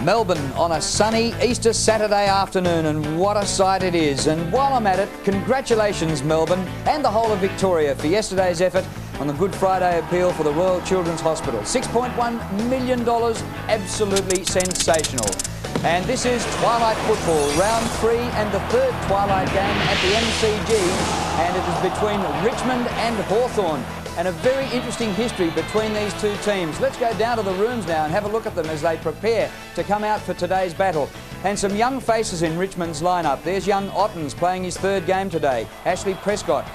Melbourne on a sunny Easter Saturday afternoon, and what a sight it is. And while I'm at it, congratulations Melbourne and the whole of Victoria for yesterday's effort on the Good Friday appeal for the Royal Children's Hospital. $6.1 million, absolutely sensational. And this is Twilight Football, round 3 and the third Twilight game at the MCG, and it is between Richmond and Hawthorn. And a very interesting history between these two teams. Let's go down to the rooms now and have a look at them as they prepare to come out for today's battle. And some young faces in Richmond's lineup. There's young Ottens playing his third game today. Ashley Prescott.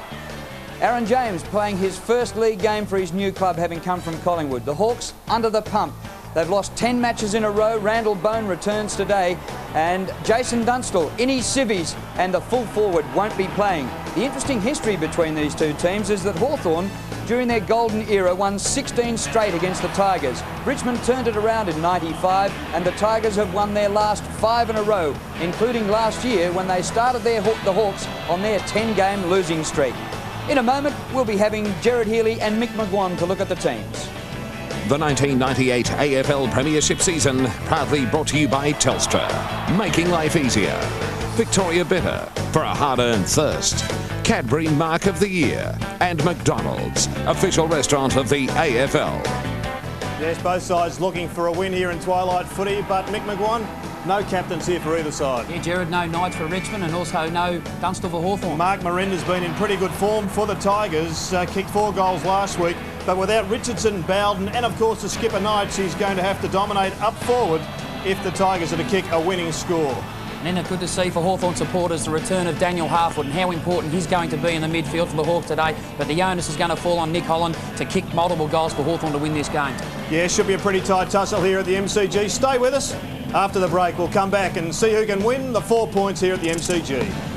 Aaron James playing his first league game for his new club, having come from Collingwood. The Hawks under the pump. They've lost 10 matches in a row. Randall Bone returns today. And Jason Dunstall in his civvies, and the full forward won't be playing. The interesting history between these two teams is that Hawthorn, during their golden era, won 16 straight against the Tigers. Richmond turned it around in '95, and the Tigers have won their last 5 in a row, including last year when they started the Hawks on their 10-game losing streak. In a moment, we'll be having Gerard Healy and Mick McGuan to look at the teams. The 1998 AFL Premiership season, proudly brought to you by Telstra, making life easier. Victoria Bitter, for a hard-earned thirst. Cadbury Mark of the Year, and McDonald's, official restaurant of the AFL. Yes, both sides looking for a win here in Twilight footy, but Mick McGuan, no captains here for either side. Yeah, Gerard, no Knights for Richmond, and also no Dunstall for Hawthorn. Mark Miranda's been in pretty good form for the Tigers, kicked 4 goals last week, but without Richardson, Bowden, and of course the skipper Knights, he's going to have to dominate up forward if the Tigers are to kick a winning score. And then it's good to see for Hawthorn supporters the return of Daniel Harford and how important he's going to be in the midfield for the Hawks today. But the onus is going to fall on Nick Holland to kick multiple goals for Hawthorn to win this game. Yeah, should be a pretty tight tussle here at the MCG. Stay with us. After the break, we'll come back and see who can win the 4 points here at the MCG.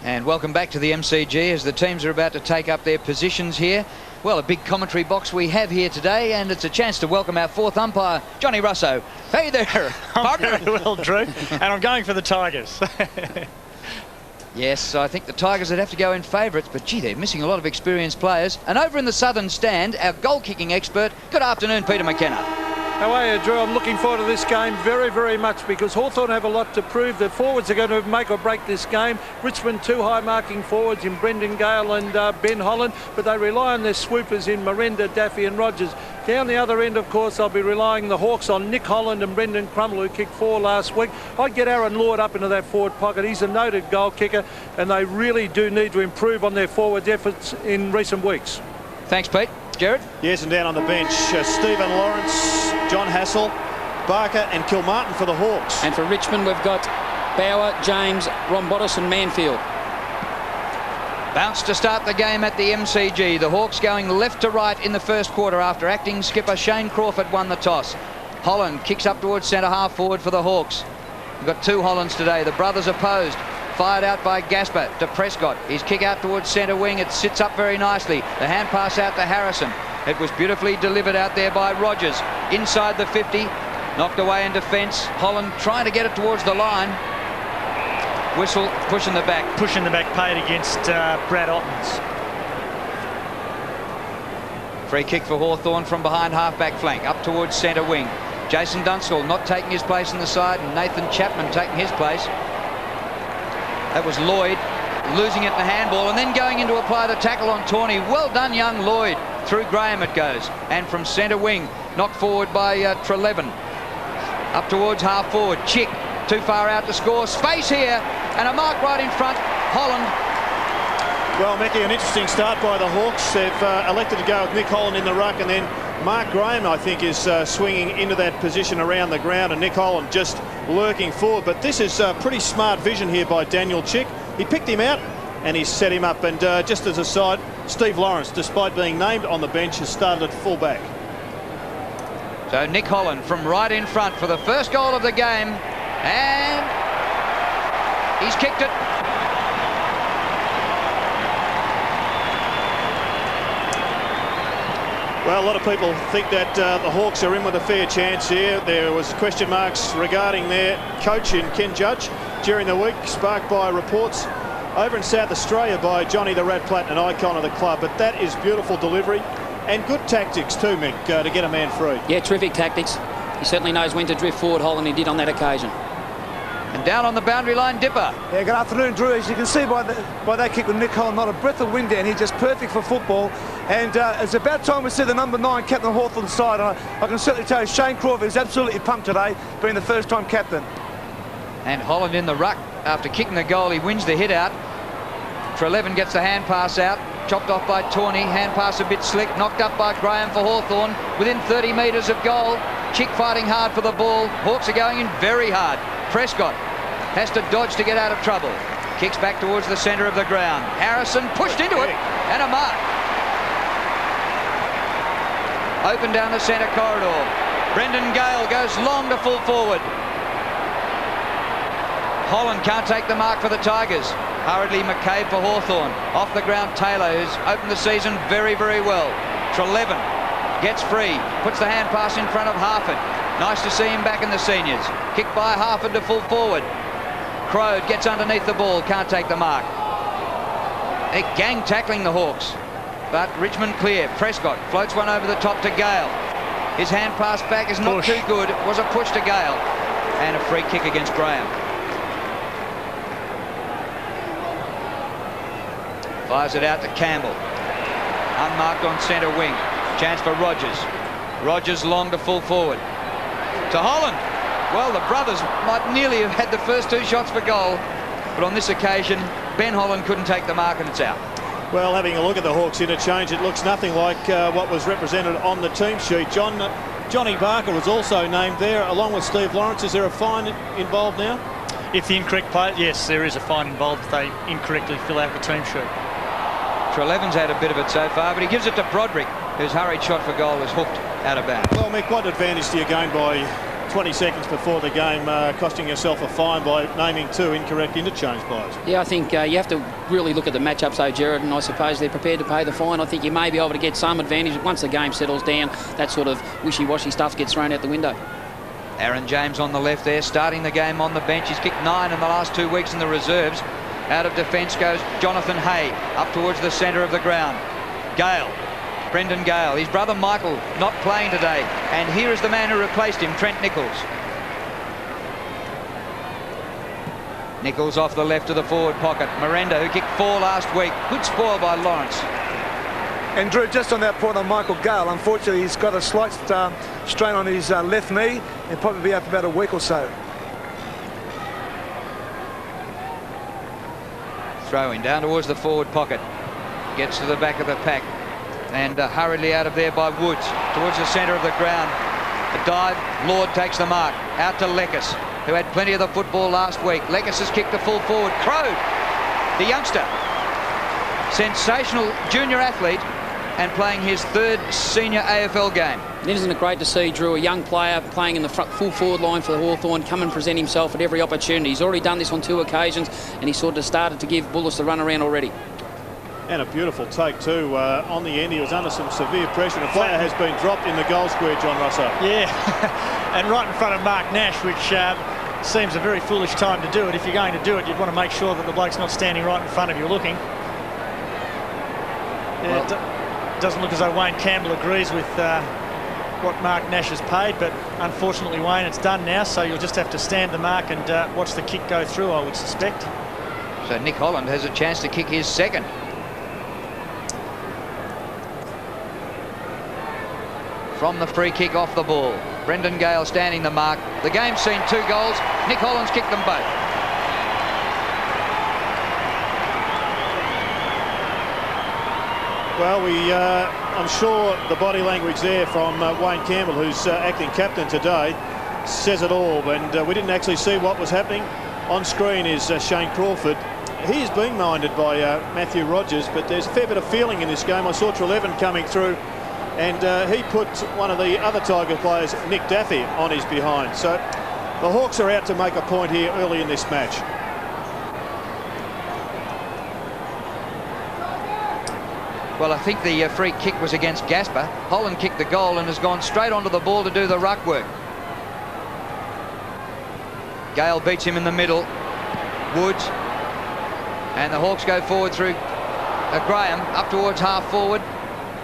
And welcome back to the MCG as the teams are about to take up their positions here. Well, a big commentary box we have here today, and it's a chance to welcome our fourth umpire, Johnny Russo. Hey there, partner. I'm very well, Drew, and I'm going for the Tigers. Yes, I think the Tigers would have to go in favourites, but gee, they're missing a lot of experienced players. And over in the southern stand, our goal-kicking expert. Good afternoon, Peter McKenna. How are you, Drew? I'm looking forward to this game very, very much because Hawthorn have a lot to prove. The forwards are going to make or break this game. Richmond, 2 high-marking forwards in Brendan Gale and Ben Holland, but they rely on their swoopers in Miranda, Daffy and Rogers. Down the other end, of course, they'll be relying the Hawks on Nick Holland and Brendan Crummell, who kicked 4 last week. I'd get Aaron Lord up into that forward pocket. He's a noted goal kicker, and they really do need to improve on their forward efforts in recent weeks. Thanks, Pete. Gerard? Yes, and down on the bench, Stephen Lawrence, John Hassel, Barker and Kilmartin for the Hawks. And for Richmond, we've got Bauer, James, Rombotis and Manfield. Bounce to start the game at the MCG. The Hawks going left to right in the first quarter after acting skipper Shane Crawford won the toss. Holland kicks up towards centre half forward for the Hawks. We've got 2 Hollands today. The brothers opposed. Fired out by Gasper to Prescott. His kick out towards centre wing. It sits up very nicely. The hand pass out to Harrison. It was beautifully delivered out there by Rogers. Inside the 50. Knocked away in defence. Holland trying to get it towards the line. Whistle pushing the back. Pushing the back paid against Brad Ottens. Free kick for Hawthorn from behind half-back flank. Up towards centre wing. Jason Dunstall not taking his place in the side, and Nathan Chapman taking his place. That was Lloyd losing it in the handball and then going in to apply the tackle on Tawney. Well done, young Lloyd. Through Graham it goes. And from centre wing, knocked forward by Treleaven. Up towards half forward. Chick, too far out to score. Space here and a mark right in front. Holland. Well, Mickey, an interesting start by the Hawks. They've elected to go with Nick Holland in the ruck, and then Mark Graham, I think, is swinging into that position around the ground, and Nick Holland just lurking forward. But this is pretty smart vision here by Daniel Chick. He picked him out and he's set him up. And just as a side, Steve Lawrence, despite being named on the bench, has started at full back. So Nick Holland from right in front for the first goal of the game, and he's kicked it. Well, a lot of people think that the Hawks are in with a fair chance here. There was question marks regarding their coach in Ken Judge during the week, sparked by reports over in South Australia by Johnny the Rat Platt, an icon of the club. But that is beautiful delivery and good tactics too, Mick, to get a man free. Yeah, terrific tactics. He certainly knows when to drift forward, Holland. He did on that occasion. And down on the boundary line, Dipper. Yeah, good afternoon, Drew. As you can see by that kick with Nick Holland, not a breath of wind down here, just perfect for football. And it's about time we see the number 9 captain of Hawthorn's side. I can certainly tell you Shane Crawford is absolutely pumped today, being the first-time captain. And Holland in the ruck after kicking the goal. He wins the hit out. Treleaven gets the hand pass out, chopped off by Tawney. Hand pass a bit slick, knocked up by Graham for Hawthorn. Within 30 metres of goal. Chick fighting hard for the ball. Hawks are going in very hard. Prescott has to dodge to get out of trouble. Kicks back towards the centre of the ground. Harrison pushed into it, and a mark. Open down the centre corridor. Brendan Gale goes long to full forward. Holland can't take the mark for the Tigers. Hurriedly McCabe for Hawthorn. Off the ground Taylor, who's opened the season very, very well. Treleaven gets free, puts the hand pass in front of Harford. Nice to see him back in the seniors. Kicked by Harford to full forward. Crode gets underneath the ball, can't take the mark. They're gang tackling the Hawks, but Richmond clear. Prescott floats one over the top to Gale. His hand pass back is not too good. It was a push to Gale, and a free kick against Graham. Fires it out to Campbell. Unmarked on centre wing. Chance for Rogers. Rogers long to full forward. To Holland. Well, the brothers might nearly have had the first 2 shots for goal, but on this occasion, Ben Holland couldn't take the mark and it's out. Well, having a look at the Hawks interchange, it looks nothing like what was represented on the team sheet. Johnny Barker was also named there, along with Steve Lawrence. Is there a fine involved now? If the incorrect player, yes, there is a fine involved if they incorrectly fill out the team sheet. Treleaven's had a bit of it so far, but he gives it to Broderick, whose hurried shot for goal is hooked out of bounds. Well, Mick, what advantage do you gain by 20 seconds before the game costing yourself a fine by naming 2 incorrect interchange players? Yeah, I think you have to really look at the matchups, though, Gerard, and I suppose they're prepared to pay the fine. I think you may be able to get some advantage. Once the game settles down, that sort of wishy-washy stuff gets thrown out the window. Aaron James on the left there, starting the game on the bench. He's kicked 9 in the last 2 weeks in the reserves. Out of defence goes Jonathan Hay, up towards the centre of the ground. Gale, Brendan Gale, his brother Michael not playing today, and here is the man who replaced him, Trent Nichols. Nichols off the left of the forward pocket. Miranda, who kicked 4 last week. Good spoil by Lawrence. And Drew, just on that point on Michael Gale, unfortunately he's got a slight strain on his left knee and probably be out for about a week or so. Throwing down towards the forward pocket. Gets to the back of the pack. And hurriedly out of there by Woods. Towards the centre of the ground. A dive. Lord takes the mark. Out to Leckis, who had plenty of the football last week. Leckis has kicked the full forward. Crode, the youngster. Sensational junior athlete and playing his 3rd senior AFL game. Isn't it great to see, Drew, a young player playing in the full forward line for the Hawthorn come and present himself at every opportunity. He's already done this on 2 occasions, and he sort of started to give Bullis the run around already. And a beautiful take too. On the end, he was under some severe pressure. A player has been dropped in the goal square, John Russo. Yeah, and right in front of Mark Nash, which seems a very foolish time to do it. If you're going to do it, you'd want to make sure that the bloke's not standing right in front of you looking. Yeah, it doesn't look as though Wayne Campbell agrees with what Mark Nash has paid, but unfortunately, Wayne, it's done now, so you'll just have to stand the mark and watch the kick go through, I would suspect. So Nick Holland has a chance to kick his 2nd. From the free kick off the ball. Brendan Gale standing the mark. The game's seen 2 goals. Nick Holland's kicked them both. Well, I'm sure the body language there from Wayne Campbell, who's acting captain today, says it all. And we didn't actually see what was happening. On screen is Shane Crawford. He is being minded by Matthew Rogers, but there's a fair bit of feeling in this game. I saw Treleaven coming through and he put one of the other Tiger players, Nick Daffy, on his behind. So the Hawks are out to make a point here early in this match. Well, I think the free kick was against Gasper. Holland kicked the goal and has gone straight onto the ball to do the ruck work. Gale beats him in the middle. Woods. And the Hawks go forward through Graham up towards half forward.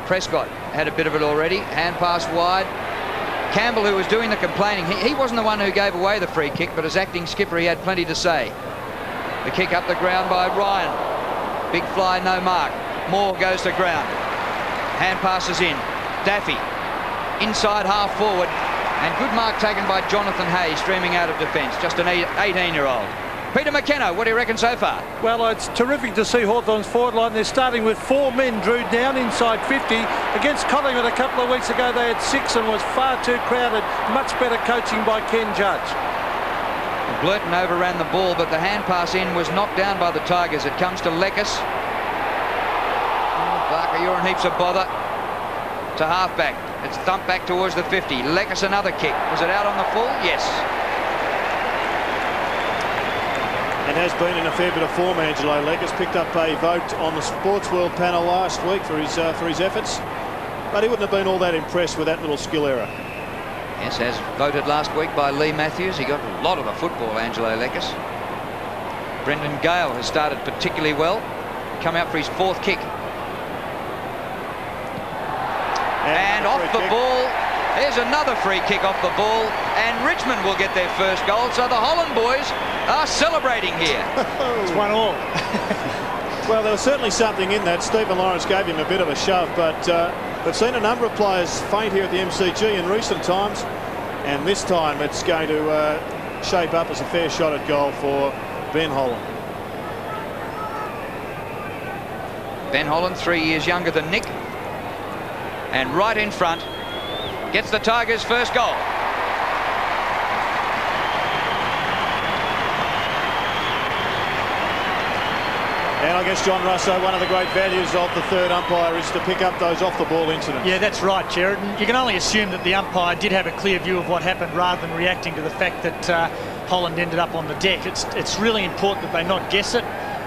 Prescott had a bit of it already. Hand pass wide. Campbell, who was doing the complaining, he wasn't the one who gave away the free kick, but as acting skipper he had plenty to say. The kick up the ground by Ryan. Big fly, no mark. Moore goes to ground. Hand passes in. Daffy inside half forward, and good mark taken by Jonathan Hay, streaming out of defence. Just an 18-year-old. Peter McKenna, what do you reckon so far? Well, it's terrific to see Hawthorn's forward line. They're starting with 4 men, Drew, down inside 50. Against Collingwood a couple of weeks ago, they had 6 and was far too crowded. Much better coaching by Ken Judge. Blurton overran the ball, but the hand pass in was knocked down by the Tigers. It comes to Leckis. Barker, you're in heaps of bother. To halfback. It's thumped back towards the 50. Leckis another kick. Was it out on the full? Yes. And has been in a fair bit of form, Angelo Leckis. Picked up a vote on the Sports World panel last week for his efforts, but he wouldn't have been all that impressed with that little skill error. Yes, as voted last week by Lee Matthews. He got a lot of the football, Angelo Leckis. Brendan Gale has started particularly well. Come out for his 4th kick. And off the ball. There's another free kick off the ball, and Richmond will get their first goal. So the Holland boys are celebrating here. It's 1-1. Well, there was certainly something in that. Stephen Lawrence gave him a bit of a shove, but we've seen a number of players faint here at the MCG in recent times, and this time it's going to shape up as a fair shot at goal for Ben Holland. Ben Holland, 3 years younger than Nick, and right in front, gets the Tigers' first goal. And I guess, John Russo, one of the great values of the third umpire is to pick up those off-the-ball incidents. Yeah, that's right, Jared. And you can only assume that the umpire did have a clear view of what happened rather than reacting to the fact that Holland ended up on the deck. It's really important that they not guess it,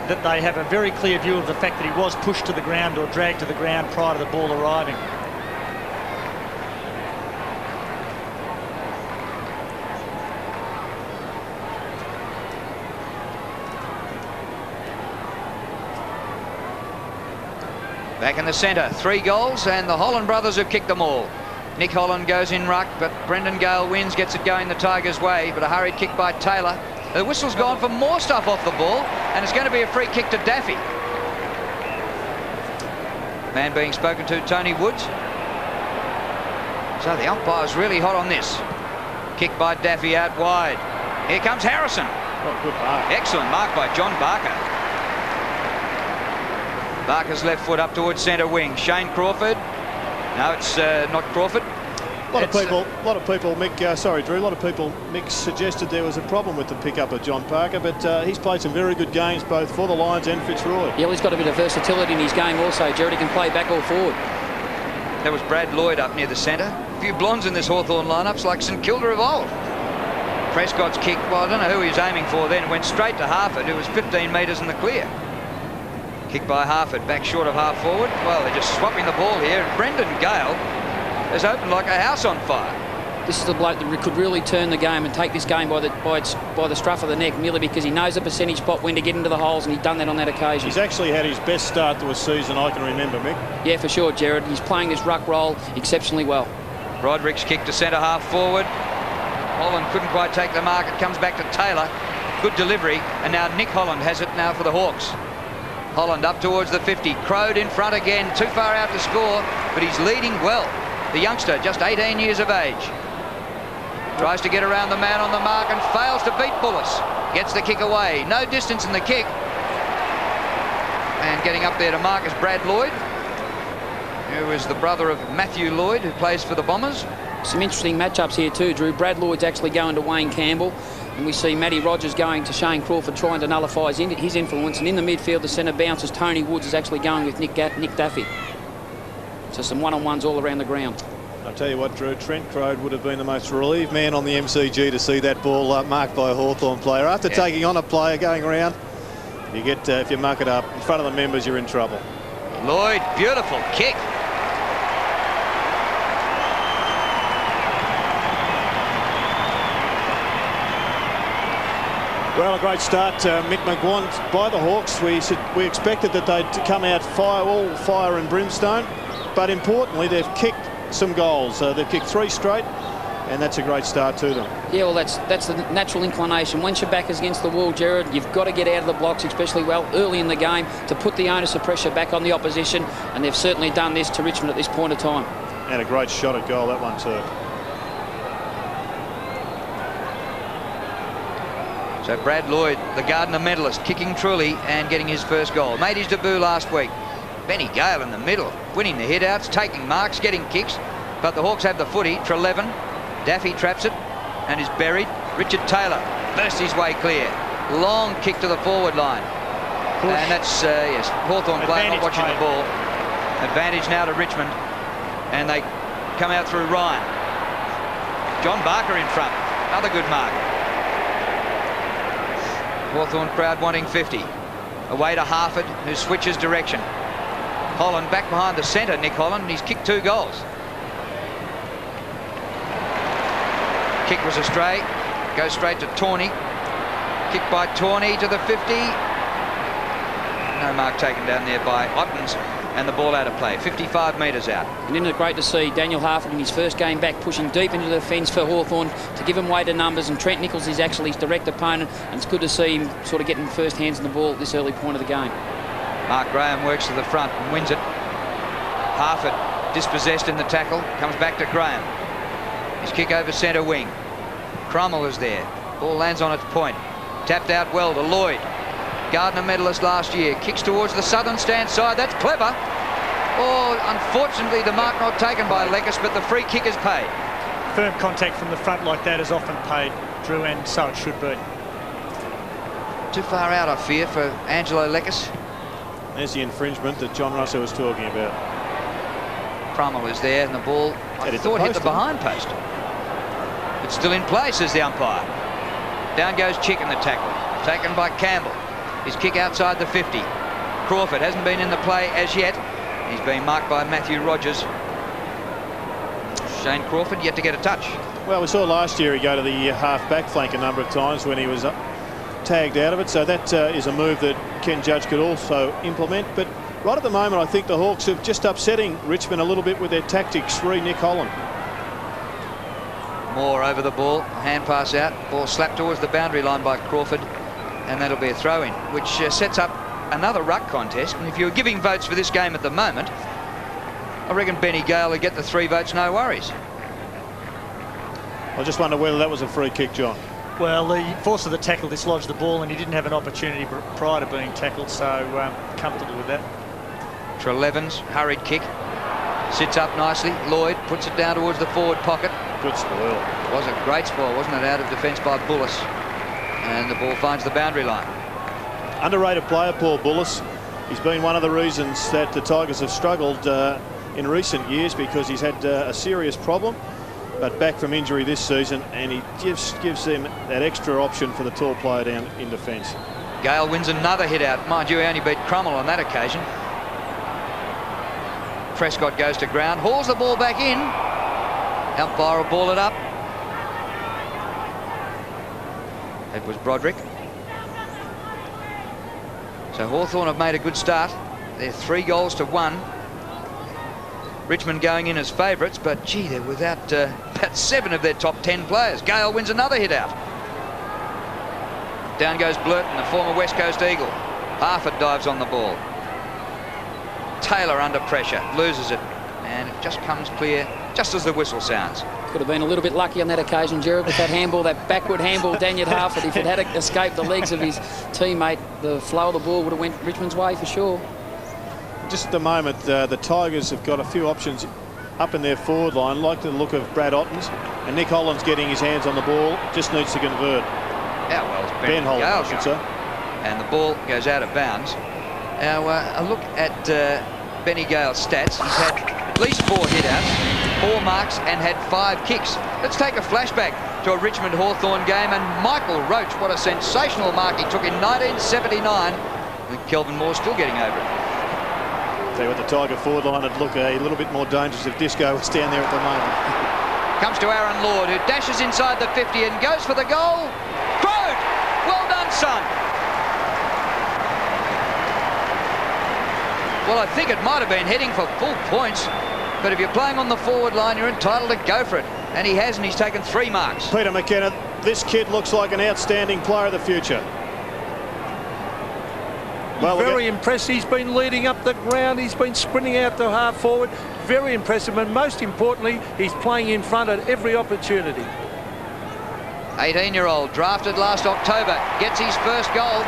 that they have a very clear view of the fact that he was pushed to the ground or dragged to the ground prior to the ball arriving. Back in the centre, 3 goals, and the Holland brothers have kicked them all. Nick Holland goes in ruck, but Brendan Gale wins, gets it going the Tigers' way, but a hurried kick by Taylor. The whistle's gone for more stuff off the ball, and it's going to be a free kick to Daffy. Man being spoken to, Tony Woods. So the umpire's really hot on this. Kick by Daffy out wide. Here comes Harrison. Oh, good mark. Excellent mark by John Barker. Barker's left foot up towards centre wing. Shane Crawford. No, it's not Crawford. A lot of people, Mick, sorry, Drew, a lot of people, Mick, suggested there was a problem with the pickup of John Parker, but he's played some very good games both for the Lions and Fitzroy. Yeah, well, he's got a bit of versatility in his game also, Jared. He can play back or forward. That was Brad Lloyd up near the centre. A few blondes in this Hawthorn lineups like St Kilda of old. Prescott's kick, well, I don't know who he was aiming for then, went straight to Harford, who was 15 metres in the clear. Kick by Harford, back short of half forward. Well, they're just swapping the ball here, and Brendan Gale has opened like a house on fire. This is the bloke that could really turn the game and take this game by the scruff of the neck, merely because he knows the percentage spot when to get into the holes, and he's done that on that occasion. He's actually had his best start to a season I can remember, Mick. Yeah, for sure, Jared. He's playing this ruck role exceptionally well. Roderick's kick to centre half forward. Holland couldn't quite take the mark. It comes back to Taylor. Good delivery, and now Nick Holland has it now for the Hawks. Holland up towards the 50. Crowd in front again. Too far out to score, but he's leading well. The youngster, just 18 years of age. Tries to get around the man on the mark and fails to beat Bullis. Gets the kick away. No distance in the kick. And getting up there to mark is Brad Lloyd, who is the brother of Matthew Lloyd, who plays for the Bombers. Some interesting matchups here too, Drew. Brad Lloyd's actually going to Wayne Campbell, and we see Matty Rogers going to Shane Crawford, trying to nullify his influence. And in the midfield, the centre bounces. Tony Woods is actually going with Nick Daffy. So some one-on-ones all around the ground. I'll tell you what, Drew, Trent Crode would have been the most relieved man on the MCG to see that ball marked by a Hawthorn player. After taking on a player going around, you get if you muck it up in front of the members, you're in trouble. Lloyd, beautiful kick. Well, a great start, Mick McGuan, by the Hawks. We expected that they'd come out all fire and brimstone, but importantly, they've kicked some goals. They've kicked 3 straight, and that's a great start to them. Yeah, well, that's the natural inclination. Once your back is against the wall, Gerard, you've got to get out of the blocks, especially early in the game, to put the onus of pressure back on the opposition, and they've certainly done this to Richmond at this point of time. And a great shot at goal, that one too. So Brad Lloyd, the Gardner medalist, kicking truly and getting his first goal. Made his debut last week. Benny Gale in the middle, winning the hit-outs, taking marks, getting kicks. But the Hawks have the footy. Treleaven, Daffy traps it and is buried. Richard Taylor bursts his way clear. Long kick to the forward line. Push. And that's, yes, Hawthorn player not watching the ball. Advantage now to Richmond. And they come out through Ryan. John Barker in front. Another good mark. Hawthorn crowd wanting 50. Away to Harford, who switches direction. Holland back behind the centre, Nick Holland. He's kicked 2 goals. Kick was astray. Goes straight to Tawney. Kick by Tawney to the 50. No mark taken down there by Ottens. And the ball out of play, 55 metres out. And isn't it great to see Daniel Harford in his first game back pushing deep into the defence for Hawthorn to give him weight of numbers, and Trent Nichols is actually his direct opponent, and it's good to see him sort of getting first hands on the ball at this early point of the game. Mark Graham works to the front and wins it. Harford dispossessed in the tackle, comes back to Graham. His kick over centre wing. Crummell is there. Ball lands on its point. Tapped out well to Lloyd. Gardner medalist last year. Kicks towards the southern stand side. That's clever. Oh, unfortunately, the mark not taken by Leckis, but the free kick is paid. Firm contact from the front like that is often paid, Drew, and so it should be. Too far out, I fear, for Angelo Leckis. There's the infringement that John Russell was talking about. Crummell is there, and the ball, I thought, hit the behind post. It's still in play, says the umpire. Down goes Chick in the tackle. Taken by Campbell. His kick outside the 50. Crawford hasn't been in the play as yet. He's being marked by Matthew Rogers. Shane Crawford yet to get a touch. Well, we saw last year he go to the half-back flank a number of times when he was tagged out of it. So that is a move that Ken Judge could also implement. But right at the moment, I think the Hawks are just upsetting Richmond a little bit with their tactics. Nick Holland. Moore over the ball. Hand pass out. Ball slapped towards the boundary line by Crawford. And that'll be a throw-in, which sets up another ruck contest. And if you were giving votes for this game at the moment, I reckon Benny Gale would get the 3 votes, no worries. I just wonder whether that was a free kick, John. Well, the force of the tackle dislodged the ball, and he didn't have an opportunity prior to being tackled, so comfortable with that. Treleaven's hurried kick. Sits up nicely. Lloyd puts it down towards the forward pocket. Good spoil. It was a great spoil, wasn't it? Out of defence by Bullis. And the ball finds the boundary line. Underrated player, Paul Bullis. He's been one of the reasons that the Tigers have struggled in recent years, because he's had a serious problem, but back from injury this season, and he just gives them that extra option for the tall player down in defence. Gale wins another hit out. Mind you, he only beat Crummell on that occasion. Prescott goes to ground, hauls the ball back in. Umpire will ball it up. It was Broderick. So Hawthorn have made a good start. They're 3 goals to 1. Richmond going in as favourites, but gee, they're without about 7 of their top 10 players. Gale wins another hit out. Down goes Blurton, the former West Coast Eagle. Harford dives on the ball. Taylor under pressure, loses it, and it just comes clear just as the whistle sounds. Could have been a little bit lucky on that occasion, Gerard, with that handball, that backward handball, Daniel Harford. If it had escaped the legs of his teammate, the flow of the ball would have went Richmond's way for sure. Just at the moment, the Tigers have got a few options up in their forward line, like the look of Brad Ottens, and Nick Holland's getting his hands on the ball, just needs to convert. How well is Ben Holland, Gale I should say. And the ball goes out of bounds. Now, a look at Benny Gale's stats. He's had at least 4 hit-outs, 4 marks and had 5 kicks. Let's take a flashback to a Richmond-Hawthorn game, and Michael Roach, what a sensational mark he took in 1979. And Kelvin Moore still getting over it. Tell you what, the Tiger forward line would look a little bit more dangerous if Disco was down there at the moment. Comes to Aaron Lord, who dashes inside the 50 and goes for the goal. Crode! Well done, son. Well, I think it might have been heading for full points, but if you're playing on the forward line, you're entitled to go for it. And he has, and he's taken 3 marks. Peter McKenna, this kid looks like an outstanding player of the future. Well, very impressive. He's been leading up the ground. He's been sprinting out to half forward. Very impressive, and most importantly, he's playing in front at every opportunity. 18-year-old, drafted last October, gets his first goal.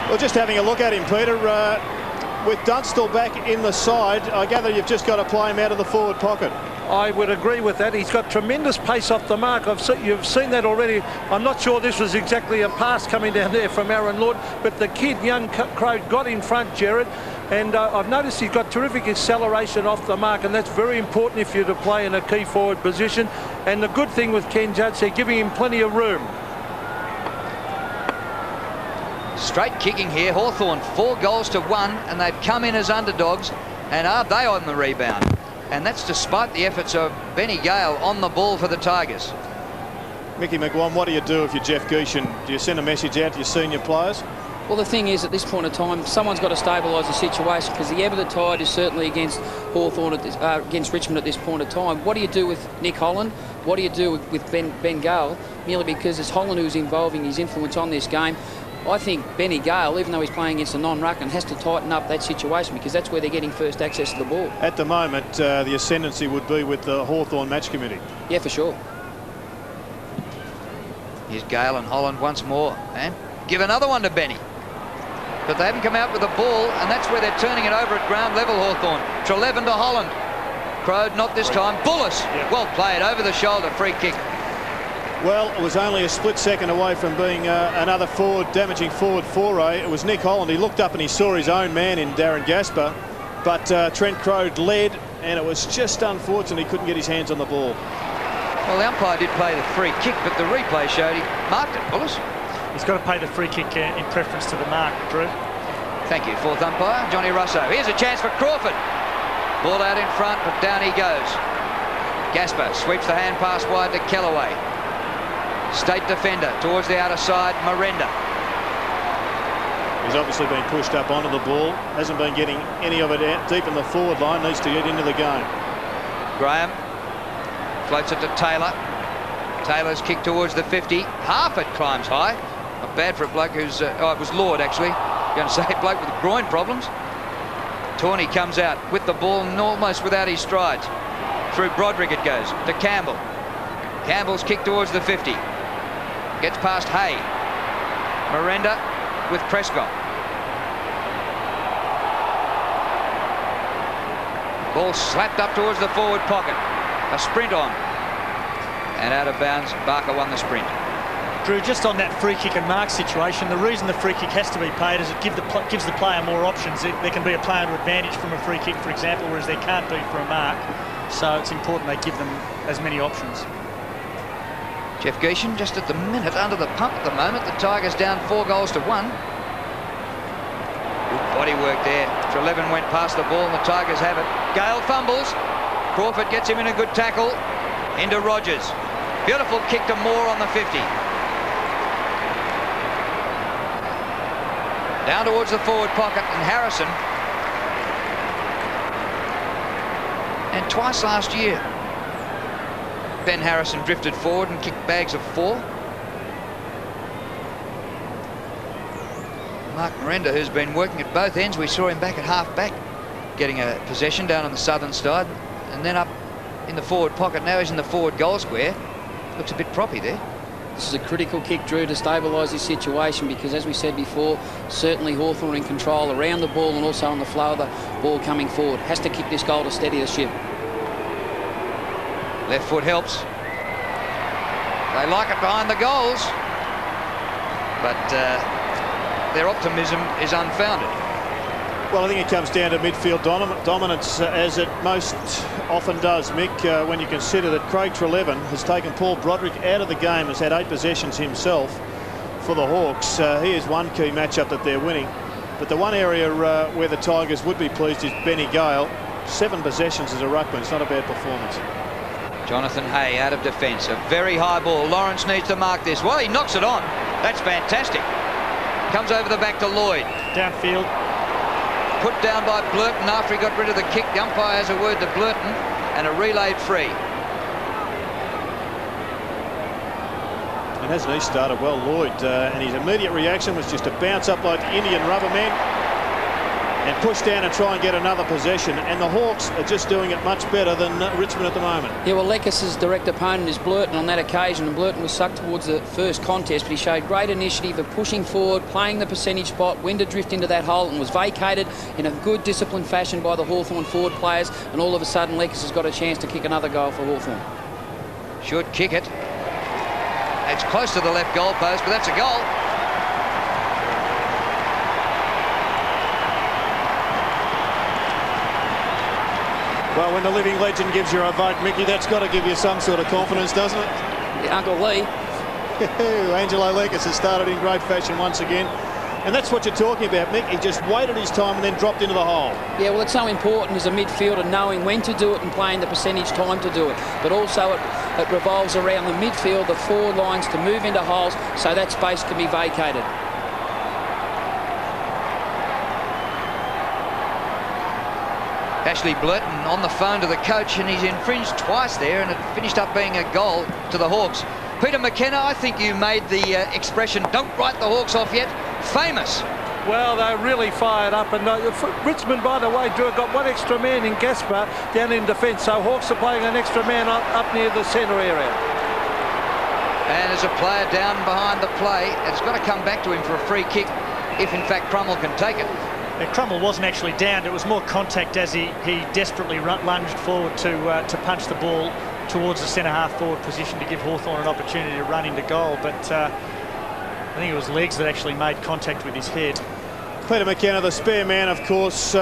Well, just having a look at him, Peter, with Dunstall back in the side, I gather you've just got to play him out of the forward pocket. I would agree with that. He's got tremendous pace off the mark. You've seen that already. I'm not sure this was exactly a pass coming down there from Aaron Lord, but the kid, young Crode, got in front, Jared, and I've noticed he's got terrific acceleration off the mark, and that's very important if you're to play in a key forward position. And the good thing with Ken Judge, they're giving him plenty of room. Straight kicking here. Hawthorn 4 goals to 1, and they've come in as underdogs, and are they on the rebound? And that's despite the efforts of Benny Gale on the ball for the Tigers. Mickey McGuan, what do you do if you're Jeff Gieschen? Do you send a message out to your senior players? Well, the thing is, at this point in time, someone's got to stabilise the situation, because the ebb of the tide is certainly against Hawthorn, against Richmond at this point in time. What do you do with Nick Holland? What do you do with Ben Gale? Merely because it's Holland who's involving his influence on this game. I think Benny Gale, even though he's playing against a non-ruckman, has to tighten up that situation, because that's where they're getting first access to the ball. At the moment, the ascendancy would be with the Hawthorn match committee. Yeah, for sure. Here's Gale and Holland once more, and give another one to Benny. But they haven't come out with the ball, and that's where they're turning it over at ground level, Hawthorn. Treleaven to Holland. Crode not this time. Bullis, well played, over the shoulder, free kick. Well, it was only a split second away from being another damaging forward foray. It was Nick Holland. He looked up and he saw his own man in Darren Gaspar, but Trent Crode led, and it was just unfortunate he couldn't get his hands on the ball. Well, the umpire did play the free kick, but the replay showed he marked it. Bullis. He's got to pay the free kick in preference to the mark, Drew. Thank you, fourth umpire, Johnny Russo. Here's a chance for Crawford. Ball out in front, but down he goes. Gaspar sweeps the hand pass wide to Kellaway. State defender towards the outer side, Miranda. He's obviously been pushed up onto the ball. Hasn't been getting any of it out deep in the forward line. Needs to get into the game. Graham floats it to Taylor. Taylor's kick towards the 50. Half it climbs high. Not bad for a bloke who's... oh, it was Lord, actually. Going to say a bloke with groin problems. Tawney comes out with the ball and almost without his strides. Through Broderick it goes to Campbell. Campbell's kick towards the 50. Gets past Hay. Miranda with Prescott. Ball slapped up towards the forward pocket. A sprint on. And out of bounds, Barker won the sprint. Drew, just on that free kick and mark situation, the reason the free kick has to be paid is it gives the player more options. There can be a player to advantage from a free kick, for example, whereas there can't be for a mark. So it's important they give them as many options. Jeff Gieschen just at the minute under the pump at the moment. The Tigers down 4 goals to 1. Good body work there. Treleaven went past the ball and the Tigers have it. Gale fumbles. Crawford gets him in a good tackle. Into Rogers. Beautiful kick to Moore on the 50. Down towards the forward pocket, and Harrison. And twice last year, Ben Harrison drifted forward and kicked bags of 4. Mark Miranda, who's been working at both ends, we saw him back at half back, getting a possession down on the southern side, and then up in the forward pocket. Now he's in the forward goal square. Looks a bit proppy there. This is a critical kick, Drew, to stabilise this situation, because as we said before, certainly Hawthorn in control around the ball and also on the flow of the ball coming forward. Has to kick this goal to steady the ship. Left foot helps. They like it behind the goals. But their optimism is unfounded. Well, I think it comes down to midfield dominance, as it most often does, Mick, when you consider that Craig Treleaven has taken Paul Broderick out of the game, has had 8 possessions himself for the Hawks. He is one key matchup that they're winning. But the one area where the Tigers would be pleased is Benny Gale. 7 possessions as a ruckman. It's not a bad performance. Jonathan Hay out of defence. A very high ball. Lawrence needs to mark this. Well, he knocks it on. That's fantastic. Comes over the back to Lloyd. Downfield. Put down by Blurton after he got rid of the kick. The umpire has a word to Blurton, and a relayed free. And hasn't he started well, Lloyd? And his immediate reaction was just to bounce up like the Indian rubber man and push down and try and get another possession. And the Hawks are just doing it much better than Richmond at the moment. Yeah, well, Lekis' direct opponent is Blurton on that occasion, and Blurton was sucked towards the first contest, but he showed great initiative of pushing forward, playing the percentage spot, when to drift into that hole, and was vacated in a good, disciplined fashion by the Hawthorn forward players, and all of a sudden Lekis has got a chance to kick another goal for Hawthorn. Should kick it. It's close to the left goal post, but that's a goal. Well, when the living legend gives you a vote, Mickey, that's got to give you some sort of confidence, doesn't it? Yeah, Uncle Lee. Angelo Lekis has started in great fashion once again. And that's what you're talking about, Mick. He just waited his time and then dropped into the hole. Yeah, well, it's so important as a midfielder knowing when to do it and playing the percentage time to do it. But also it revolves around the midfield, the forward lines to move into holes so that space can be vacated. Ashley Blurton on the phone to the coach, and he's infringed twice there, and it finished up being a goal to the Hawks. Peter McKenna, I think you made the expression, don't write the Hawks off yet, famous. Well, they're really fired up, and Richmond, by the way, Drew, got one extra man in Gaspar down in defence, so Hawks are playing an extra man up near the centre area. And as a player down behind the play, it's got to come back to him for a free kick if, in fact, Crummell can take it. Crummell wasn't actually downed. It was more contact as he desperately lunged forward to punch the ball towards the centre-half forward position to give Hawthorn an opportunity to run into goal. But I think it was legs that actually made contact with his head. Peter McKenna, the spare man, of course.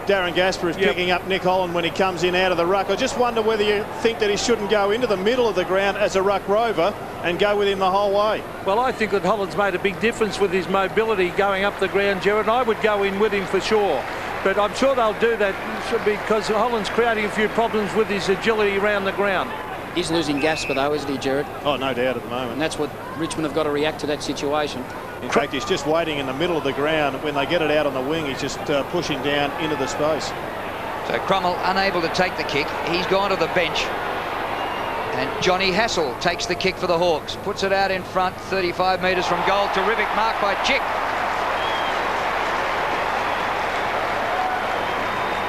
Darren Gaspar is picking up Nick Holland when he comes in out of the ruck. I just wonder whether you think that he shouldn't go into the middle of the ground as a ruck rover and go with him the whole way. Well, I think that Holland's made a big difference with his mobility going up the ground, Gerard. I would go in with him for sure. But I'm sure they'll do that because Holland's creating a few problems with his agility around the ground. He's losing Gaspar though, isn't he, Gerard? Oh, no doubt at the moment. And that's what Richmond have got to react to that situation. In fact, he's just waiting in the middle of the ground. When they get it out on the wing, he's just pushing down into the space. So Crummell unable to take the kick. He's gone to the bench. And Johnny Hassel takes the kick for the Hawks. Puts it out in front, 35 metres from goal. Terrific mark by Chick.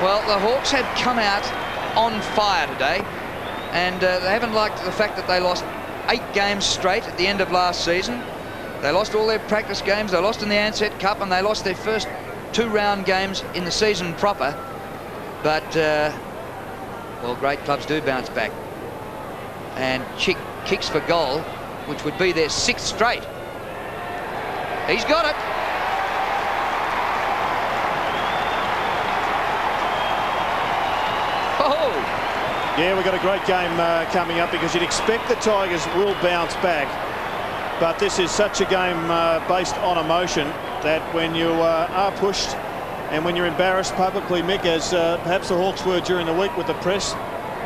Well, the Hawks have come out on fire today. And they haven't liked the fact that they lost 8 games straight at the end of last season. They lost all their practice games. They lost in the Ansett Cup, and they lost their first 2-round games in the season proper. But, well, great clubs do bounce back. And Chick kicks for goal, which would be their 6th straight. He's got it. Oh! Yeah, we've got a great game coming up because you'd expect the Tigers will bounce back. But this is such a game based on emotion that when you are pushed and when you're embarrassed publicly, Mick, as perhaps the Hawks were during the week with the press,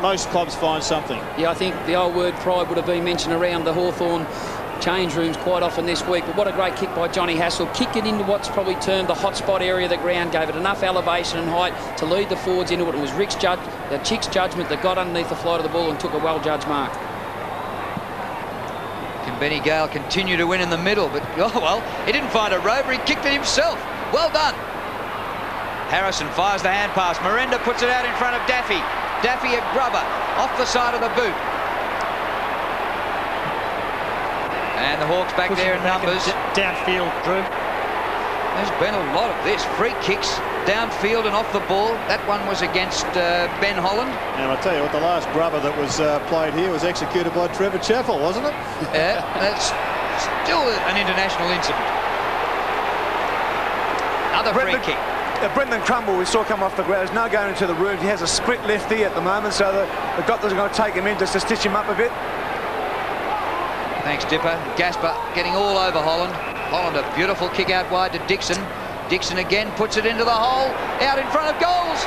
most clubs find something. Yeah, I think the old word pride would have been mentioned around the Hawthorn change rooms quite often this week. But what a great kick by Johnny Hassel. Kicked it into what's probably termed the hotspot area of the ground, gave it enough elevation and height to lead the forwards into it. It was Chick's judgment that got underneath the flight of the ball and took a well-judged mark. Can Benny Gale continue to win in the middle? But, oh, well, he didn't find a rover. He kicked it himself. Well done. Harrison fires the hand pass. Miranda puts it out in front of Daffy. Daffy a grubber off the side of the boot. And the Hawks back there in numbers. Downfield, Drew. There's been a lot of this. Free kicks downfield and off the ball. That one was against Ben Holland. Now, I tell you what, the last grubber that was played here was executed by Trevor Chaffel, wasn't it? Yeah, that's still an international incident. Another free kick. Brendan Crumble, we saw come off the ground, is now going into the room. He has a split lefty at the moment, so the doctors are going to take him in just to stitch him up a bit. Thanks, Dipper. Gasper getting all over Holland. Holland, a beautiful kick out wide to Dixon. Dixon again puts it into the hole, out in front of goals,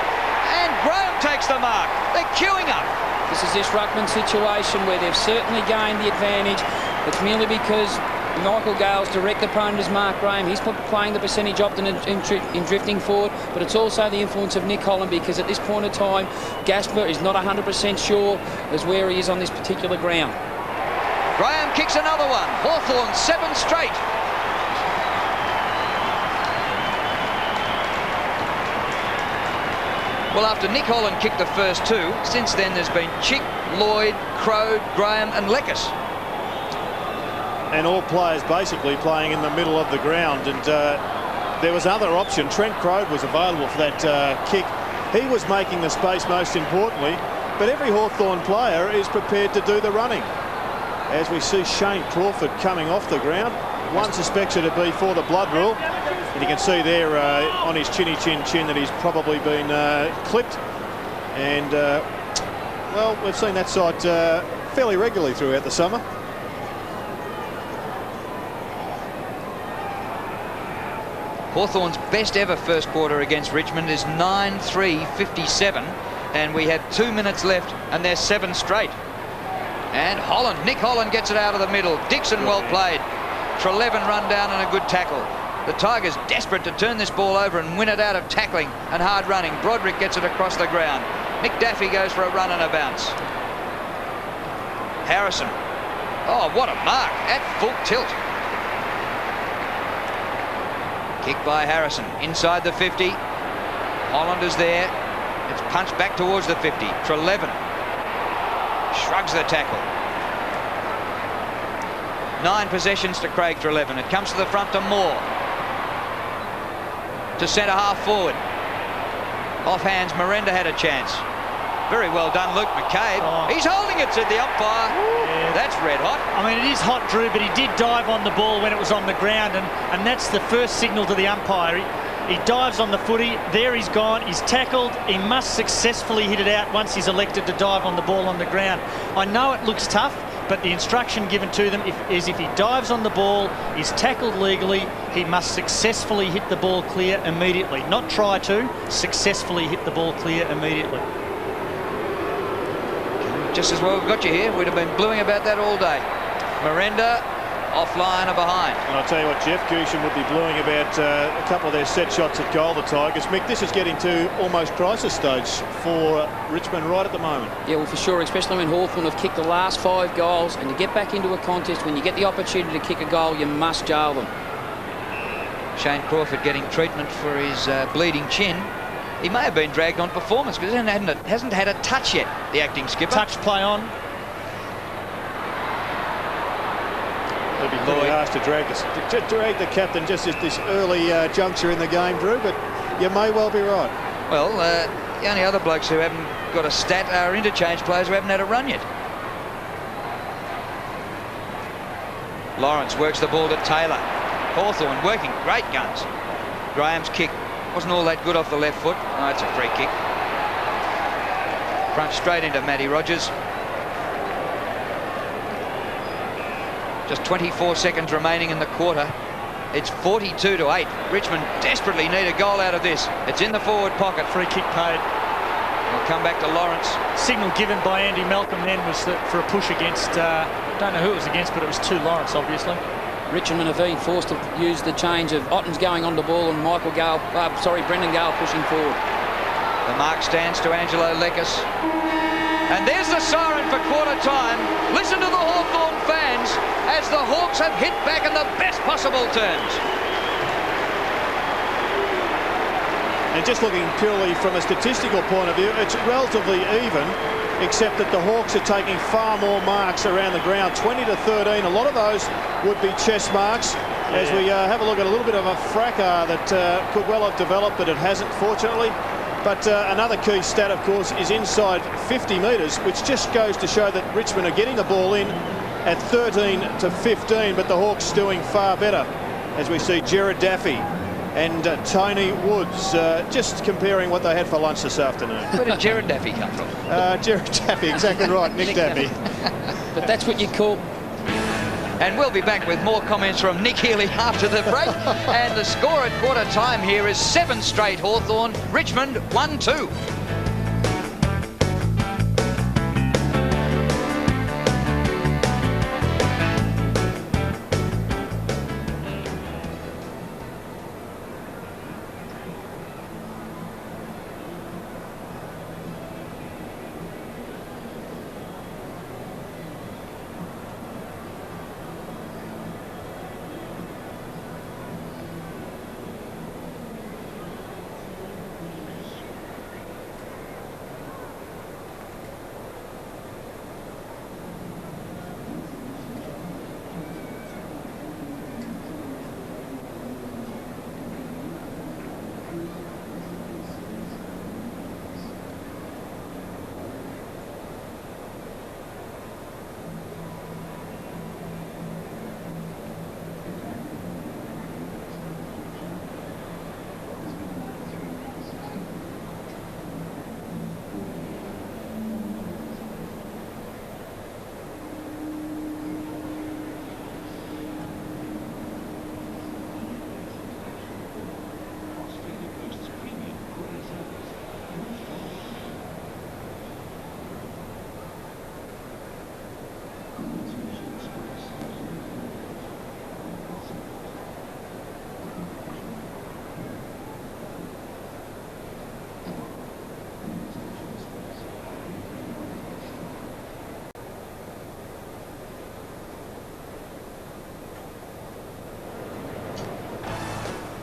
and Graham takes the mark. They're queuing up. This is this ruckman situation where they've certainly gained the advantage. It's merely because Michael Gale's direct opponent is Mark Graham. He's playing the percentage often in drifting forward, but it's also the influence of Nick Holland, because at this point in time, Gasper is not 100% sure as where he is on this particular ground. Graham kicks another one. Hawthorn 7 straight. Well, after Nick Holland kicked the first 2, since then there's been Chick, Lloyd, Crode, Graham and Leckis. And all players basically playing in the middle of the ground. And there was other option. Trent Crode was available for that kick. He was making the space most importantly, but every Hawthorn player is prepared to do the running. As we see Shane Crawford coming off the ground, one suspects it to be for the blood rule. And you can see there on his chinny chin that he's probably been clipped. And, well, we've seen that sight fairly regularly throughout the summer. Hawthorn's best ever first quarter against Richmond is 9-3-57, and we have 2 minutes left and they're 7 straight. And Holland, Nick Holland gets it out of the middle. Dixon well played. Trelevin run down and a good tackle. The Tigers desperate to turn this ball over and win it out of tackling and hard running. Broderick gets it across the ground. Nick Daffy goes for a run and a bounce. Harrison. Oh, what a mark at full tilt. Kick by Harrison inside the 50. Holland is there. It's punched back towards the 50. Trelevin shrugs the tackle. 9 possessions to Craig Trelevin. It comes to the front to Moore. To centre half forward. Off hands, Miranda had a chance. Very well done, Luke McCabe. Oh. He's holding it, said the umpire. Yeah. That's red hot. I mean, it is hot, Drew, but he did dive on the ball when it was on the ground, and that's the first signal to the umpire. He dives on the footy. There he's gone. He's tackled. He must successfully hit it out once he's elected to dive on the ball on the ground. I know it looks tough, but the instruction given to them is if he dives on the ball, he's tackled legally, he must successfully hit the ball clear immediately. Not try to, successfully hit the ball clear immediately. Just as well we've got you here. We'd have been bluing about that all day. Miranda offline or behind. And I'll tell you what, Jeff Gooshen would be bluing about a couple of their set shots at goal, the Tigers. Mick, this is getting to almost crisis stage for Richmond right at the moment. Yeah, well, for sure, especially when Hawthorn have kicked the last 5 goals, and to get back into a contest, when you get the opportunity to kick a goal, you must jail them. Shane Crawford getting treatment for his bleeding chin. He may have been dragged on performance because he hasn't had a touch yet, the acting skipper. Touch play on. It'd be pretty harsh to drag the captain just at this early juncture in the game, Drew, but you may well be right. Well, the only other blokes who haven't got a stat are interchange players who haven't had a run yet. Lawrence works the ball to Taylor. Hawthorn working great guns. Graham's kick wasn't all that good off the left foot. Oh, it's a free kick. Front straight into Matty Rogers. Just 24 seconds remaining in the quarter. It's 42-8. Richmond desperately need a goal out of this. It's in the forward pocket. Free kick paid. We'll come back to Lawrence. Signal given by Andy Malcolm then was for a push against, don't know who it was against, but it was to Lawrence, obviously. Richmond have been forced to use the change of Otten's going on the ball and Brendan Gale pushing forward. The mark stands to Angelo Leckis. And there's the siren for quarter time. Listen to the Hawthorn fans as the Hawks have hit back in the best possible terms. And just looking purely from a statistical point of view, it's relatively even, except that the Hawks are taking far more marks around the ground, 20 to 13. A lot of those would be chest marks. As we have a look at a little bit of a fracas that could well have developed, but it hasn't, fortunately. But another key stat, of course, is inside 50 metres, which just goes to show that Richmond are getting the ball in at 13 to 15, but the Hawks doing far better. As we see Jared Daffy and Tony Woods. Just comparing what they had for lunch this afternoon. Where did Gerard Daffy come from? Gerard Daffy, exactly right, Nick Daffy. But that's what you call... And we'll be back with more comments from Nick Healy after the break. And the score at quarter time here is 7 straight Hawthorn, Richmond 1-2.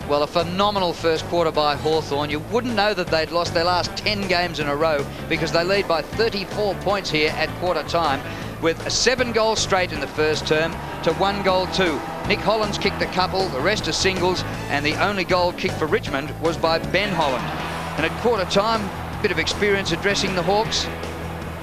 Well, a phenomenal first quarter by Hawthorn. You wouldn't know that they'd lost their last 10 games in a row because they lead by 34 points here at quarter time with 7 goals straight in the first term to 1 goal 2. Nick Holland's kicked a couple, the rest are singles, and the only goal kicked for Richmond was by Ben Holland. And at quarter time, a bit of experience addressing the Hawks.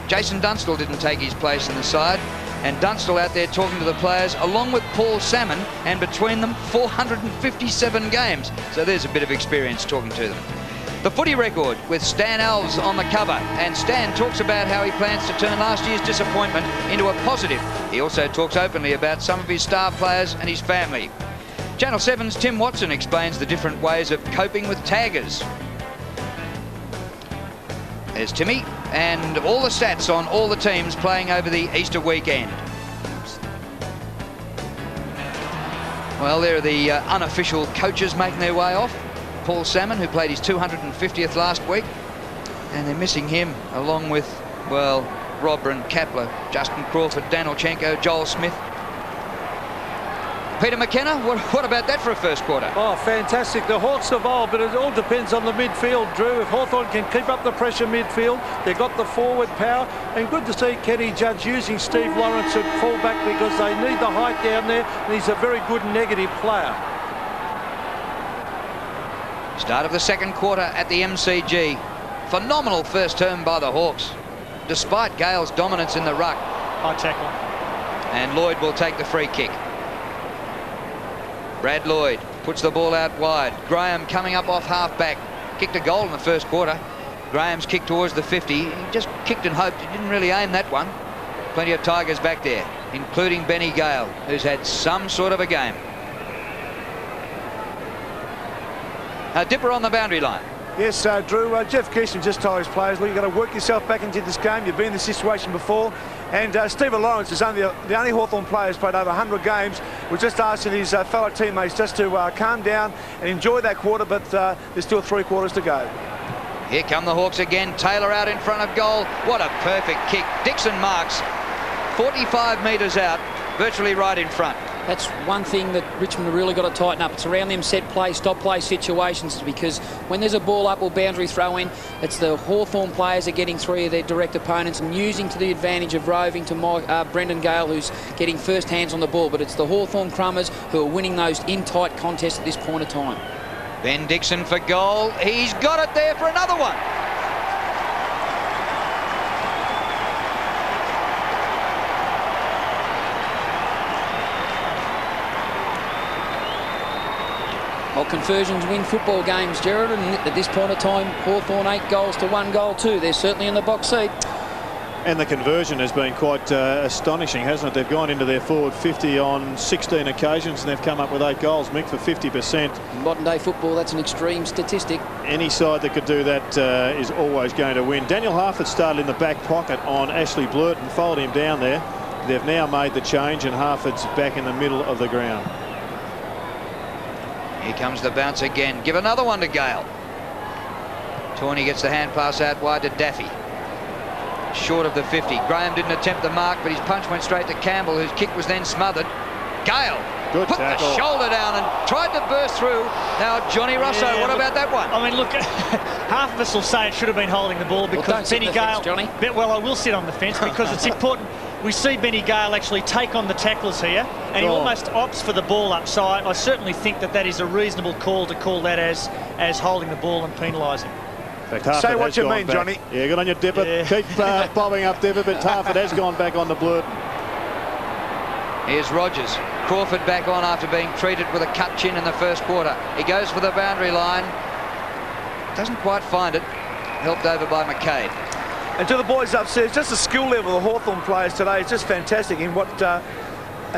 Jason Dunstall didn't take his place in the side. And Dunstall out there talking to the players, along with Paul Salmon, and between them, 457 games. So there's a bit of experience talking to them. The footy record with Stan Alves on the cover. And Stan talks about how he plans to turn last year's disappointment into a positive. He also talks openly about some of his star players and his family. Channel 7's Tim Watson explains the different ways of coping with taggers. There's Timmy, and all the stats on all the teams playing over the Easter weekend. Well, there are the unofficial coaches making their way off. Paul Salmon, who played his 250th last week, and they're missing him, along with, well, Robran, Kapler, Justin Crawford, Danilchenko, Joel Smith. Peter McKenna, what about that for a first quarter? Oh, fantastic. The Hawks evolved, but it all depends on the midfield, Drew. If Hawthorn can keep up the pressure midfield, they've got the forward power. And good to see Kenny Judge using Steve Lawrence at fullback because they need the height down there, and he's a very good negative player. Start of the second quarter at the MCG. Phenomenal first term by the Hawks, despite Gale's dominance in the ruck. High tackle. And Lloyd will take the free kick. Brad Lloyd puts the ball out wide. Graham coming up off half-back. Kicked a goal in the first quarter. Graham's kicked towards the 50. He just kicked and hoped. He didn't really aim that one. Plenty of Tigers back there, including Benny Gale, who's had some sort of a game. A dipper on the boundary line. Yes, Drew, Jeff Kirsten just told his players, look, you've got to work yourself back into this game. You've been in this situation before. And Stephen Lawrence is only the only Hawthorn player who's played over 100 games. We're just asking his fellow teammates just to calm down and enjoy that quarter, but there's still 3 quarters to go. Here come the Hawks again. Taylor out in front of goal. What a perfect kick. Dixon marks 45 metres out, virtually right in front. That's one thing that Richmond have really got to tighten up. It's around them set play, stop play situations, because when there's a ball up or boundary throw in, it's the Hawthorn players are getting 3 of their direct opponents and using to the advantage of roving to Brendan Gale, who's getting first hands on the ball. But it's the Hawthorn Crummers who are winning those in tight contests at this point of time. Ben Dixon for goal. He's got it there for another one. Well, conversions win football games, Gerard, and at this point of time, Hawthorn 8 goals to 1 goal too. They're certainly in the box seat. And the conversion has been quite astonishing, hasn't it? They've gone into their forward 50 on 16 occasions and they've come up with 8 goals, Mick, for 50%. In modern day football, that's an extreme statistic. Any side that could do that is always going to win. Daniel Harford started in the back pocket on Ashley Blurton, followed him down there. They've now made the change and Harford's back in the middle of the ground. Here comes the bounce again. Give another one to Gale. Tawney gets the hand pass out wide to Daffy. Short of the 50. Graham didn't attempt the mark, but his punch went straight to Campbell, whose kick was then smothered. Gale Good put tackle. the shoulder down and tried to burst through. Now, Johnny Russo, Yeah, what about that one? I mean, look, half of us will say it should have been holding the ball because don't sit Benny on the fence, Gale... Johnny. Well, I will sit on the fence because it's important. We see Benny Gale actually take on the tacklers here, and he almost opts for the ball up. So I certainly think that is a reasonable call to call that as holding the ball and penalising. Say what you mean, Johnny. Yeah, good on your Dipper. Yeah. Keep bobbing up, Dipper, but Harford has gone back on the Blurton. Here's Rogers. Crawford back on after being treated with a cut chin in the first quarter. He goes for the boundary line. Doesn't quite find it. Helped over by McCabe. And to the boys upstairs, just the skill level of the Hawthorn players today is just fantastic in what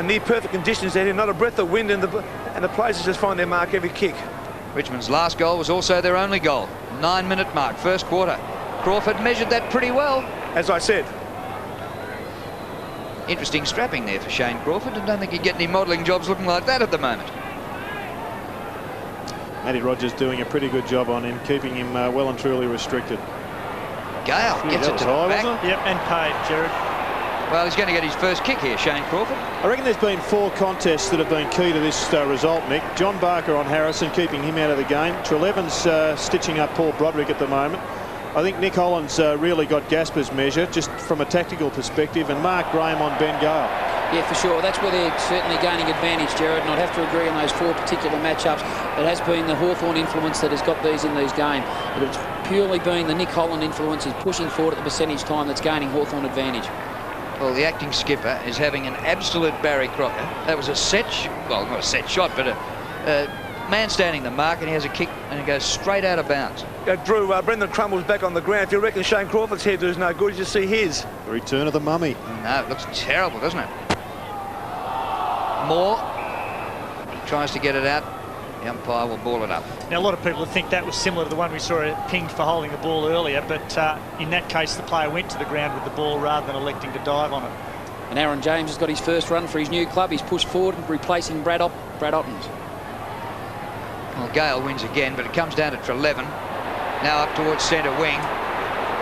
near perfect conditions they're in. Not a breath of wind, and the players just find their mark every kick. Richmond's last goal was also their only goal. 9-minute mark, first quarter. Crawford measured that pretty well. As I said. Interesting strapping there for Shane Crawford. I don't think he'd get any modelling jobs looking like that at the moment. Matty Rogers doing a pretty good job on him, keeping him well and truly restricted. Gale gets it to the back. Yep, and paid, Gerard. Well, he's going to get his first kick here, Shane Crawford. I reckon there's been 4 contests that have been key to this result, Mick. John Barker on Harrison, keeping him out of the game. Treleven's stitching up Paul Broderick at the moment. I think Nick Holland's really got Gasper's measure, just from a tactical perspective, and Mark Graham on Ben Gale. Yeah, for sure. That's where they're certainly gaining advantage, Gerard, and I'd have to agree on those 4 particular matchups. It has been the Hawthorn influence that has got these in these games, but it's purely been the Nick Holland influence. He's pushing forward at the percentage time that's gaining Hawthorn advantage. Well, the acting skipper is having an absolute Barry Crocker. That was a well, not a set shot, but a man standing the mark, and he has a kick, and it goes straight out of bounds. Drew, Brendan Crumble's back on the ground. If you reckon Shane Crawford's head is no good, you see his. The return of the mummy. No, it looks terrible, doesn't it? Moore tries to get it out. The umpire will ball it up. Now, a lot of people think that was similar to the one we saw pinged for holding the ball earlier, but in that case, the player went to the ground with the ball rather than electing to dive on it. And Aaron James has got his first run for his new club. He's pushed forward, replacing Brad Ottens. Well, Gale wins again, but it comes down to Treleven. Now up towards centre wing.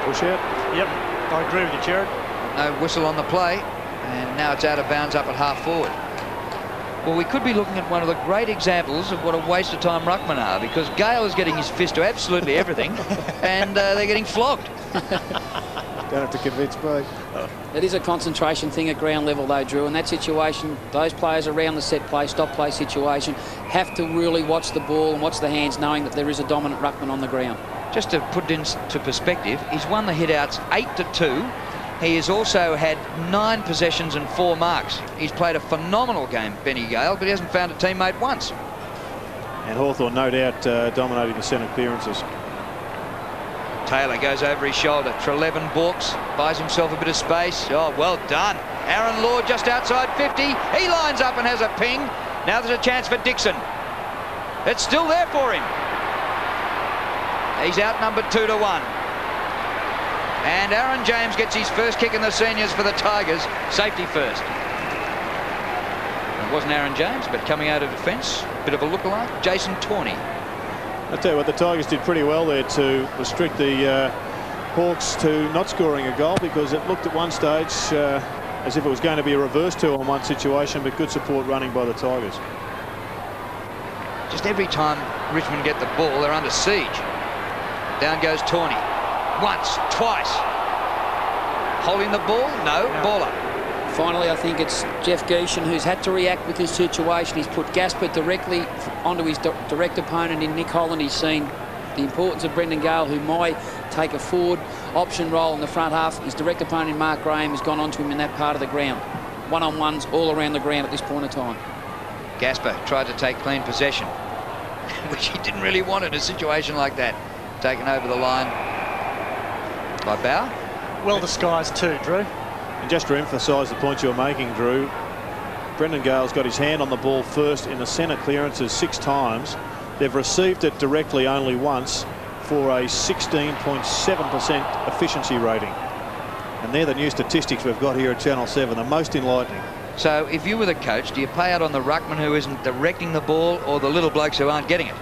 Push out. Yep, I agree with you, Gerard. No whistle on the play, and now it's out of bounds up at half forward. Well, we could be looking at one of the great examples of what a waste of time ruckmen are, because Gale is getting his fist to absolutely everything, and they're getting flogged. Don't have to convince me. It is a concentration thing at ground level, though, Drew. In that situation, those players around the set play, stop play situation, have to really watch the ball and watch the hands, knowing that there is a dominant ruckman on the ground. Just to put it into perspective, he's won the hit-outs 8-2. He has also had 9 possessions and 4 marks. He's played a phenomenal game, Benny Gale, but he hasn't found a teammate once. And Hawthorn, no doubt, dominating the centre clearances. Taylor goes over his shoulder. Treleven balks, buys himself a bit of space. Oh, well done. Aaron Lord just outside 50. He lines up and has a ping. Now there's a chance for Dixon. It's still there for him. He's outnumbered 2-1. And Aaron James gets his first kick in the seniors for the Tigers. Safety first. It wasn't Aaron James, but coming out of defence, bit of a lookalike, Jason Tawney. I'll tell you what, the Tigers did pretty well there to restrict the Hawks to not scoring a goal, because it looked at one stage as if it was going to be a reverse 2-on-1 situation, but good support running by the Tigers. Just every time Richmond get the ball, they're under siege. Down goes Tawney. Once, twice. Holding the ball? No. Ball up. Finally, I think it's Jeff Geeshan who's had to react with his situation. He's put Gasper directly onto his direct opponent in Nick Holland. He's seen the importance of Brendan Gale, who might take a forward option role in the front half. His direct opponent in Mark Graham has gone onto him in that part of the ground. One-on-ones all around the ground at this point of time. Gasper tried to take clean possession. which he didn't really want in a situation like that. Taken over the line by Bauer. Well disguised too, Drew. And just to emphasise the point you're making, Drew, Brendan Gale's got his hand on the ball first in the centre clearances 6 times. They've received it directly only once for a 16.7% efficiency rating. And they're the new statistics we've got here at Channel 7, the most enlightening. So if you were the coach, do you pay out on the ruckman who isn't directing the ball or the little blokes who aren't getting it?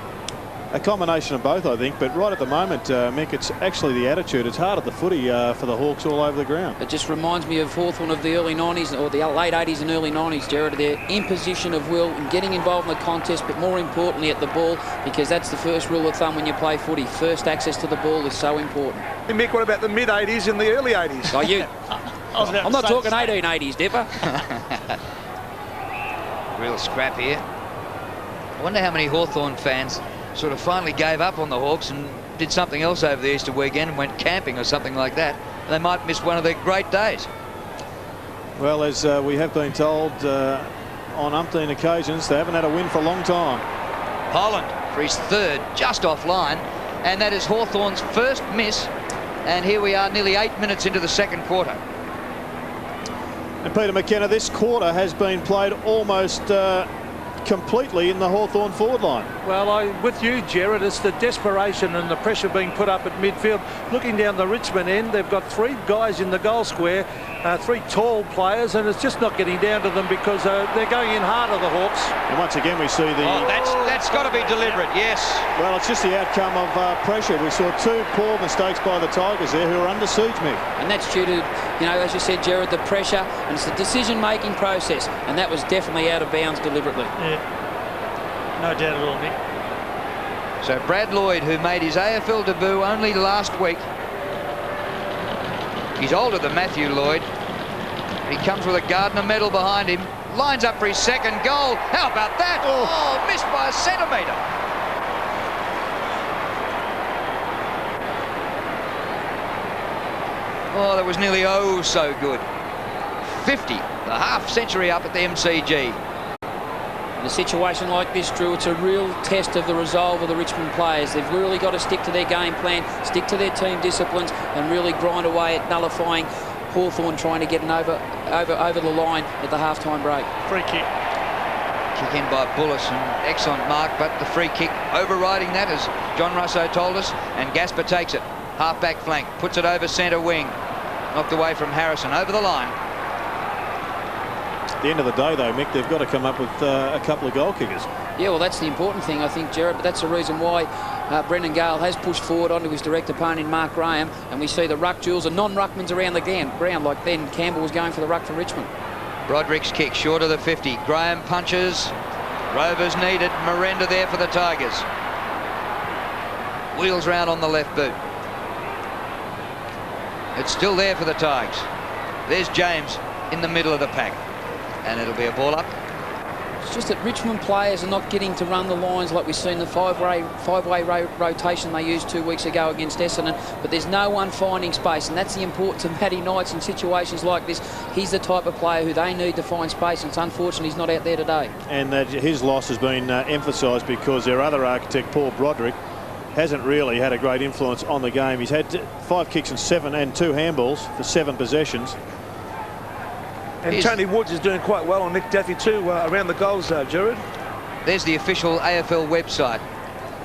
A combination of both, I think, but right at the moment, Mick, it's actually the attitude. It's hard at the footy for the Hawks all over the ground. It just reminds me of Hawthorn of the early 90s, or the late 80s and early 90s, Jared. Their imposition of will and getting involved in the contest, but more importantly at the ball, because that's the first rule of thumb when you play footy. First access to the ball is so important. Hey, Mick, what about the mid-80s and the early 80s? Oh, you... I'm not talking 1880s, Dipper. Real scrap here. I wonder how many Hawthorn fans sort of finally gave up on the Hawks and did something else over the Easter weekend and went camping or something like that. They might miss one of their great days. Well, as we have been told on umpteen occasions, they haven't had a win for a long time. Holland for his 3rd, just offline, and that is Hawthorn's first miss. And here we are, nearly 8 minutes into the 2nd quarter. And Peter McKenna, this quarter has been played almost completely in the Hawthorn forward line. Well, with you, Jared, it's the desperation and the pressure being put up at midfield. Looking down the Richmond end, they've got 3 guys in the goal square, 3 tall players, and it's just not getting down to them because they're going in harder, the Hawks. And once again, we see the... Oh, that's got to be deliberate, yes. Well, it's just the outcome of pressure. We saw 2 poor mistakes by the Tigers there who are under siege, Mick. And that's due to, you know, as you said, Jared, the pressure, and it's the decision-making process, and that was definitely out of bounds deliberately. Yeah, no doubt at all, Nick. So Brad Lloyd, who made his AFL debut only last week. He's older than Matthew Lloyd. He comes with a Gardner medal behind him. Lines up for his 2nd goal. How about that? Oh, missed by a centimetre. Oh, that was nearly so good. 50, the half century up at the MCG. In a situation like this, Drew, it's a real test of the resolve of the Richmond players. They've really got to stick to their game plan, stick to their team disciplines, and really grind away at nullifying Hawthorn trying to get an over the line at the half-time break. Free kick. Kick in by Bullis, an excellent mark, but the free kick overriding that, as John Russo told us, and Gasper takes it. Half-back flank, puts it over centre wing. Knocked away from Harrison, over the line. At the end of the day, though, Mick, they've got to come up with a couple of goal kickers. Yeah, well, that's the important thing, I think, Jared, but that's the reason why Brendan Gale has pushed forward onto his direct opponent in Mark Graham, and we see the ruck duels and non-ruckmans around the ground, like then Campbell was going for the ruck for Richmond. Broderick's kick, short of the 50. Graham punches. Rovers needed. Miranda there for the Tigers. Wheels round on the left boot. It's still there for the Tigers. There's James in the middle of the pack. And it'll be a ball up. It's just that Richmond players are not getting to run the lines like we've seen the five-way rotation they used 2 weeks ago against Essendon, but there's no one finding space, and that's the importance of Matty Knights in situations like this. He's the type of player who they need to find space, and it's unfortunate he's not out there today. And his loss has been emphasised because their other architect, Paul Broderick, hasn't really had a great influence on the game. He's had 5 kicks and 2 handballs for 7 possessions. And Tony Woods is doing quite well on Nick Daffy too around the goals, Jared. There's the official AFL website.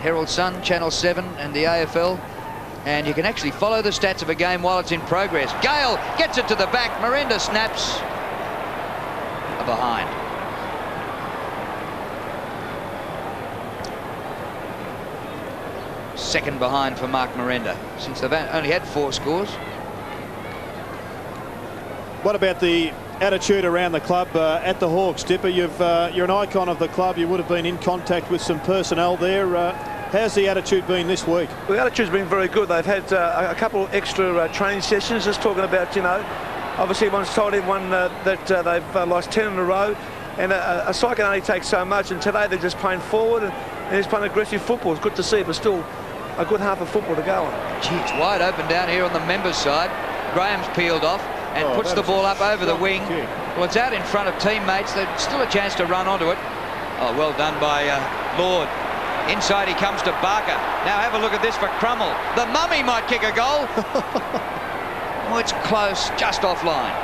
Herald Sun, Channel 7 and the AFL. And you can actually follow the stats of a game while it's in progress. Gale gets it to the back. Miranda snaps. A behind. Second behind for Mark Miranda, since they've only had 4 scores. What about the attitude around the club at the Hawks, Dipper? You're an icon of the club. You would have been in contact with some personnel there. How's the attitude been this week? Well, the attitude's been very good. They've had a couple extra training sessions, just talking about, you know, obviously everyone's told everyone that they've lost 10 in a row, and a side can only take so much, and today they're just playing forward and he's playing aggressive football. It's good to see, but still a good half of football to go on. Gee, it's wide open down here on the members' side. Graham's peeled off and puts the ball up over the wing. Well, it's out in front of teammates. There's still a chance to run onto it. Oh, well done by Lord. Inside he comes to Barker. Now have a look at this for Crummell. The Mummy might kick a goal. Oh, it's close, just offline.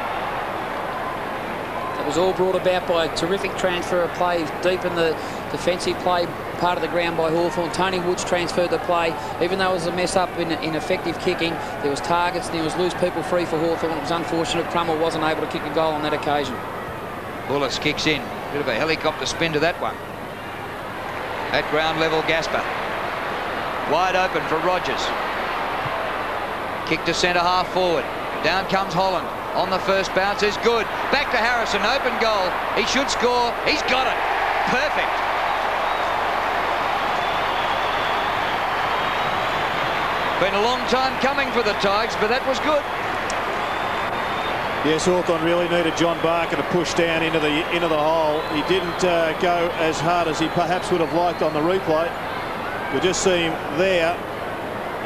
It was all brought about by a terrific transfer of play deep in the defensive play part of the ground by Hawthorn. Tony Woods transferred the play. Even though it was a mess up in effective kicking, there was targets and there was loose people free for Hawthorn. It was unfortunate Crummell wasn't able to kick a goal on that occasion. Bullis kicks in. Bit of a helicopter spin to that one. At ground level, Gasper. Wide open for Rogers. Kick to centre half forward. Down comes Holland. On the first bounce is good. Back to Harrison. Open goal. He should score. He's got it. Perfect. Been a long time coming for the Tigers, but that was good. Yes, Hawthorn really needed John Barker to push down into the hole. He didn't go as hard as he perhaps would have liked on the replay. You just see him there,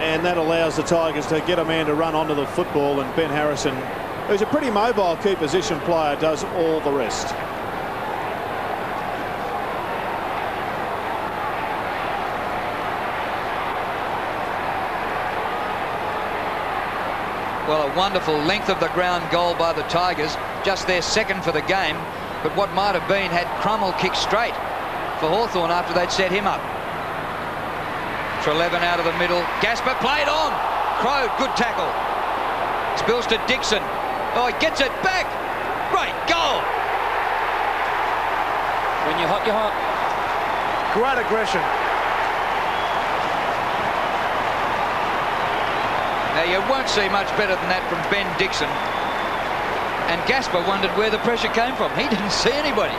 and that allows the Tigers to get a man to run onto the football, and Ben Harrison, who's a pretty mobile key position player, does all the rest. Well, a wonderful length of the ground goal by the Tigers, just their second for the game, but what might have been had Crummell kicked straight for Hawthorn after they'd set him up. Treleaven out of the middle. Gasper played on. Crode, good tackle. Spills to Dixon. Oh, he gets it back. Great goal. When you're hot, you're hot. Great aggression. Now, you won't see much better than that from Ben Dixon. And Gasper wondered where the pressure came from. He didn't see anybody.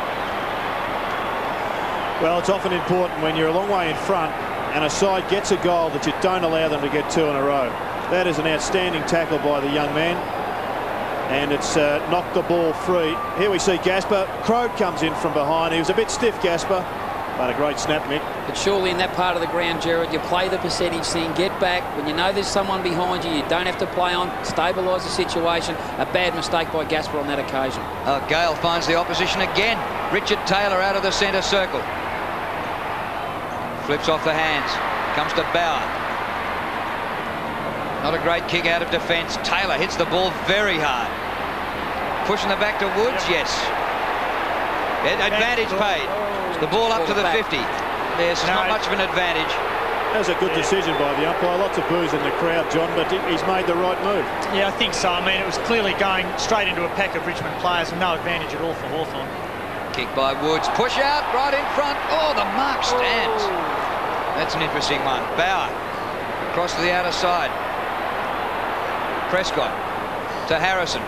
Well, it's often important when you're a long way in front and a side gets a goal that you don't allow them to get two in a row. That is an outstanding tackle by the young man. And it's knocked the ball free. Here we see Gasper. Crode comes in from behind. He was a bit stiff, Gasper, but a great snap, Mick. But surely in that part of the ground, Gerard, you play the percentage thing, get back. When you know there's someone behind you, you don't have to play on, stabilise the situation. A bad mistake by Gasper on that occasion. Gale finds the opposition again. Richard Taylor out of the centre circle. Flips off the hands. Comes to Bauer. Not a great kick out of defence. Taylor hits the ball very hard. Pushing the back to Woods, yes. Advantage paid. The ball up to the 50. There's not much of an advantage. That was a good decision by the umpire. Lots of boos in the crowd, John, but he's made the right move. Yeah, I think so. I mean, it was clearly going straight into a pack of Richmond players and no advantage at all for Hawthorn. Kick by Woods. Push out right in front. Oh, the mark stands. That's an interesting one. Bauer across to the outer side. Prescott to Harrison,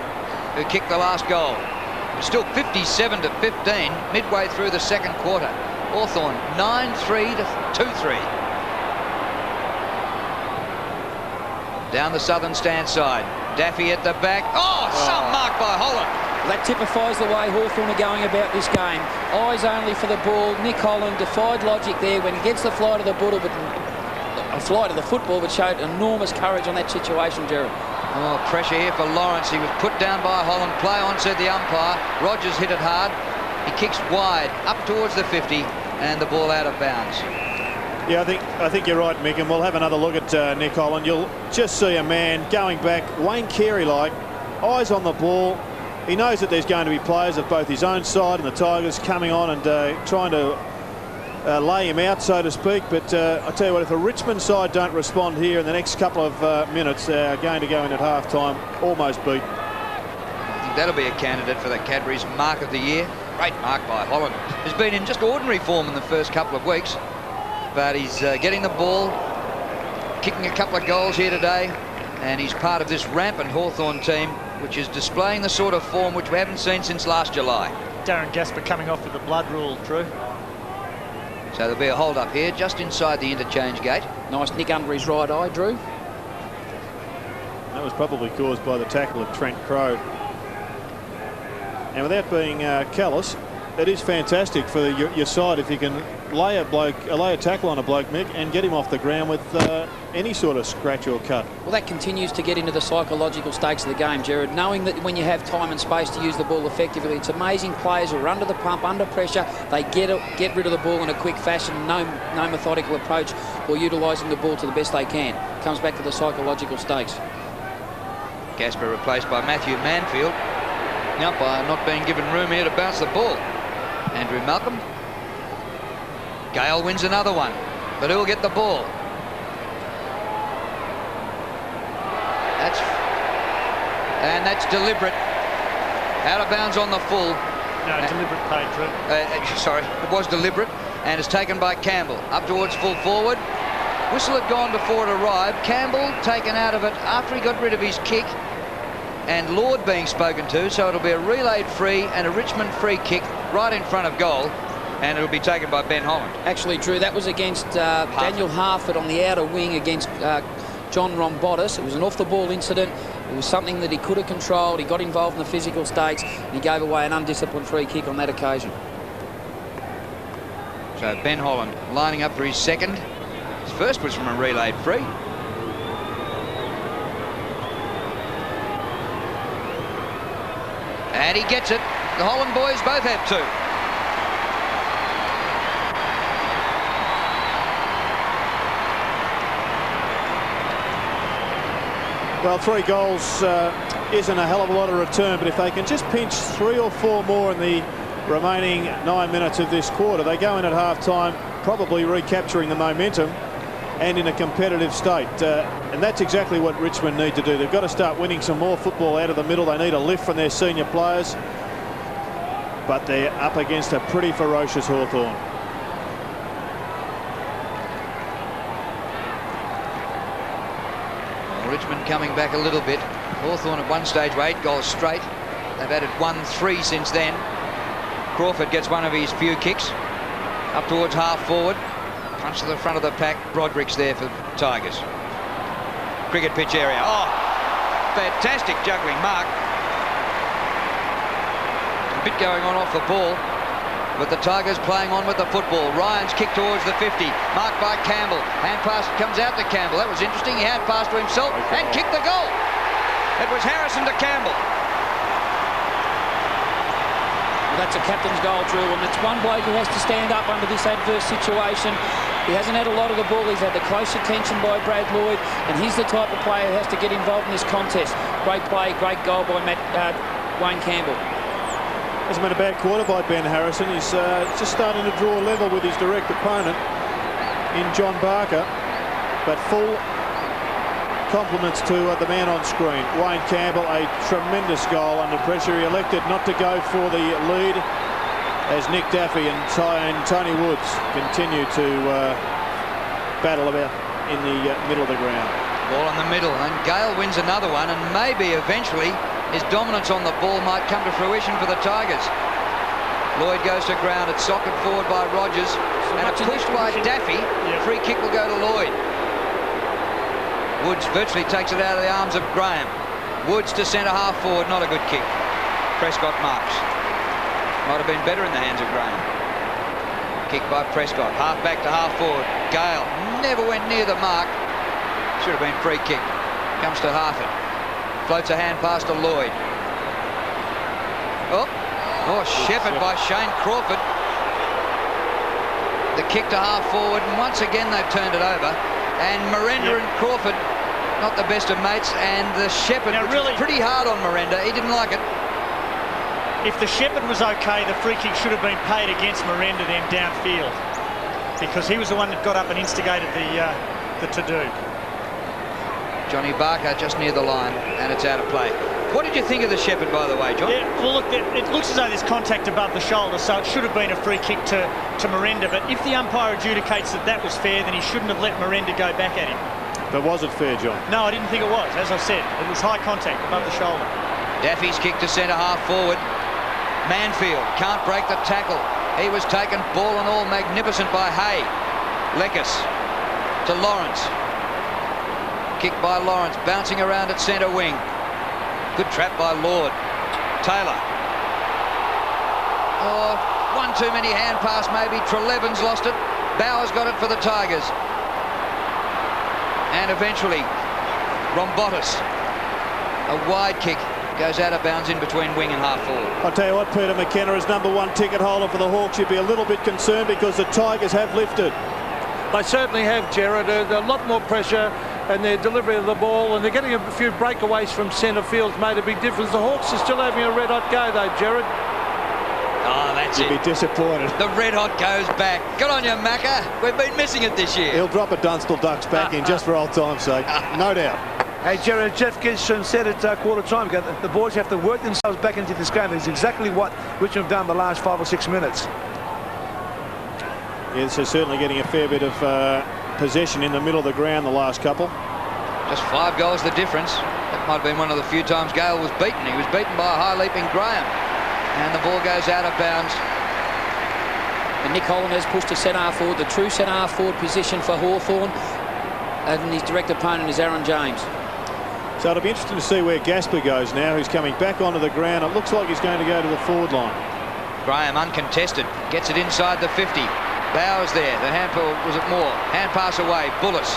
who kicked the last goal. Still 57 to 15 midway through the second quarter. Hawthorn 9-3 to 2-3. Down the southern stand side. Daffy at the back. Oh, some mark by Holland. That typifies the way Hawthorn are going about this game. Eyes only for the ball. Nick Holland defied logic there when he gets the fly to the football, but showed enormous courage on that situation, Gerard. Oh, pressure here for Lawrence. He was put down by Holland. Play on, said the umpire. Rogers hit it hard. He kicks wide up towards the 50 and the ball out of bounds. Yeah, I think you're right, Mick, and we'll have another look at Nick Holland. You'll just see a man going back, Wayne Carey-like, eyes on the ball. He knows that there's going to be players of both his own side and the Tigers coming on and trying to lay him out, so to speak. But I tell you what, if the Richmond side don't respond here in the next couple of minutes, they're going to go in at half-time, almost beat. I think that'll be a candidate for the Cadbury's Mark of the Year. Great mark by Holland. He's been in just ordinary form in the first couple of weeks, but he's getting the ball, kicking a couple of goals here today, and he's part of this rampant Hawthorn team, which is displaying the sort of form which we haven't seen since last July. Darren Gasper coming off with the blood rule, Drew. So there'll be a hold up here just inside the interchange gate. Nice nick under his right eye, Drew. That was probably caused by the tackle of Trent Crode. And without being callous, it is fantastic for your side if you can lay a tackle on a bloke, Mick, and get him off the ground with any sort of scratch or cut. Well, that continues to get into the psychological stakes of the game, Gerard. Knowing that when you have time and space to use the ball effectively, it's amazing players who are under the pump, under pressure, they get rid of the ball in a quick fashion, no methodical approach or utilising the ball to the best they can. Comes back to the psychological stakes. Gasper replaced by Matthew Manfield. The umpire not being given room here to bounce the ball. Andrew Malcolm. Gale wins another one, but who'll get the ball? That's deliberate. Out of bounds on the full. No, deliberate paid, Drew. Sorry, it was deliberate, and it's taken by Campbell. Up towards full forward. Whistle had gone before it arrived. Campbell taken out of it after he got rid of his kick, and Lord being spoken to, so it'll be a relayed free and a Richmond free kick right in front of goal, and it'll be taken by Ben Holland. Actually, Drew, that was against Daniel Harford on the outer wing against John Rombotis. It was an off-the-ball incident. It was something that he could have controlled. He got involved in the physical stakes, and he gave away an undisciplined free kick on that occasion. So Ben Holland lining up for his second. His first was from a relayed free. And he gets it. The Holland boys both have two. Well, 3 goals isn't a hell of a lot of return, but if they can just pinch 3 or 4 more in the remaining 9 minutes of this quarter, they go in at half-time probably recapturing the momentum and in a competitive state. And that's exactly what Richmond need to do. They've got to start winning some more football out of the middle. They need a lift from their senior players, but they're up against a pretty ferocious Hawthorn. Richmond coming back a little bit. Hawthorn at one stage were 8 goals straight. They've added 1-3 since then. Crawford gets one of his few kicks. Up towards half forward. Punch to the front of the pack. Broderick's there for Tigers. Cricket pitch area. Oh, fantastic juggling mark. A bit going on off the ball, but the Tigers playing on with the football. Ryan's kick towards the 50, marked by Campbell. Hand pass comes out to Campbell. That was interesting. He hand passed to himself and kicked the goal. It was Harrison to Campbell. Well, that's a captain's goal, Drew, and it's one bloke who has to stand up under this adverse situation. He hasn't had a lot of the ball. He's had the close attention by Brad Lloyd, and he's the type of player who has to get involved in this contest. Great play, great goal by Wayne Campbell. Hasn't been a bad quarter by Ben Harrison. He's just starting to draw level with his direct opponent in John Barker, but full compliments to the man on screen. Wayne Campbell, a tremendous goal under pressure. He elected not to go for the lead as Nick Daffy and Tony Woods continue to battle about in the middle of the ground. Ball in the middle, and Gale wins another one, and maybe eventually his dominance on the ball might come to fruition for the Tigers. Lloyd goes to ground. It's socked forward by Rogers, and a push by Daffy. Free kick will go to Lloyd. Woods virtually takes it out of the arms of Graham. Woods to centre half forward, not a good kick. Prescott marks. Might have been better in the hands of Graham. Kick by Prescott, half back to half forward. Gale never went near the mark. Should have been free kick. Comes to Harford. Floats a hand pass to Lloyd. Oh, Shepherd by Shane Crawford. The kick to half forward, and once again they've turned it over. And Miranda and Crawford, not the best of mates, and the Shepherd was really pretty hard on Miranda. He didn't like it. If the Shepherd was okay, the free kick should have been paid against Miranda then downfield, because he was the one that got up and instigated the to-do. Johnny Barker just near the line, and it's out of play. What did you think of the Shepherd, by the way, John? Yeah, well, look, it looks as though there's contact above the shoulder, so it should have been a free kick to Miranda. But if the umpire adjudicates that was fair, then he shouldn't have let Miranda go back at him. But was it fair, John? No, I didn't think it was. As I said, it was high contact above the shoulder. Daffy's kick to centre half forward. Manfield can't break the tackle. He was taken ball and all magnificent by Hay. Lekis to Lawrence. Kick by Lawrence, bouncing around at centre wing. Good trap by Lord. Taylor. Oh, one too many hand pass maybe. Trelevens lost it. Bowers got it for the Tigers. And eventually, Rombotis, a wide kick, goes out of bounds in between wing and half forward. I'll tell you what, Peter McKenna, as #1 ticket holder for the Hawks, you'd be a little bit concerned because the Tigers have lifted. They certainly have, Jared. A lot more pressure and their delivery of the ball, and they're getting a few breakaways from centre field's made a big difference. The Hawks are still having a red-hot go, though, Jared. Oh, that's You'd it. be disappointed. The red hot goes back. Good on you, Macca. We've been missing it this year. He'll drop a Dunstall Ducks back in just for old time's sake, no doubt. Hey, Jared, Jeff Gibson said at quarter time ago that the boys have to work themselves back into this game. It's exactly what Richmond have done the last 5 or 6 minutes. Yes, they're certainly getting a fair bit of possession in the middle of the ground the last couple. Just 5 goals the difference. That might have been one of the few times Gale was beaten. He was beaten by a high-leaping Graham. And the ball goes out of bounds. And Nick Holland has pushed to centre-half forward, the true centre-half forward position for Hawthorn. And his direct opponent is Aaron James. So it'll be interesting to see where Gasper goes now. He's coming back onto the ground. It looks like he's going to go to the forward line. Graham uncontested. Gets it inside the 50. Bowers there. The hand was it Moore? Hand pass away. Bullis.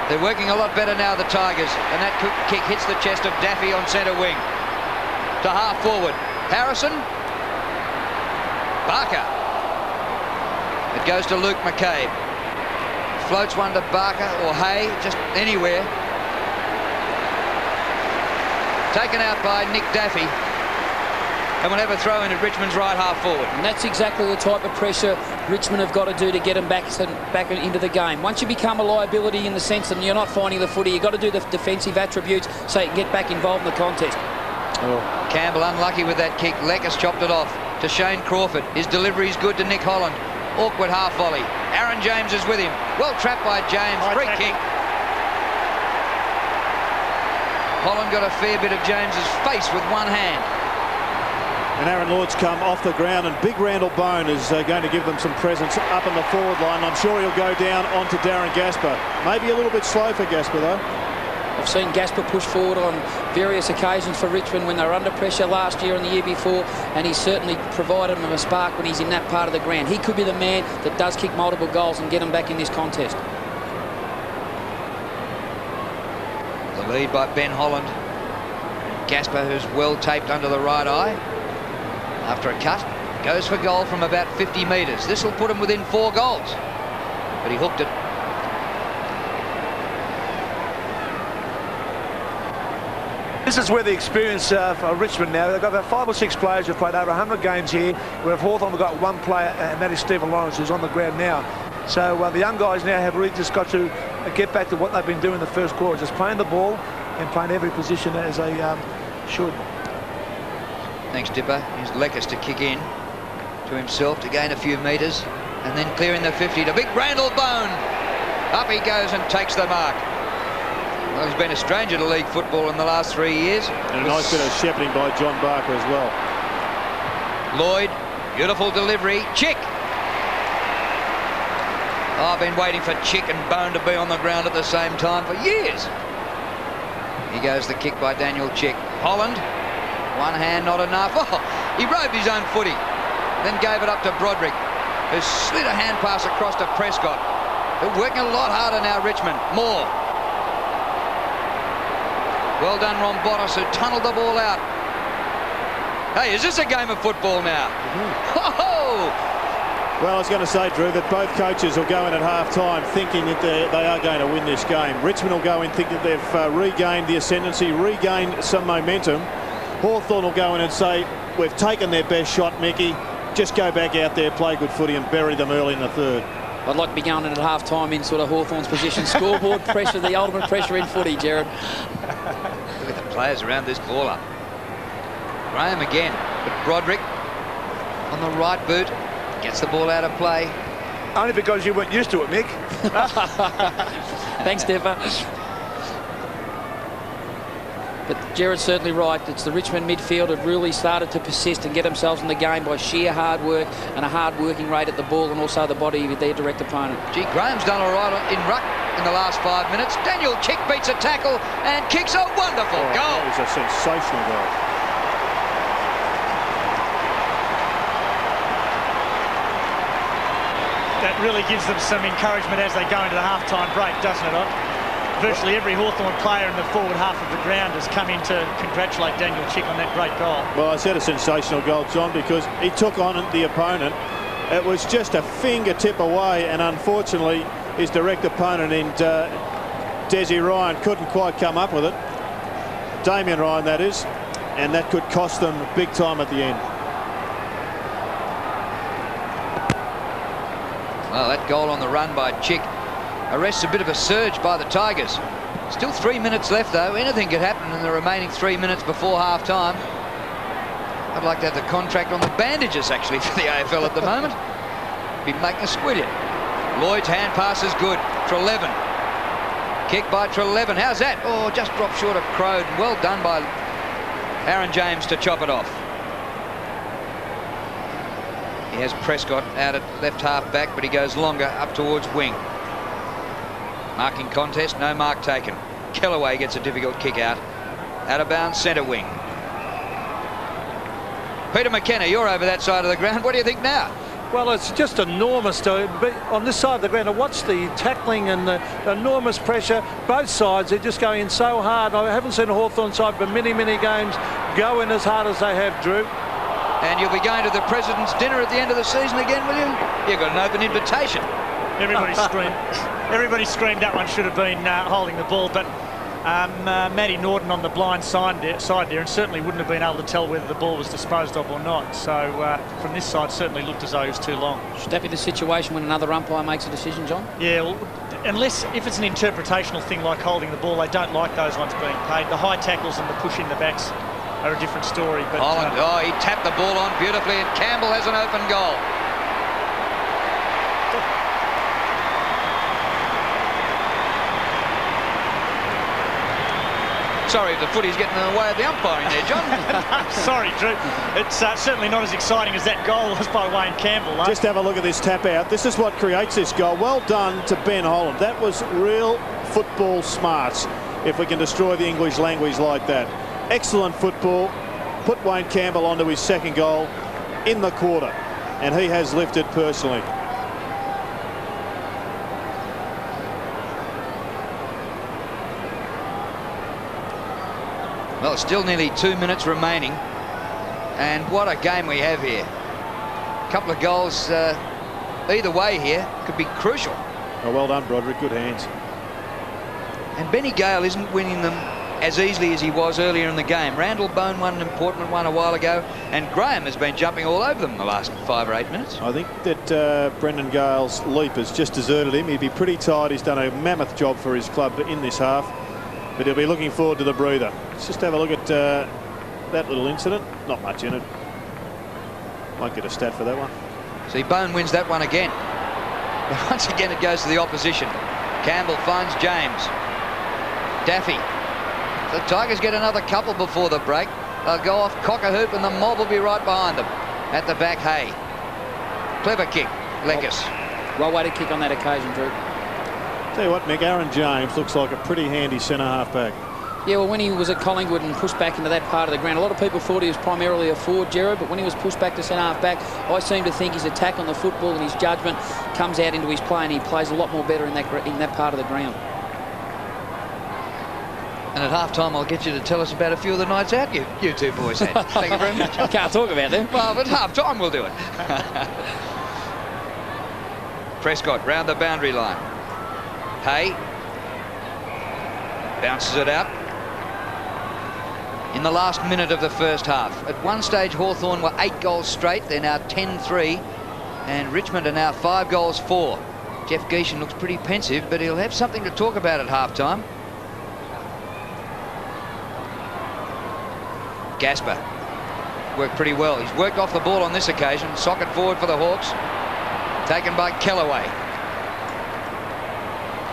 They're working a lot better now, the Tigers. And that kick hits the chest of Daffy on centre wing. To half forward. Harrison. Barker. It goes to Luke McCabe. Floats one to Barker or Hay, just anywhere. Taken out by Nick Daffy. And we'll have a throw in at Richmond's right half forward. And that's exactly the type of pressure Richmond have got to do to get them back into the game. Once you become a liability in the sense that you're not finding the footy, you've got to do the defensive attributes so you can get back involved in the contest. Oh. Campbell unlucky with that kick. Leckers chopped it off to Shane Crawford. His delivery's good to Nick Holland. Awkward half volley. Aaron James is with him. Well trapped by James. Free kick. Holland got a fair bit of James's face with one hand. And Aaron Lord's come off the ground, and big Randall Bone is going to give them some presence up in the forward line. I'm sure he'll go down onto Darren Gasper. Maybe a little bit slow for Gasper, though. I've seen Gasper push forward on various occasions for Richmond when they were under pressure last year and the year before, and he certainly provided them a spark when he's in that part of the ground. He could be the man that does kick multiple goals and get them back in this contest. The lead by Ben Holland. Gasper, who's well taped under the right eye. After a cut, goes for goal from about 50 metres. This will put him within 4 goals. But he hooked it. This is where the experience for Richmond now. They've got about 5 or 6 players who've played over 100 games here. Where Hawthorn have got 1 player, and that is Stephen Lawrence, who's on the ground now. So the young guys now have really just got to get back to what they've been doing in the first quarter, just playing the ball and playing every position as they should. Thanks, Dipper. Here's Leckers to kick in to himself to gain a few metres, and then clearing the 50 to big Randall Bone. Up he goes and takes the mark. Well, he's been a stranger to league football in the last 3 years. And a nice bit of shepherding by John Barker as well. Lloyd, beautiful delivery. Chick. Oh, I've been waiting for Chick and Bone to be on the ground at the same time for years. Here goes the kick by Daniel Chick. Holland, one hand not enough. Oh, he roved his own footy. Then gave it up to Broderick, who slid a hand pass across to Prescott. They're working a lot harder now, Richmond. Moore. Well done, Rombotis, who tunneled the ball out. Hey, is this a game of football now? Well, I was going to say, Drew, that both coaches will go in at half-time thinking that they are going to win this game. Richmond will go in thinking that they've regained the ascendancy, regained some momentum. Hawthorn will go in and say, we've taken their best shot, Mickey. Just go back out there, play good footy and bury them early in the third. I'd like to be going in at half-time in sort of Hawthorn's position. Scoreboard pressure, the ultimate pressure in footy, Jared. Look at the players around this ball up. Graham again, but Broderick on the right boot gets the ball out of play. Only because you weren't used to it, Mick. Thanks, Dipper. But Jared's certainly right. It's the Richmond midfield have really started to persist and get themselves in the game by sheer hard work and a hard working rate at the ball and also the body of their direct opponent. Gee, Graham's done all right in ruck in the last 5 minutes. Daniel Chick beats a tackle and kicks a wonderful goal. That was a sensational goal. that really gives them some encouragement as they go into the half-time break, doesn't it, Ott? Virtually every Hawthorn player in the forward half of the ground has come in to congratulate Daniel Chick on that great goal. Well, I said a sensational goal, John, because he took on the opponent. It was just a fingertip away, and unfortunately his direct opponent in Desi Ryan couldn't quite come up with it. Damien Ryan, that is, and that could cost them big time at the end. Well, that goal on the run by Chick arrests a bit of a surge by the Tigers. Still 3 minutes left, though. Anything could happen in the remaining 3 minutes before half-time. I'd like to have the contract on the bandages, actually, for the AFL at the moment. Be making a squillion. Lloyd's hand pass is good. Treleaven. Kick by Treleaven. How's that? Oh, just dropped short of Crode. Well done by Aaron James to chop it off. He has Prescott out at left half back, but he goes longer up towards wing. Marking contest, no mark taken. Kellaway gets a difficult kick out of bounds, centre wing. Peter McKenna, you're over that side of the ground. What do you think now? Well, it's just enormous to be on this side of the ground. I watched the tackling and the enormous pressure. Both sides are just going in so hard. I haven't seen a Hawthorn side for many, many games go in as hard as they have, Drew. And you'll be going to the President's dinner at the end of the season again, will you? You've got an open invitation. Everybody screamed that one should have been holding the ball, but Matty Norton on the blind side there, and certainly wouldn't have been able to tell whether the ball was disposed of or not. So from this side, certainly looked as though he was too long. Should that be the situation when another umpire makes a decision, John? Yeah, well, unless if it's an interpretational thing like holding the ball, they don't like those ones being paid. The high tackles and the push in the backs are a different story. But Holland, he tapped the ball on beautifully, and Campbell has an open goal. Sorry if the footy's getting in the way of the umpiring there, John. Sorry, Drew. It's certainly not as exciting as that goal was by Wayne Campbell. Just have a look at this tap out. This is what creates this goal. Well done to Ben Holland. That was real football smarts, if we can destroy the English language like that. Excellent football. Put Wayne Campbell onto his second goal in the quarter, and he has lifted personally. Well, still nearly 2 minutes remaining, and what a game we have here. A couple of goals either way here could be crucial. Oh, well done, Broderick. Good hands. And Benny Gale isn't winning them as easily as he was earlier in the game. Randall Bone won an important one a while ago, and Graham has been jumping all over them the last 5 or 8 minutes. I think that Brendan Gale's leap has just deserted him. He'd be pretty tired. He's done a mammoth job for his club in this half, but he'll be looking forward to the breather. Let's just have a look at that little incident. Not much in it. Might get a stat for that one. See, Bone wins that one again. But once again, it goes to the opposition. Campbell finds James. Daffy. The Tigers get another couple before the break. They'll go off cock-a-hoop, and the mob will be right behind them. At the back, Hay. Clever kick. Lekas. Well weighted kick on that occasion, Drew. Tell you what, Mick, Aaron James looks like a pretty handy centre half back. Yeah, well, when he was at Collingwood and pushed back into that part of the ground, a lot of people thought he was primarily a forward, Gerard, but when he was pushed back to centre half back, I seem to think his attack on the football and his judgment comes out into his play, and he plays a lot more better in that part of the ground. And at half-time, I'll get you to tell us about a few of the nights out you two boys had. Thank you very much. I can't talk about them. Well, but half-time we'll do it. Prescott round the boundary line. Hay bounces it out. In the last minute of the first half. At one stage, Hawthorn were 8 goals straight. They're now 10-3. And Richmond are now 5 goals 4. Jeff Geeshan looks pretty pensive, but he'll have something to talk about at half-time. Gasper worked pretty well. He's worked off the ball on this occasion. Socket forward for the Hawks. Taken by Kellaway.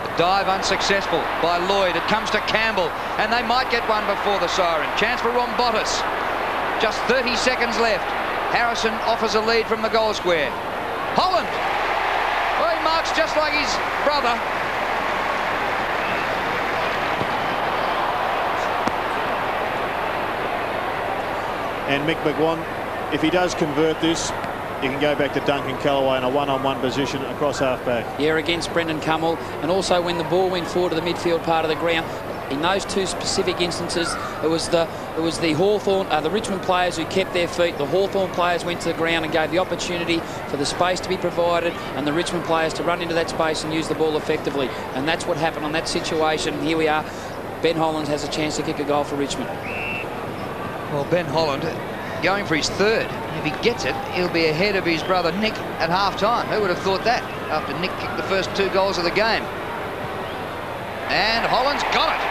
The dive unsuccessful by Lloyd. It comes to Campbell, and they might get one before the siren. Chance for Rombotis. Just 30 seconds left. Harrison offers a lead from the goal square. Holland. Well, he marks just like his brother. And Mick McGuan, if he does convert this, you can go back to Duncan Callaway in a one-on-one position across half-back. Yeah, against Brendan Cummell, and also when the ball went forward to the midfield part of the ground. In those two specific instances, it was the Hawthorn, the Richmond players who kept their feet. The Hawthorn players went to the ground and gave the opportunity for the space to be provided, and the Richmond players to run into that space and use the ball effectively. And that's what happened on that situation. Here we are. Ben Holland has a chance to kick a goal for Richmond. Well, Ben Holland going for his third. If he gets it, he'll be ahead of his brother Nick at half-time. Who would have thought that after Nick kicked the first 2 goals of the game? And Holland's got it.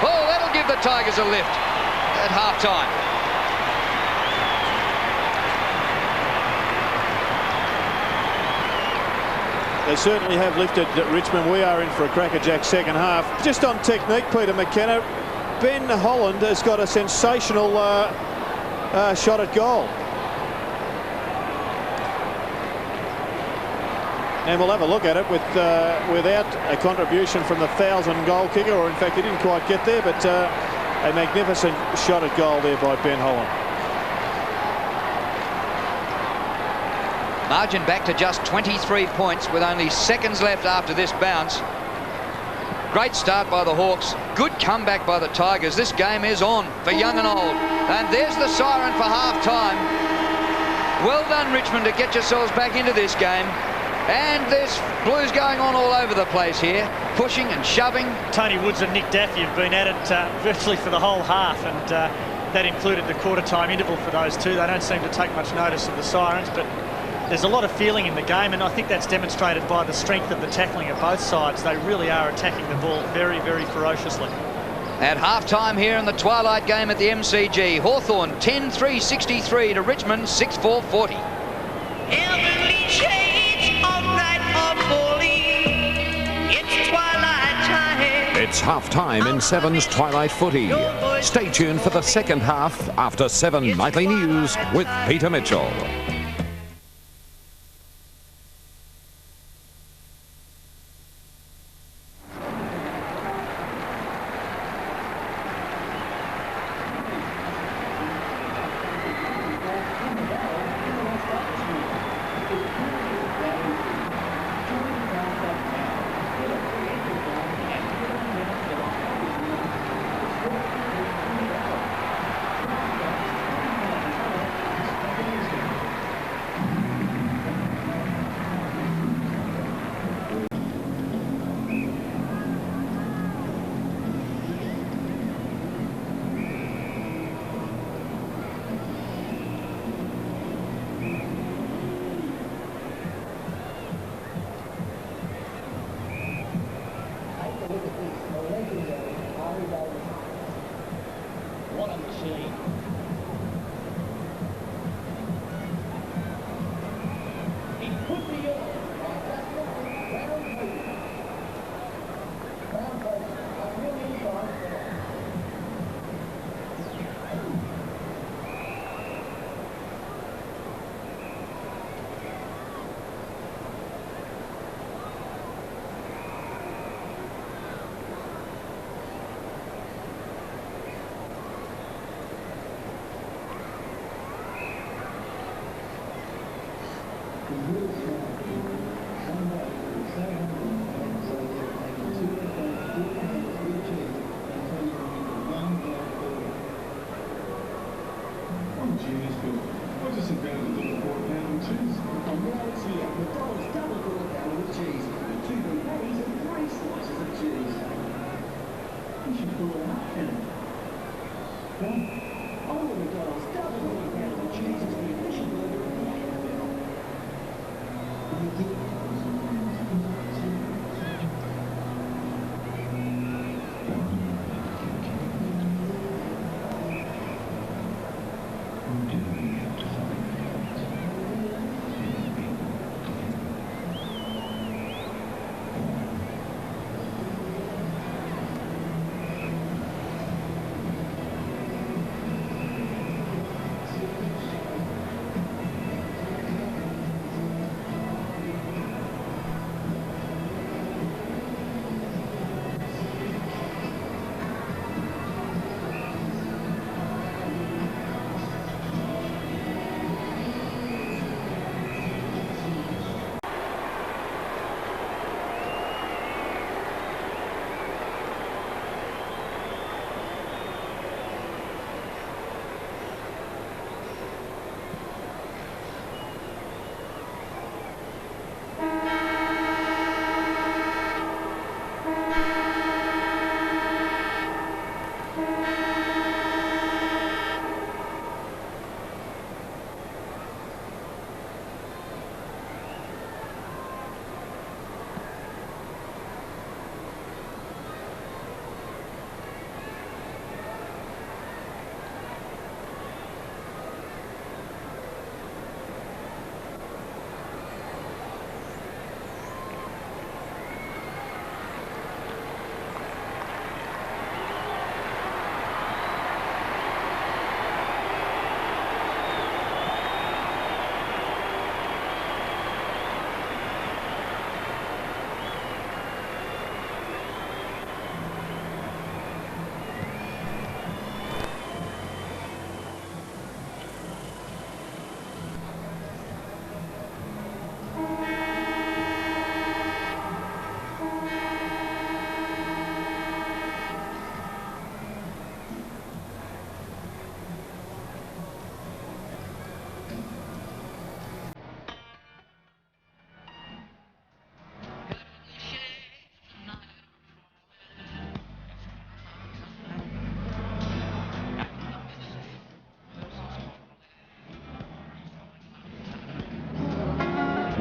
Oh, that'll give the Tigers a lift at half-time. They certainly have lifted Richmond. We are in for a crackerjack second half. Just on technique, Peter McKenna, Ben Holland has got a sensational shot at goal. And we'll have a look at it without a contribution from the 1,000-goal kicker, or in fact he didn't quite get there, but a magnificent shot at goal there by Ben Holland. Margin back to just 23 points with only seconds left after this bounce. Great start by the Hawks. Good comeback by the Tigers. This game is on for young and old. And there's the siren for half-time. Well done, Richmond, to get yourselves back into this game. And there's blues going on all over the place here, pushing and shoving. Tony Woods and Nick Daffy have been at it virtually for the whole half, and that included the quarter-time interval for those two. They don't seem to take much notice of the sirens, but there's a lot of feeling in the game, and I think that's demonstrated by the strength of the tackling of both sides. They really are attacking the ball very, very ferociously. At half-time here in the twilight game at the MCG, Hawthorn 10-3-63 to Richmond 6-4-40. Heavenly shades of night are falling. It's twilight time. It's half-time in Seven's Twilight Footy. Stay tuned for the second half after 7 Nightly News with Peter Mitchell.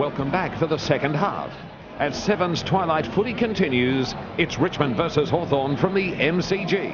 welcome back for the second half. As Sevens Twilight footy continues, it's Richmond versus Hawthorn from the MCG.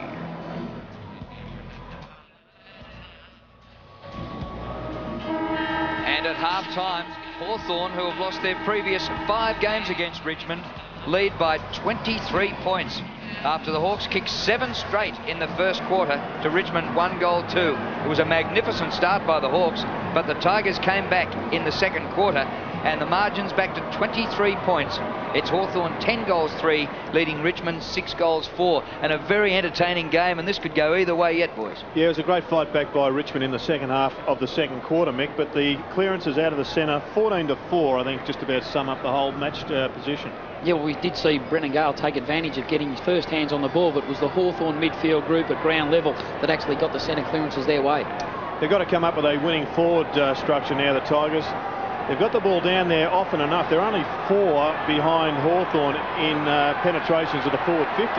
And at half-time, Hawthorn, who have lost their previous 5 games against Richmond, lead by 23 points after the Hawks kicked 7 straight in the first quarter to Richmond 1 goal 2. It was a magnificent start by the Hawks, but the Tigers came back in the second quarter and the margin's back to 23 points. It's Hawthorn 10 goals 3, leading Richmond 6 goals 4, and a very entertaining game, and this could go either way yet, boys. Yeah, it was a great fight back by Richmond in the second half of the second quarter, Mick, but the clearances out of the centre, 14-4, I think just about sum up the whole match position. Yeah, well, we did see Brendan Gale take advantage of getting his first hands on the ball, but it was the Hawthorn midfield group at ground level that actually got the centre clearances their way. They've got to come up with a winning forward structure now, the Tigers. They've got the ball down there often enough. They're only 4 behind Hawthorn in penetrations of the forward 50.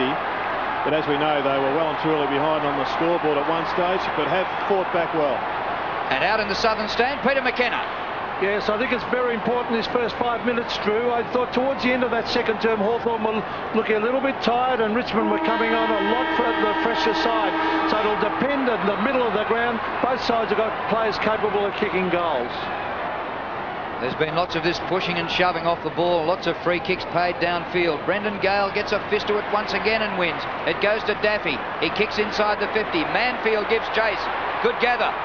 But as we know, they were well and truly behind on the scoreboard at one stage, but have fought back well. And out in the southern stand, Peter McKenna. Yes, I think it's very important this first 5 minutes, Drew. I thought towards the end of that second term, Hawthorn were looking a little bit tired and Richmond were coming on a lot for the fresher side. So it'll depend on the middle of the ground. Both sides have got players capable of kicking goals. There's been lots of this pushing and shoving off the ball, lots of free kicks paid downfield. Brendan Gale gets a fist to it once again and wins. It goes to Daffy. He kicks inside the 50. Manfield gives chase. Good gather.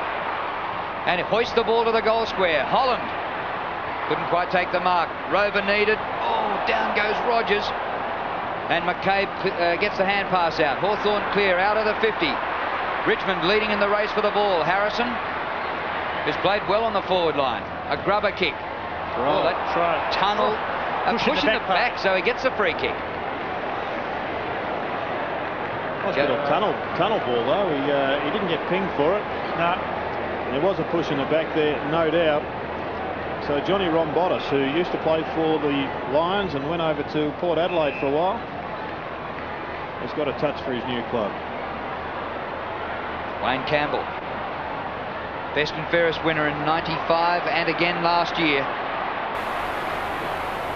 And hoists the ball to the goal square. Holland couldn't quite take the mark. Rover needed. Oh, down goes Rogers. And McCabe gets the hand pass out. Hawthorn clear out of the 50. Richmond leading in the race for the ball. Harrison has played well on the forward line. A grubber kick. Oh, that tunnel. Pushing the back, so he gets a free kick. Nice little tunnel ball though. He didn't get pinged for it. No. There was a push in the back there, no doubt. So Johnny Rombotis, who used to play for the Lions and went over to Port Adelaide for a while, has got a touch for his new club. Wayne Campbell, best and fairest winner in '95 and again last year.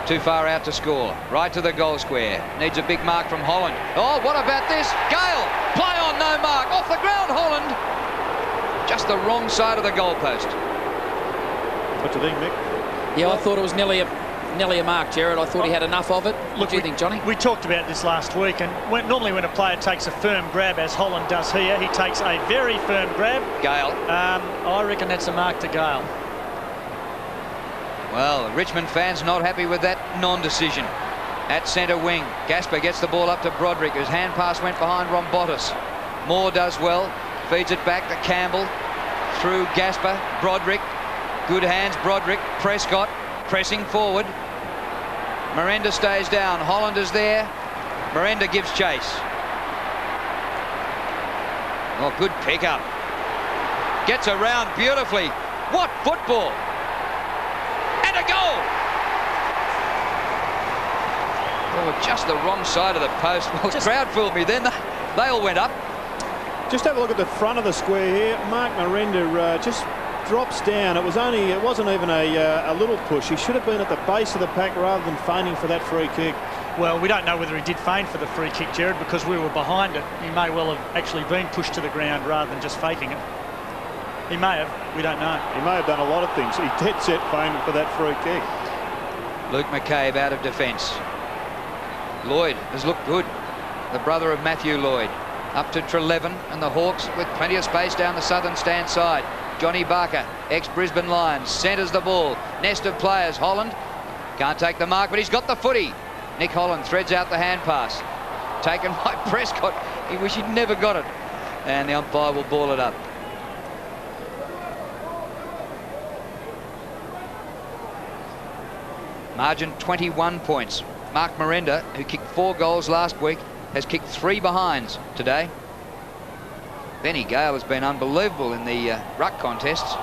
Too far out to score. Right to the goal square. Needs a big mark from Holland. Oh, what about this? Gale, play on, no mark. Off the ground, Holland. Just the wrong side of the goalpost. What do you think, Mick? Yeah, I thought it was nearly a mark, Jared. I thought he had enough of it. What do you think, Johnny? We talked about this last week, and normally when a player takes a firm grab, as Holland does here, he takes a very firm grab. Gale. I reckon that's a mark to Gale. Well, Richmond fans not happy with that non-decision. At centre wing, Gasper gets the ball up to Broderick, whose hand pass went behind Rombotis. Moore does well. Feeds it back to Campbell. Through Gasper. Broderick. Good hands, Broderick. Prescott pressing forward. Miranda stays down. Holland is there. Miranda gives chase. Oh, good pickup. Gets around beautifully. What football! And a goal! Oh, just the wrong side of the post. Well, the crowd fooled me then. They all went up. Just have a look at the front of the square here. Mark Miranda just drops down. It wasn't even a little push. He should have been at the base of the pack rather than feigning for that free kick. Well, we don't know whether he did feign for the free kick, Jared, because we were behind it. He may well have actually been pushed to the ground rather than just faking it. He may have. We don't know. He may have done a lot of things. He dead set feigning for that free kick. Luke McCabe out of defence. Lloyd has looked good. The brother of Matthew Lloyd. Up to Trelevin and the Hawks with plenty of space down the southern stand side. Johnny Barker, ex-Brisbane Lions, centres the ball. Nest of players. Holland can't take the mark, but he's got the footy. Nick Holland threads out the hand pass. Taken by Prescott. He wish he'd never got it. And the umpire will ball it up. Margin 21 points. Mark Miranda, who kicked 4 goals last week, has kicked 3 behinds today. Benny Gale has been unbelievable in the ruck contests,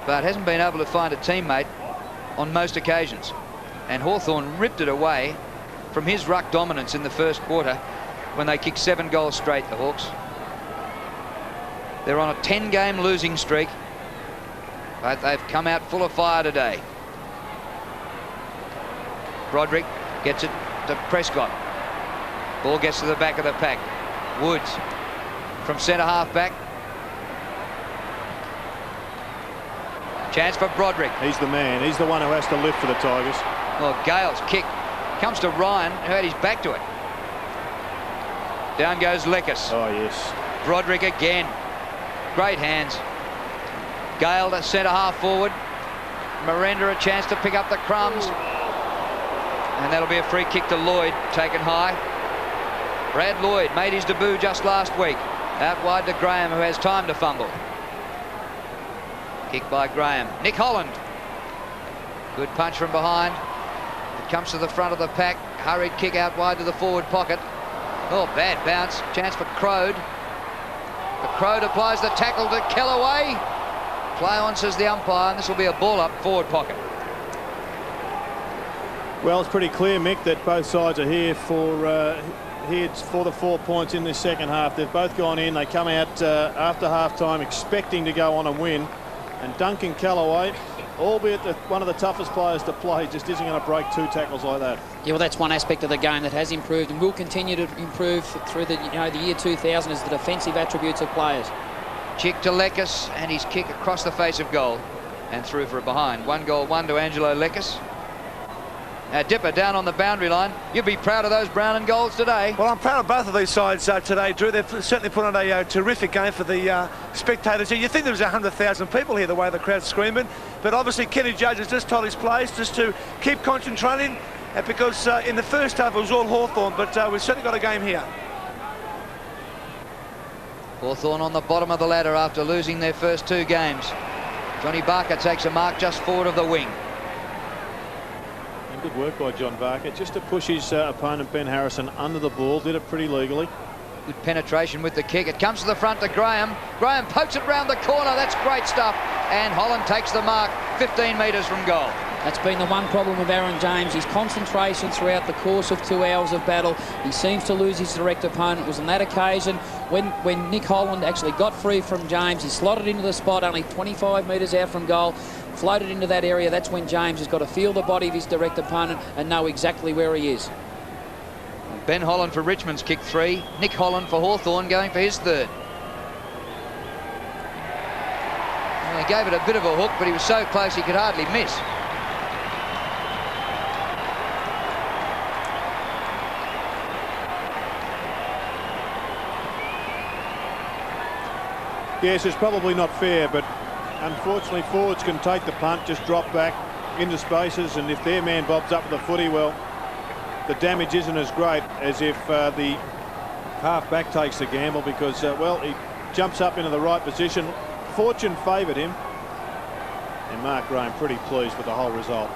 but hasn't been able to find a teammate on most occasions. And Hawthorn ripped it away from his ruck dominance in the first quarter when they kicked 7 goals straight, the Hawks. They're on a 10-game losing streak, but they've come out full of fire today. Broderick gets it to Prescott. Ball gets to the back of the pack. Woods from centre half back. Chance for Broderick. He's the man. He's the one who has to lift for the Tigers. Well, Gale's kick comes to Ryan, who had his back to it. Down goes Lekas. Oh, yes. Broderick again. Great hands. Gale to centre half forward. Miranda a chance to pick up the crumbs. And that'll be a free kick to Lloyd, taken high. Brad Lloyd made his debut just last week. Out wide to Graham, who has time to fumble. Kick by Graham. Nick Holland. Good punch from behind. It comes to the front of the pack. Hurried kick out wide to the forward pocket. Oh, bad bounce. Chance for Crode. The Crode applies the tackle to Kellaway. Play on, says the umpire, and this will be a ball up forward pocket. Well, it's pretty clear, Mick, that both sides are here for the 4 points in this second half. They've both gone in. They come out after half-time expecting to go on and win. And Duncan Kellaway, albeit one of the toughest players to play, just isn't going to break 2 tackles like that. Yeah, well, that's one aspect of the game that has improved and will continue to improve through the year 2000 is the defensive attributes of players. Chick to Lekas, and his kick across the face of goal and through for a behind. 1-1 to Angelo Lekas. Now Dipper down on the boundary line. You'll be proud of those Brown and golds today. Well, I'm proud of both of these sides today, Drew. They've certainly put on a terrific game for the spectators here. You think there was 100,000 people here, the way the crowd's screaming. But obviously Kenny Judge has just told his players just to keep concentrating because in the first half it was all Hawthorn, but we've certainly got a game here. Hawthorn on the bottom of the ladder after losing their first 2 games. Johnny Barker takes a mark just forward of the wing. And good work by John Barker just to push his opponent Ben Harrison under the ball. Did it pretty legally. Good penetration with the kick. It comes to the front to Graham. Graham pokes it round the corner. That's great stuff. And Holland takes the mark 15 metres from goal. That's been the one problem with Aaron James, his concentration throughout the course of 2 hours of battle. He seems to lose his direct opponent. It was on that occasion when Nick Holland actually got free from James. He slotted into the spot only 25 metres out from goal, floated into that area. That's when James has got to feel the body of his direct opponent and know exactly where he is. Ben Holland for Richmond's kick 3. Nick Holland for Hawthorn going for his 3rd. Well, he gave it a bit of a hook, but he was so close he could hardly miss. Yes, it's probably not fair, but unfortunately forwards can take the punt, just drop back into spaces, and if their man bobs up with the footy, well, the damage isn't as great as if the half-back takes the gamble because, well, he jumps up into the right position. Fortune favoured him, and Mark Graham pretty pleased with the whole result.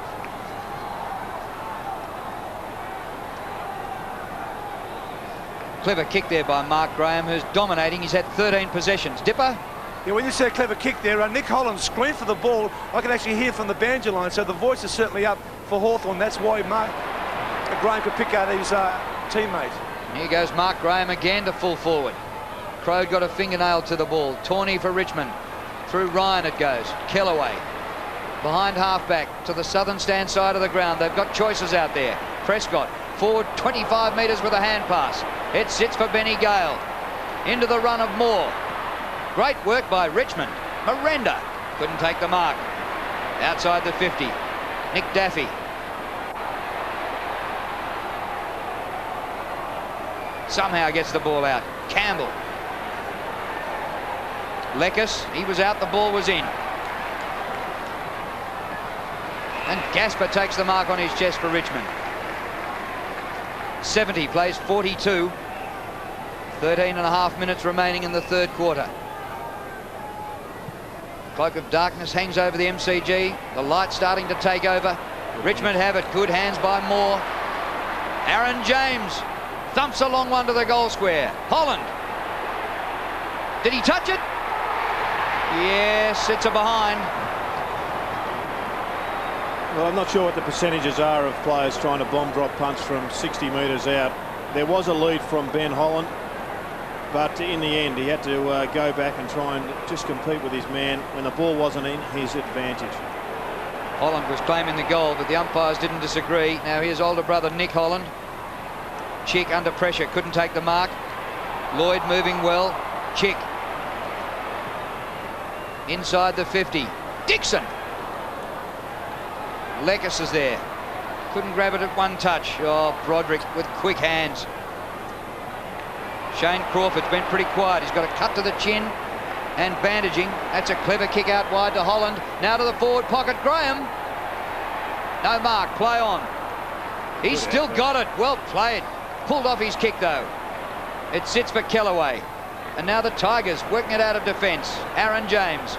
Clever kick there by Mark Graham, who's dominating. He's had 13 possessions. Dipper? Yeah, when you say a clever kick there, Nick Holland screamed for the ball. I can actually hear from the banjo line, so the voice is certainly up for Hawthorn. That's why Mark Graham could pick out his teammate. Here goes Mark Graham again to full forward. Crode got a fingernail to the ball. Tawney for Richmond. Through Ryan it goes. Kellaway. Behind halfback to the southern stand side of the ground. They've got choices out there. Prescott forward 25 metres with a hand pass. It sits for Benny Gale. Into the run of Moore. Great work by Richmond. Miranda couldn't take the mark. Outside the 50. Nick Daffy. Somehow gets the ball out. Campbell. Lekas, he was out, the ball was in. And Gasper takes the mark on his chest for Richmond. 70 plays 42. 13.5 minutes remaining in the 3rd quarter. Cloak of darkness hangs over the MCG. The light starting to take over. Richmond have it. Good hands by Moore. Aaron James thumps a long one to the goal square. Holland. Did he touch it? Yes, it's a behind. Well, I'm not sure what the percentages are of players trying to bomb drop punts from 60 metres out. There was a lead from Ben Holland, but in the end he had to go back and try and just compete with his man when the ball wasn't in his advantage. Holland was claiming the goal, but the umpires didn't disagree. Now here's older brother Nick Holland. Chick under pressure, couldn't take the mark. Lloyd moving well. Chick inside the 50. Dixon. Lekes is there. Couldn't grab it at one touch. Oh, Broderick with quick hands. Shane Crawford's been pretty quiet. He's got a cut to the chin and bandaging. That's a clever kick out wide to Holland. Now to the forward pocket. Graham. No mark. Play on. He's still got it. Well played. Pulled off his kick though. It sits for Kellaway. And now the Tigers working it out of defence. Aaron James,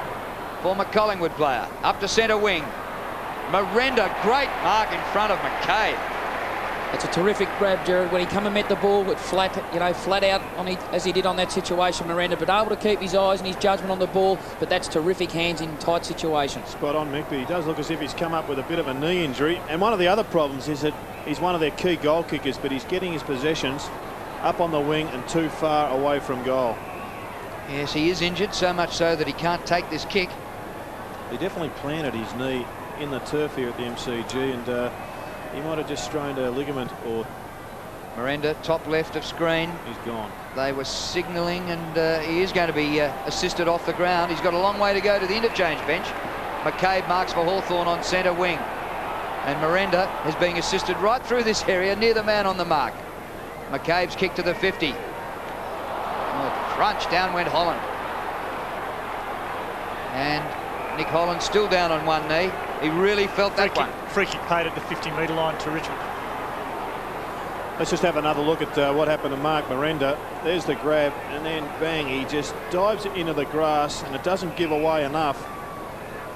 former Collingwood player, up to centre wing. Miranda, great mark in front of McCabe. It's a terrific grab, Jared, when he come and met the ball with flat out on as he did on that situation, Miranda, but able to keep his eyes and his judgment on the ball. But that's terrific hands in tight situations. Spot on, Mick, but he does look as if he's come up with a bit of a knee injury. And one of the other problems is that he's one of their key goal kickers, but he's getting his possessions up on the wing and too far away from goal. Yes, he is injured, so much so that he can't take this kick. He definitely planted his knee in the turf here at the MCG, and he might have just strained a ligament or... Miranda, top left of screen. He's gone. They were signalling, and he is going to be assisted off the ground. He's got a long way to go to the interchange bench. McCabe marks for Hawthorn on centre wing. And Miranda is being assisted right through this area near the man on the mark. McCabe's kick to the 50. Oh, crunch, down went Holland. And Nick Holland still down on one knee. He really felt that one. Free kick paid at the 50-metre line to Richmond. Let's just have another look at what happened to Mark Miranda. There's the grab, and then bang, he just dives into the grass, and it doesn't give away enough.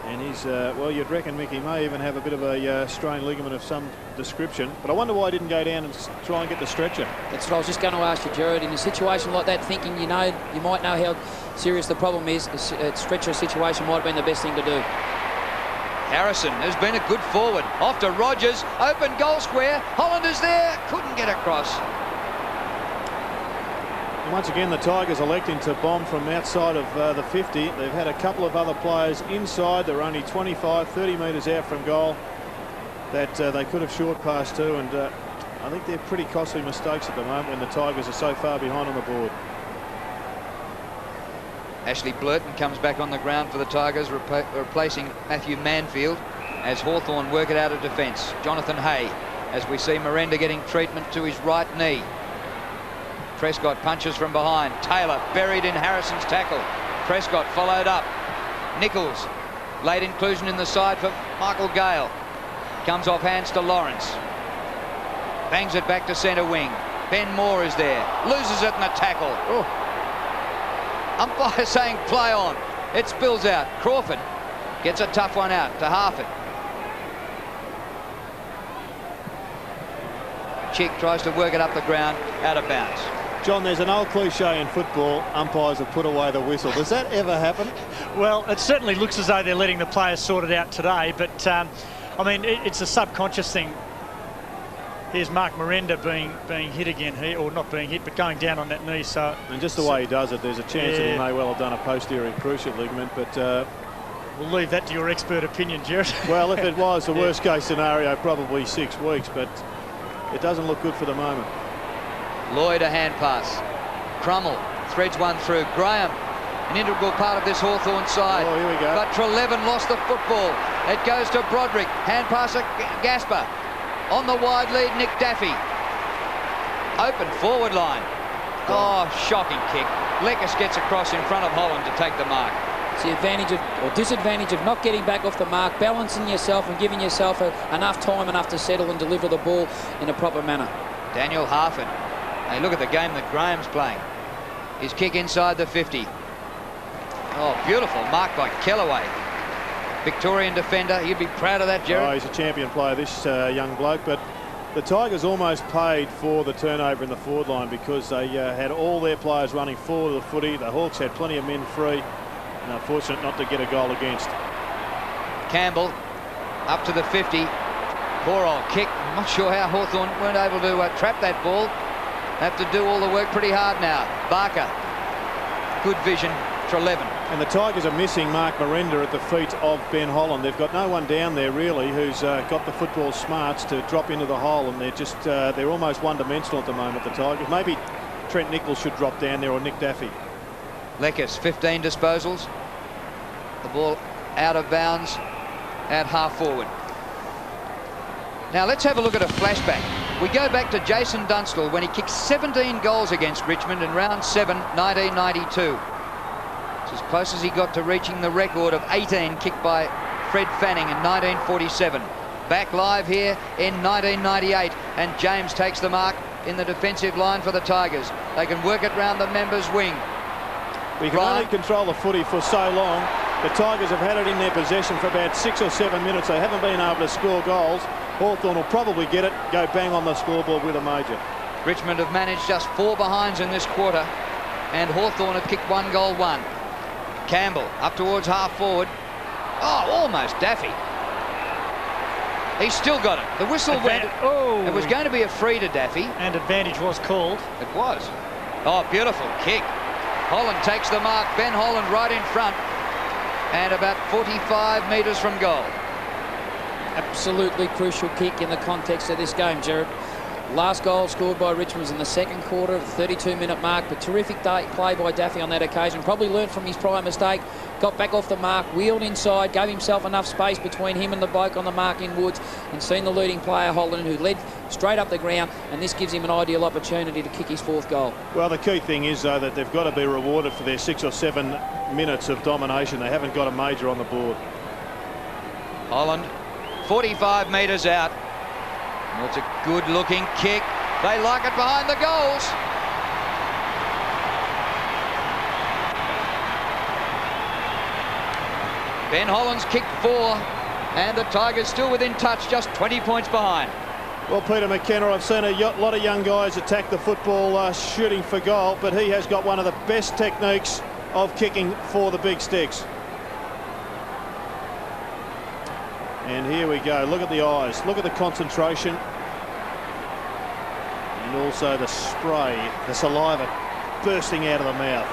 And he's, well, you'd reckon, Mick, he may even have a bit of a strained ligament of some description. But I wonder why he didn't go down and try and get the stretcher. That's what I was just going to ask you, Jared. In a situation like that, thinking you might know how serious the problem is, a stretcher situation might have been the best thing to do. Harrison has been a good forward. Off to Rogers. Open goal square. Holland is there. Couldn't get across. And once again, the Tigers electing to bomb from outside of the 50. They've had a couple of other players inside. They're only 25, 30 metres out from goal that they could have short passed to. And I think they're pretty costly mistakes at the moment when the Tigers are so far behind on the board. Ashley Blurton comes back on the ground for the Tigers, replacing Matthew Manfield as Hawthorn work it out of defence. Jonathan Hay, as we see Miranda getting treatment to his right knee. Prescott punches from behind. Taylor buried in Harrison's tackle. Prescott followed up. Nichols, late inclusion in the side for Michael Gale. Comes off hands to Lawrence. Bangs it back to centre wing. Ben Moore is there. Loses it in the tackle. Oh. Umpire saying play on. It spills out. Crawford gets a tough one out to Harford. Chick tries to work it up the ground, out of bounds. John, there's an old cliche in football, umpires have put away the whistle. Does that ever happen? Well, it certainly looks as though they're letting the players sort it out today, but I mean, it's a subconscious thing. Here's Mark Miranda being hit again, or not being hit, but going down on that knee. So, and just the way he does it, there's a chance that he may well have done a posterior cruciate ligament, but we'll leave that to your expert opinion, Jared. Well, if it was the worst case scenario, probably 6 weeks, but it doesn't look good for the moment. Lloyd a hand pass. Crummell threads one through. Graham, an integral part of this Hawthorn side. Oh, here we go. But Trelevin lost the football. It goes to Broderick. Hand pass to Gasper. On the wide lead, Nick Daffy. Open forward line. Oh, shocking kick. Lekes gets across in front of Holland to take the mark. It's the advantage of, or disadvantage of not getting back off the mark, balancing yourself and giving yourself enough time to settle and deliver the ball in a proper manner. Daniel Harford. Hey, look at the game that Graham's playing. His kick inside the 50. Oh, beautiful mark by Kellaway. Victorian defender. You'd be proud of that, Jared. Oh, he's a champion player, this young bloke. But the Tigers almost paid for the turnover in the forward line because they had all their players running forward of the footy. The Hawks had plenty of men free, and unfortunate not to get a goal against. Campbell up to the 50. Poor old kick. I'm not sure how Hawthorn weren't able to trap that ball. Have to do all the work pretty hard now. Barker. Good vision. for 11. And the Tigers are missing Mark Miranda at the feet of Ben Holland. They've got no one down there really who's got the football smarts to drop into the hole, and they're almost one-dimensional at the moment, the Tigers. Maybe Trent Nichols should drop down there, or Nick Daffy. Lekas, 15 disposals. The ball out of bounds at half forward. Now let's have a look at a flashback. We go back to Jason Dunstall when he kicked 17 goals against Richmond in round 7, 1992. It's as close as he got to reaching the record of 18 kicked by Fred Fanning in 1947. Back live here in 1998, and James takes the mark in the defensive line for the Tigers. They can work it round the members' wing. We can only control the footy for so long. The Tigers have had it in their possession for about 6 or 7 minutes. They haven't been able to score goals. Hawthorn will probably get it, go bang on the scoreboard with a major. Richmond have managed just 4 behinds in this quarter, and Hawthorn have kicked 1 goal, 1. Campbell up towards half forward. Oh, almost Daffy. He's still got it. The whistle went. Oh. It was going to be a free to Daffy. And advantage was called. It was. Oh, beautiful kick. Holland takes the mark. Ben Holland right in front, and about 45 metres from goal. Absolutely crucial kick in the context of this game, Jared. Last goal scored by Richmond was in the second quarter of the 32-minute mark, but terrific play by Daffy on that occasion. Probably learnt from his prior mistake, got back off the mark, wheeled inside, gave himself enough space between him and the bloke on the mark in Woods, and seen the leading player, Holland, who led straight up the ground, and this gives him an ideal opportunity to kick his 4th goal. Well, the key thing is, though, that they've got to be rewarded for their 6 or 7 minutes of domination. They haven't got a major on the board. Holland, 45 metres out. That's a good-looking kick. They like it behind the goals. Ben Holland's kicked 4, and the Tigers still within touch, just 20 points behind. Well, Peter McKenna, I've seen a lot of young guys attack the football shooting for goal, but he has got one of the best techniques of kicking for the big sticks. And here we go. Look at the eyes. Look at the concentration. And also the spray, the saliva bursting out of the mouth.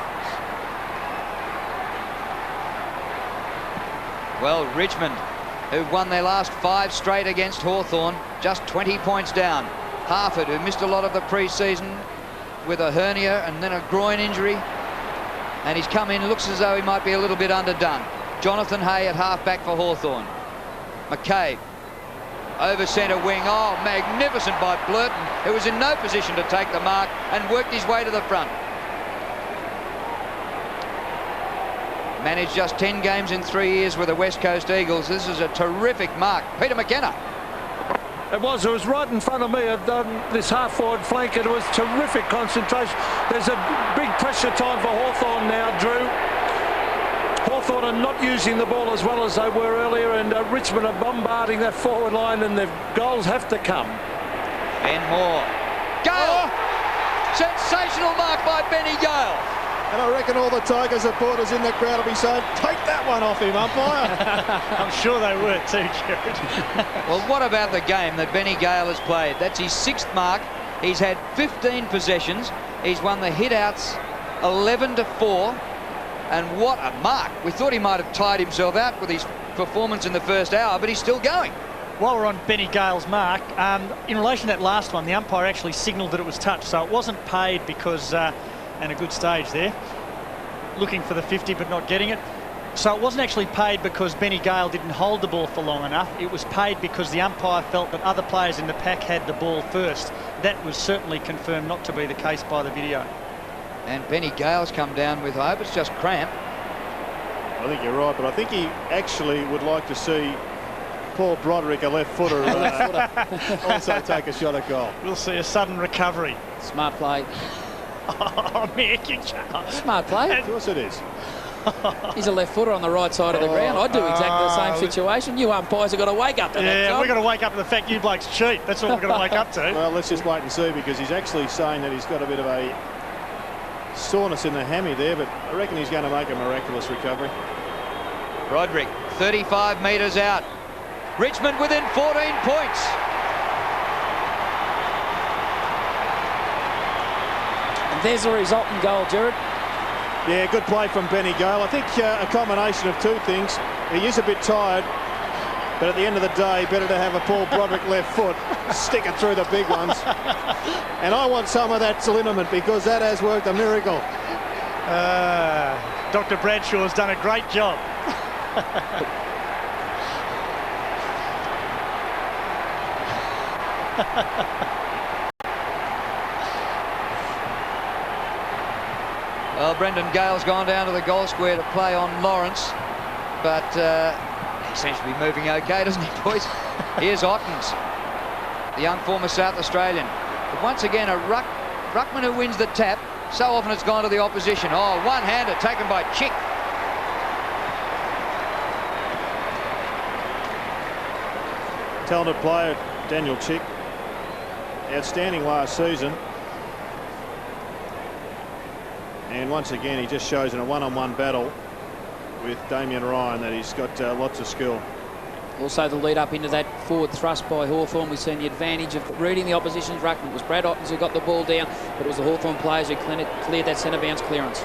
Well, Richmond, who've won their last 5 straight against Hawthorn, just 20 points down. Harford, who missed a lot of the pre-season with a hernia and then a groin injury. And he's come in, looks as though he might be a little bit underdone. Jonathan Hay at half-back for Hawthorn. McCabe over centre wing. Oh, magnificent by Blurton, who was in no position to take the mark and worked his way to the front. Managed just 10 games in 3 years with the West Coast Eagles. This is a terrific mark. Peter McKenna. It was right in front of me at this half-forward flank, and it was terrific concentration. There's a big pressure time for Hawthorn now, Drew. Hawthorn are not using the ball as well as they were earlier, and Richmond are bombarding that forward line, and the goals have to come. Ben Moore. Gale! Sensational mark by Benny Gale. And I reckon all the Tiger supporters in the crowd will be saying, take that one off him, umpire. I'm sure they were too, Jared. Well, what about the game that Benny Gale has played? That's his 6th mark. He's had 15 possessions. He's won the hit-outs 11-4. And what a mark. We thought he might have tied himself out with his performance in the first hour, but he's still going. While we're on Benny Gale's mark, in relation to that last one, the umpire actually signalled that it was touch, so it wasn't paid because, and a good stage there, looking for the 50 but not getting it. So it wasn't actually paid because Benny Gale didn't hold the ball for long enough. It was paid because the umpire felt that other players in the pack had the ball first. That was certainly confirmed not to be the case by the video. And Benny Gale's come down with, I hope it's just cramp. I think you're right, but I think he actually would like to see Paul Broderick, a left footer, also take a shot at goal. We'll see a sudden recovery. Smart play. Oh, Mick, smart play. Of course it is. He's a left footer on the right side of the ground. I'd do exactly the same situation. You umpires have got to wake up to that. Yeah, we've got to wake up to the fact you blokes cheat. That's what we're going to wake up to. Well, let's just wait and see, because he's actually saying that he's got a bit of a soreness in the hammy there, but I reckon he's going to make a miraculous recovery. Broderick, 35 metres out. Richmond within 14 points. And there's the resulting goal, Jared. Yeah, good play from Benny Gale. I think a combination of two things. He is a bit tired, but at the end of the day, better to have a Paul Broderick left foot, stick it through the big ones. And I want some of that liniment because that has worked a miracle. Dr. Bradshaw's done a great job. Well, Brendan Gale's gone down to the goal square to play on Lawrence, but he seems to be moving okay, doesn't he, boys? Here's Ottens, the young former South Australian. But once again, a ruckman who wins the tap. So often it's gone to the opposition. Oh, one-hander taken by Chick. Talented player, Daniel Chick. Outstanding last season. And once again, he just shows in a one-on-one battle with Damien Ryan that he's got lots of skill. Also the lead up into that forward thrust by Hawthorn. We've seen the advantage of reading the opposition's ruckman. It was Brad Ottens who got the ball down, but it was the Hawthorn players who cleared that centre bounce clearance.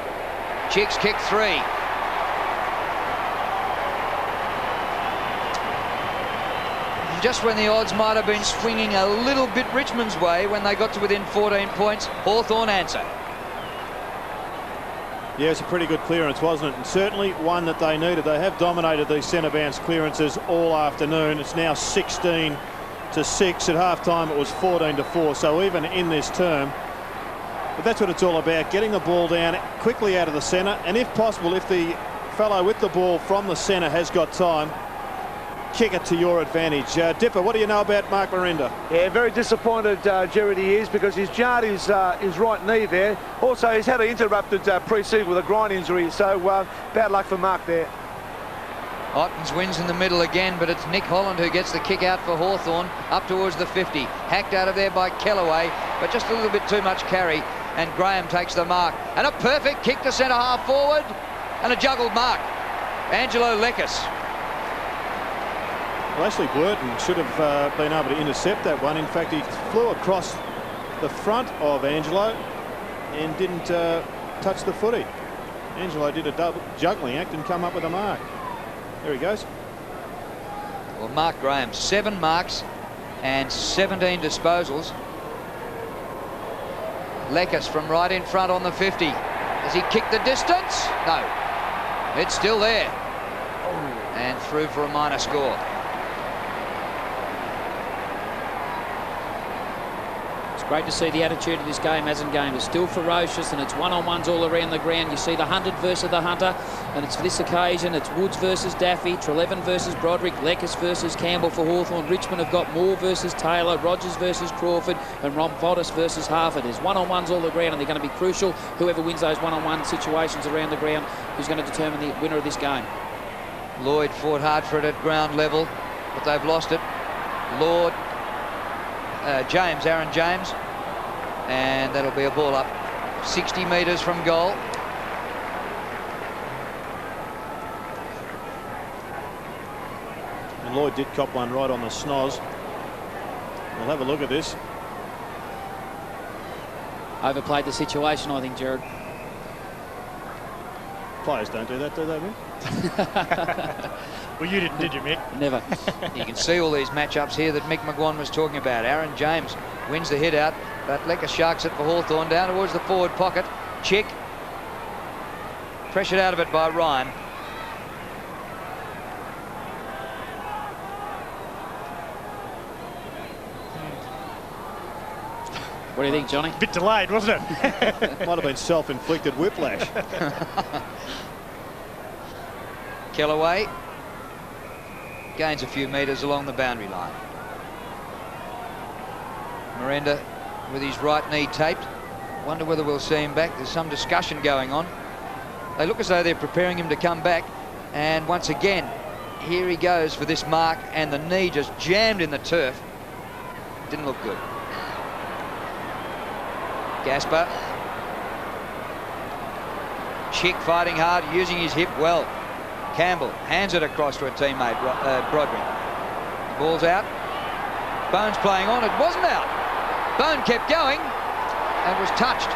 Chick's kick 3. Just when the odds might have been swinging a little bit Richmond's way, when they got to within 14 points, Hawthorn answer. Yeah, it's a pretty good clearance, wasn't it? And certainly one that they needed. They have dominated these centre bounce clearances all afternoon. It's now 16-6. At half-time, it was 14-4. So even in this term, but that's what it's all about, getting the ball down quickly out of the centre. And if possible, if the fellow with the ball from the centre has got time, kick it to your advantage. Dipper, what do you know about Mark Merenda? Yeah, very disappointed, Jared, he is, because he's jarred his right knee there. Also, he's had an interrupted pre-season with a groin injury, so bad luck for Mark there. Ottens wins in the middle again, but it's Nick Holland who gets the kick out for Hawthorn up towards the 50. Hacked out of there by Kellaway, but just a little bit too much carry, and Graham takes the mark. And a perfect kick to centre half forward, and a juggled mark. Angelo Lekis. Well, Ashley Burton should have been able to intercept that one. In fact, he flew across the front of Angelo and didn't touch the footy. Angelo did a double juggling act and come up with a mark. There he goes. Well, Mark Graham, 7 marks and 17 disposals. Lekis from right in front on the 50. Has he kicked the distance? No. It's still there. And through for a minor score. Great to see the attitude of this game hasn't gained. It's still ferocious, and it's one-on-ones all around the ground. You see the hunted versus the hunter, and it's for this occasion, it's Woods versus Daffy, Trelevin versus Broderick, Lekis versus Campbell for Hawthorn. Richmond have got Moore versus Taylor, Rogers versus Crawford, and Ron Vodis versus Harford. There's one-on-ones all around, and they're going to be crucial. Whoever wins those one-on-one situations around the ground, who's going to determine the winner of this game. Lloyd fought hard for it at ground level, but they've lost it. Lord, Aaron James, and that'll be a ball up 60 metres from goal. And Lloyd did cop one right on the snoz. We'll have a look at this. Overplayed the situation, I think, Jared. Players don't do that, do they, Mick? Well, you didn't, did you, Mick? Never. You can see all these matchups here that Mick McGuan was talking about. Aaron James wins the hit out, but Lekis sharks it for Hawthorn down towards the forward pocket. Chick pressured out of it by Ryan. What do you think, Johnny? Bit delayed, wasn't it? Might have been self-inflicted whiplash. Kellaway gains a few metres along the boundary line. Merenda with his right knee taped. Wonder whether we'll see him back. There's some discussion going on. They look as though they're preparing him to come back. And once again, here he goes for this mark, and the knee just jammed in the turf. Didn't look good. Gaspar. Chick fighting hard, using his hip well. Campbell hands it across to a teammate, Broderick. Ball's out. Bones playing on. It wasn't out. Bone kept going and was touched.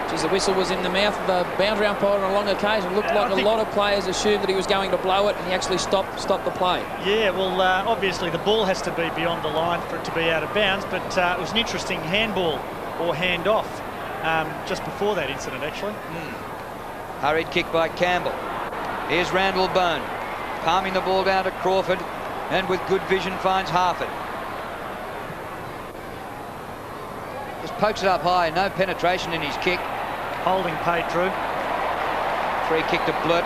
Geez, the whistle was in the mouth of the boundary umpire on a long occasion. It looked like a lot of players assumed that he was going to blow it, and he actually stopped the play. Yeah, well, obviously the ball has to be beyond the line for it to be out of bounds, but it was an interesting handball or handoff just before that incident, actually. Hurried kick by Campbell. Here's Randall Bone, palming the ball down to Crawford, and with good vision finds Harford. Just pokes it up high, no penetration in his kick. Holding paid, Drew. Free kick to Blurton.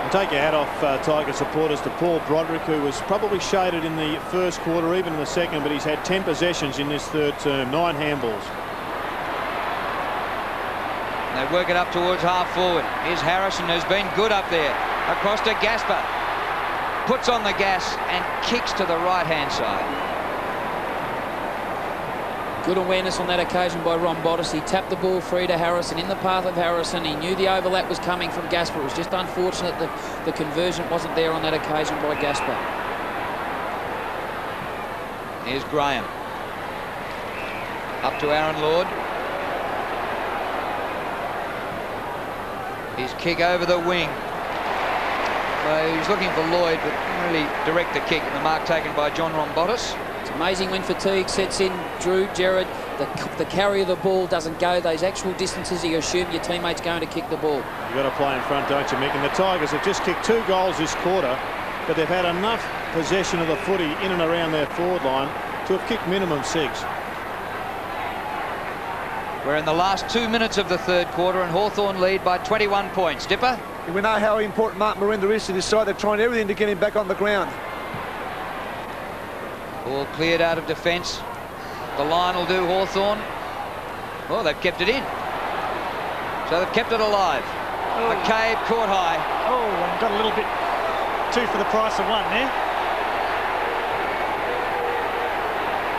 And take your hat off, Tiger supporters, to Paul Broderick, who was probably shaded in the first quarter, even in the second, but he's had 10 possessions in this third term, 9 handballs. They work it up towards half forward. Here's Harrison, who's been good up there. Across to Gasper. Puts on the gas and kicks to the right-hand side. Good awareness on that occasion by Ron Bottas. He tapped the ball free to Harrison, in the path of Harrison. He knew the overlap was coming from Gasper. It was just unfortunate that the conversion wasn't there on that occasion by Gasper. Here's Graham. Up to Aaron Lord. His kick over the wing. Well, he was looking for Lloyd, but didn't really direct the kick, and the mark taken by John Rombotis. It's amazing when fatigue sets in, Drew, Jared. The carry of the ball doesn't go those actual distances you assume your teammate's going to kick the ball. You've got to play in front, don't you, Mick? And the Tigers have just kicked 2 goals this quarter, but they've had enough possession of the footy in and around their forward line to have kicked minimum 6. We're in the last 2 minutes of the third quarter, and Hawthorn lead by 21 points. Dipper? We know how important Mark Miranda is to this side. They're trying everything to get him back on the ground. Ball cleared out of defence. The line will do Hawthorn. Well, they've kept it in. So they've kept it alive. McCabe caught high. Oh, and got a little bit 2 for the price of 1 there.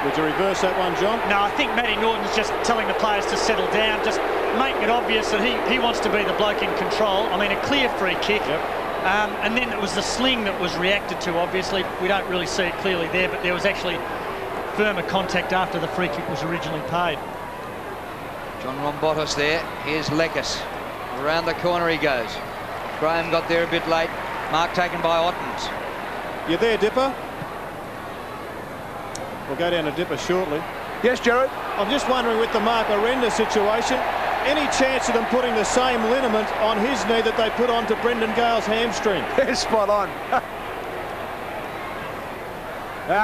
Would you reverse that one, John? No, I think Matty Norton's just telling the players to settle down, just making it obvious that he wants to be the bloke in control. I mean, a clear free kick. Yep. And then it was the sling that was reacted to, obviously. We don't really see it clearly there, but there was actually firmer contact after the free kick was originally paid. John Rombotis there. Here's Lekas. Around the corner he goes. Graham got there a bit late. Mark taken by Ottens. You there, Dipper? We'll go down to Dipper shortly. Yes, Jared? I'm just wondering, with the Mark Arenda situation, any chance of them putting the same liniment on his knee that they put onto Brendan Gale's hamstring? Spot on.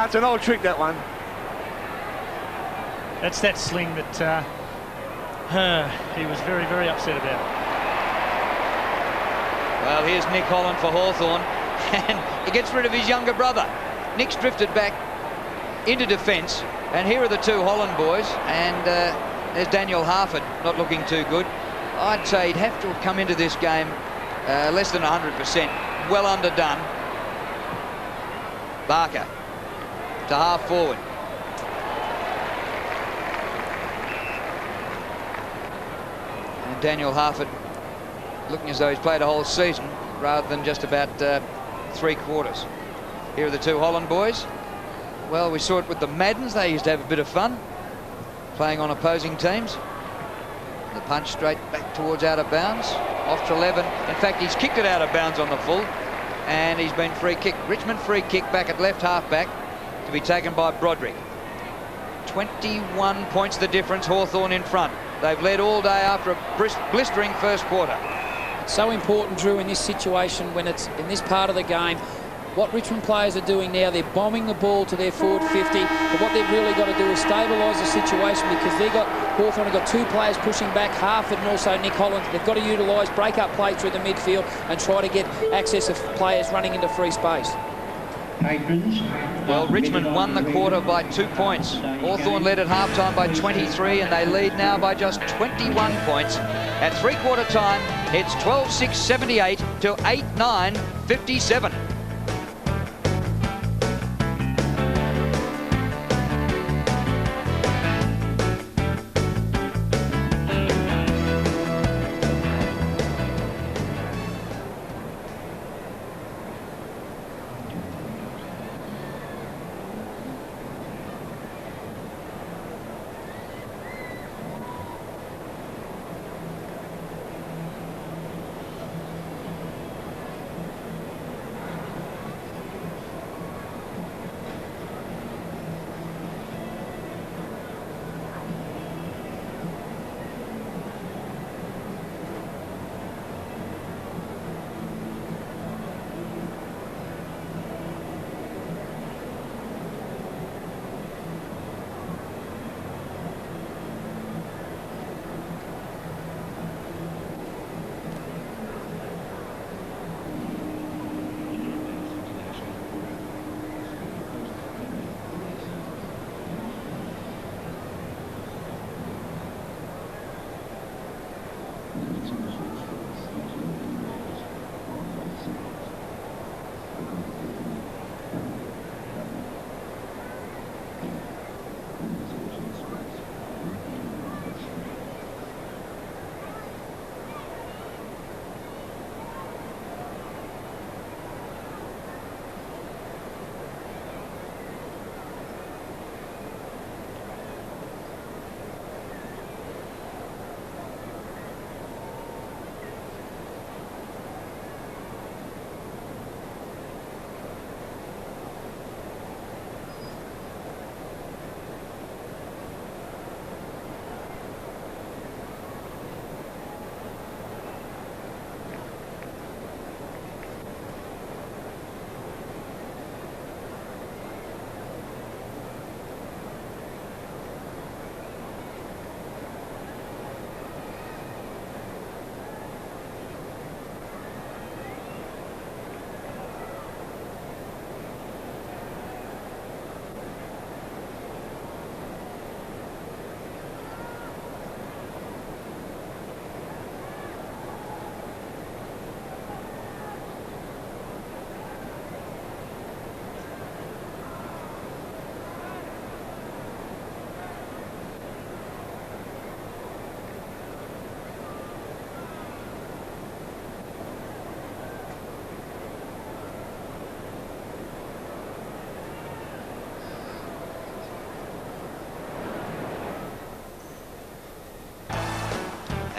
It's an old trick, that one. That's that sling that he was very, very upset about. Well, here's Nick Holland for Hawthorn, and he gets rid of his younger brother. Nick's drifted back into defence, and here are the 2 Holland boys, and there's Daniel Harford not looking too good. I'd say he'd have to have come into this game less than 100%, well underdone. Barker to half forward. And Daniel Harford looking as though he's played a whole season rather than just about 3 quarters. Here are the 2 Holland boys. Well, we saw it with the Maddens. They used to have a bit of fun playing on opposing teams. The punch straight back towards out of bounds. Off to 11. In fact, he's kicked it out of bounds on the full, and he's been free kicked. Richmond free kick back at left half back to be taken by Broderick. 21 points the difference. Hawthorn in front. They've led all day after a blistering first quarter. It's so important, Drew, in this situation, when it's in this part of the game. What Richmond players are doing now, they're bombing the ball to their forward 50, but what they've really got to do is stabilise the situation, because Hawthorn have got 2 players pushing back, Harford and also Nick Holland. They've got to utilise break-up play through the midfield and try to get access of players running into free space. Well, Richmond won the quarter by 2 points. Hawthorn led at half-time by 23, and they lead now by just 21 points. At three-quarter time, it's 12-6-78 to 8-9-57.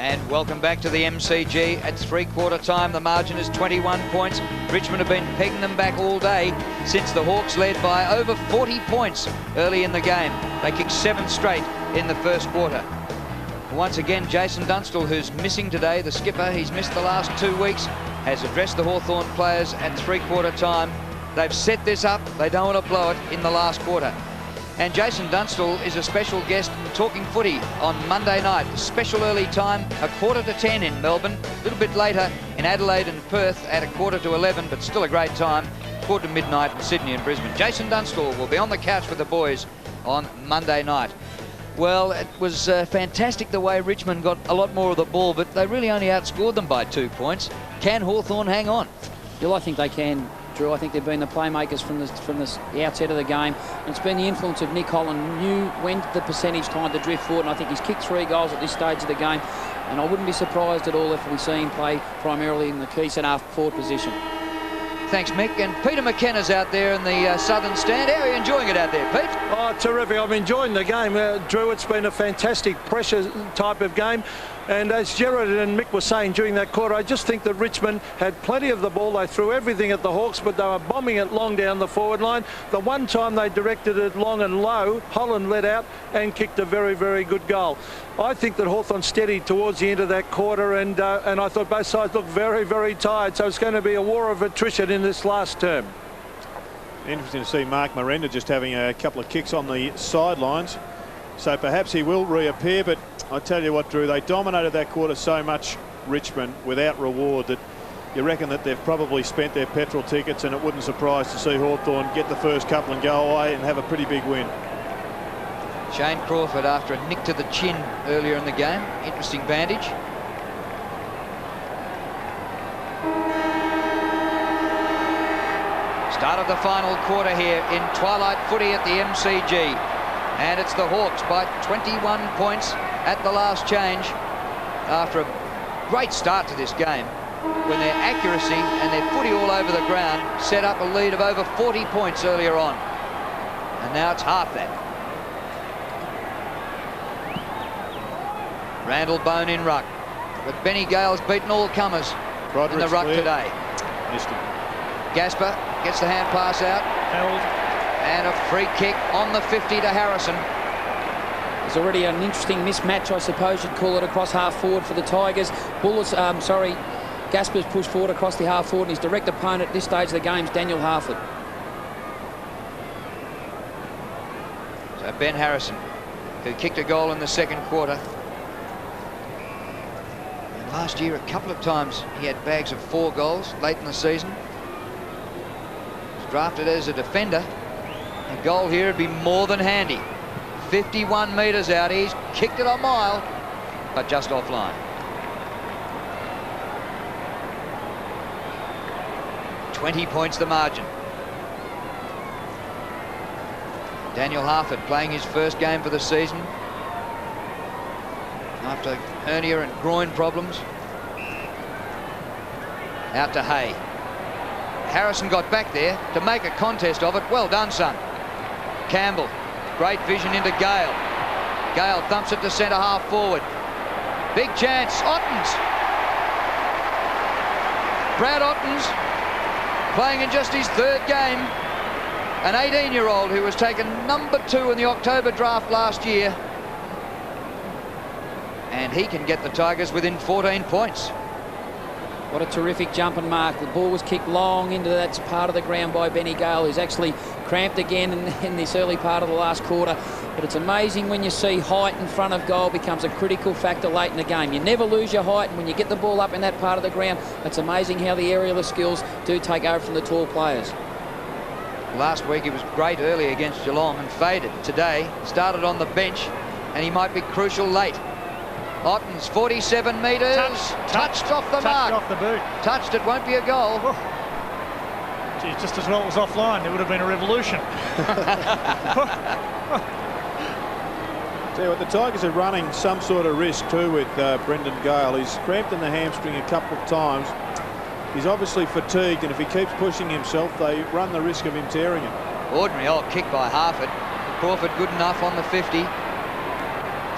And welcome back to the MCG. At three-quarter time, the margin is 21 points. Richmond have been pegging them back all day since the Hawks led by over 40 points early in the game. They kicked 7 straight in the first quarter. Once again, Jason Dunstall, who's missing today, the skipper, he's missed the last 2 weeks, has addressed the Hawthorn players at three-quarter time. They've set this up. They don't want to blow it in the last quarter. And Jason Dunstall is a special guest talking footy on Monday night. Special early time, 9:45 in Melbourne. A little bit later in Adelaide and Perth at 11:45, but still a great time. 4 to midnight in Sydney and Brisbane. Jason Dunstall will be on the couch with the boys on Monday night. Well, it was fantastic the way Richmond got a lot more of the ball, but they really only outscored them by 2 points. Can Hawthorn hang on? Well, I think they can, Drew. I think they've been the playmakers from the outset of the game. And it's been the influence of Nick Holland. Knew when the percentage time to drift forward, and I think he's kicked 3 goals at this stage of the game. And I wouldn't be surprised at all if we see him play primarily in the key centre forward position. Thanks, Mick. And Peter McKenna's out there in the southern stand. How are you enjoying it out there, Pete? Oh, terrific. I'm enjoying the game. Drew, it's been a fantastic pressure type of game. And as Gerard and Mick were saying during that quarter, I just think that Richmond had plenty of the ball. They threw everything at the Hawks, but they were bombing it long down the forward line. The one time they directed it long and low, Holland let out and kicked a very, very good goal. I think that Hawthorn steadied towards the end of that quarter, and I thought both sides looked very, very tired. So it's going to be a war of attrition in this last term. Interesting to see Mark Miranda just having a couple of kicks on the sidelines. So perhaps he will reappear, but I tell you what, Drew, they dominated that quarter so much, Richmond, without reward, that you reckon that they've probably spent their petrol tickets, and it wouldn't surprise to see Hawthorn get the first couple and go away and have a pretty big win. Shane Crawford after a nick to the chin earlier in the game. Interesting bandage. Start of the final quarter here in twilight footy at the MCG. And it's the Hawks by 21 points at the last change after a great start to this game when their accuracy and their footy all over the ground set up a lead of over 40 points earlier on. And now it's half that. Randall Bone in ruck. But Benny Gale's beaten all comers in the ruck today. Missed him. Gasper gets the hand pass out. Held. And a free kick on the 50 to Harrison. There's already an interesting mismatch, I suppose you'd call it, across half forward for the Tigers. Gasper's pushed forward across the half forward, and his direct opponent at this stage of the game is Daniel Harford. So Ben Harrison, who kicked a goal in the second quarter. And last year, a couple of times, he had bags of 4 goals late in the season. He was drafted as a defender. A goal here would be more than handy. 51 metres out. He's kicked it a mile, but just offline. 20 points the margin. Daniel Harford playing his first game for the season after hernia and groin problems. Out to Hay. Harrison got back there to make a contest of it. Well done, son. Campbell, great vision into Gale. Gale thumps it to centre half forward. Big chance, Ottens. Brad Ottens, playing in just his 3rd game. An 18-year-old who was taken number 2 in the October draft last year. And he can get the Tigers within 14 points. What a terrific jump and mark. The ball was kicked long into that part of the ground by Benny Gale, who's actually cramped again in this early part of the last quarter. But it's amazing when you see height in front of goal becomes a critical factor late in the game. You never lose your height, and when you get the ball up in that part of the ground, it's amazing how the aerial skills do take over from the tall players. Last week he was great early against Geelong and faded. Today, started on the bench, and he might be crucial late. Ottens, 47 metres. Touched off the mark. Off the boot. Touched it, won't be a goal. Oh. Gee, just as well it was offline. There would have been a revolution. Tell you what, the Tigers are running some sort of risk too with Brendan Gale. He's cramped in the hamstring a couple of times. He's obviously fatigued, and if he keeps pushing himself, they run the risk of him tearing it. Ordinary old kick by Harford. Crawford good enough on the 50.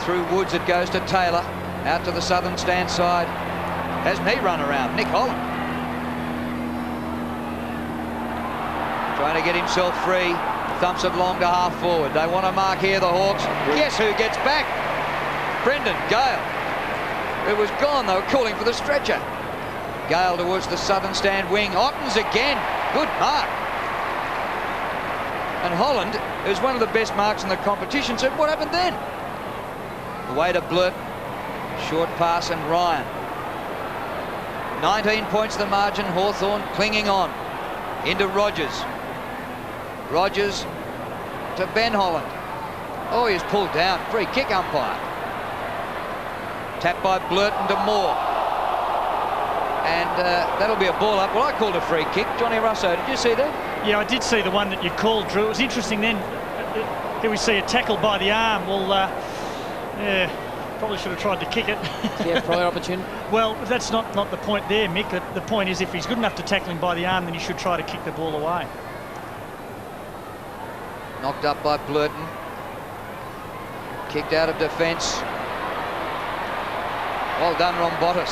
Through Woods it goes to Taylor. Out to the southern stand side. Hasn't he run around? Nick Holland. Trying to get himself free. Thumps it long to half forward. They want to mark here, the Hawks. Guess who gets back? Brendan Gale. It was gone. They were calling for the stretcher. Gale towards the southern stand wing. Ottens again. Good mark. And Holland, who's one of the best marks in the competition, said, what happened then? Away to Blurt. Short pass and Ryan. 19 points the margin. Hawthorn clinging on. Into Rogers. Rogers to Ben Holland. Oh, he's pulled down. Free kick umpire. Tapped by Blurton to Moore. And that'll be a ball up. Well, I called a free kick. Johnny Russo, did you see that? Yeah, I did see the one that you called, Drew. It was interesting then. Here we see a tackle by the arm. Well, yeah, probably should have tried to kick it. Yeah, prior opportunity. Well, that's not the point there, Mick. The point is if he's good enough to tackle him by the arm, then he should try to kick the ball away. Knocked up by Blurton. Kicked out of defence. Well done, Rombotis.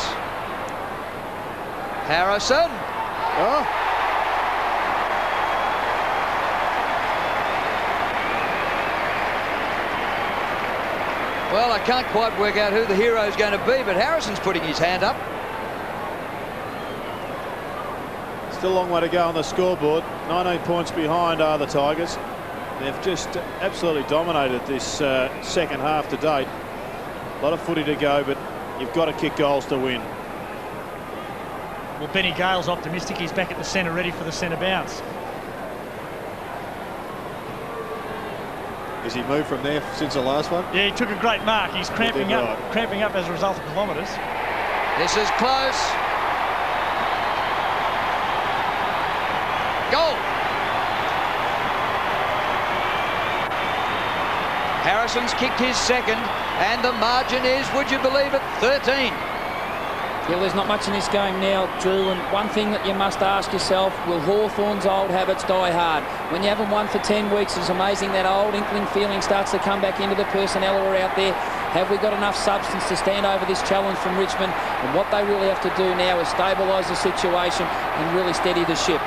Harrison. Oh. Well, I can't quite work out who the hero is going to be, but Harrison's putting his hand up. Still a long way to go on the scoreboard. 19 points behind are the Tigers. They've just absolutely dominated this second half to date. A lot of footy to go, but you've got to kick goals to win. Well, Benny Gale's optimistic. He's back at the centre, ready for the centre bounce. Has he moved from there since the last one? Yeah, he took a great mark. He's cramping up as a result of kilometres. This is close. Goal. Harrison's kicked his second, and the margin is, would you believe it, 13. Yeah, there's not much in this game now, Drew, and one thing that you must ask yourself, will Hawthorn's old habits die hard? When you haven't won for 10 weeks, it's amazing that old inkling feeling starts to come back into the personnel who are out there. Have we got enough substance to stand over this challenge from Richmond? And what they really have to do now is stabilise the situation and really steady the ship.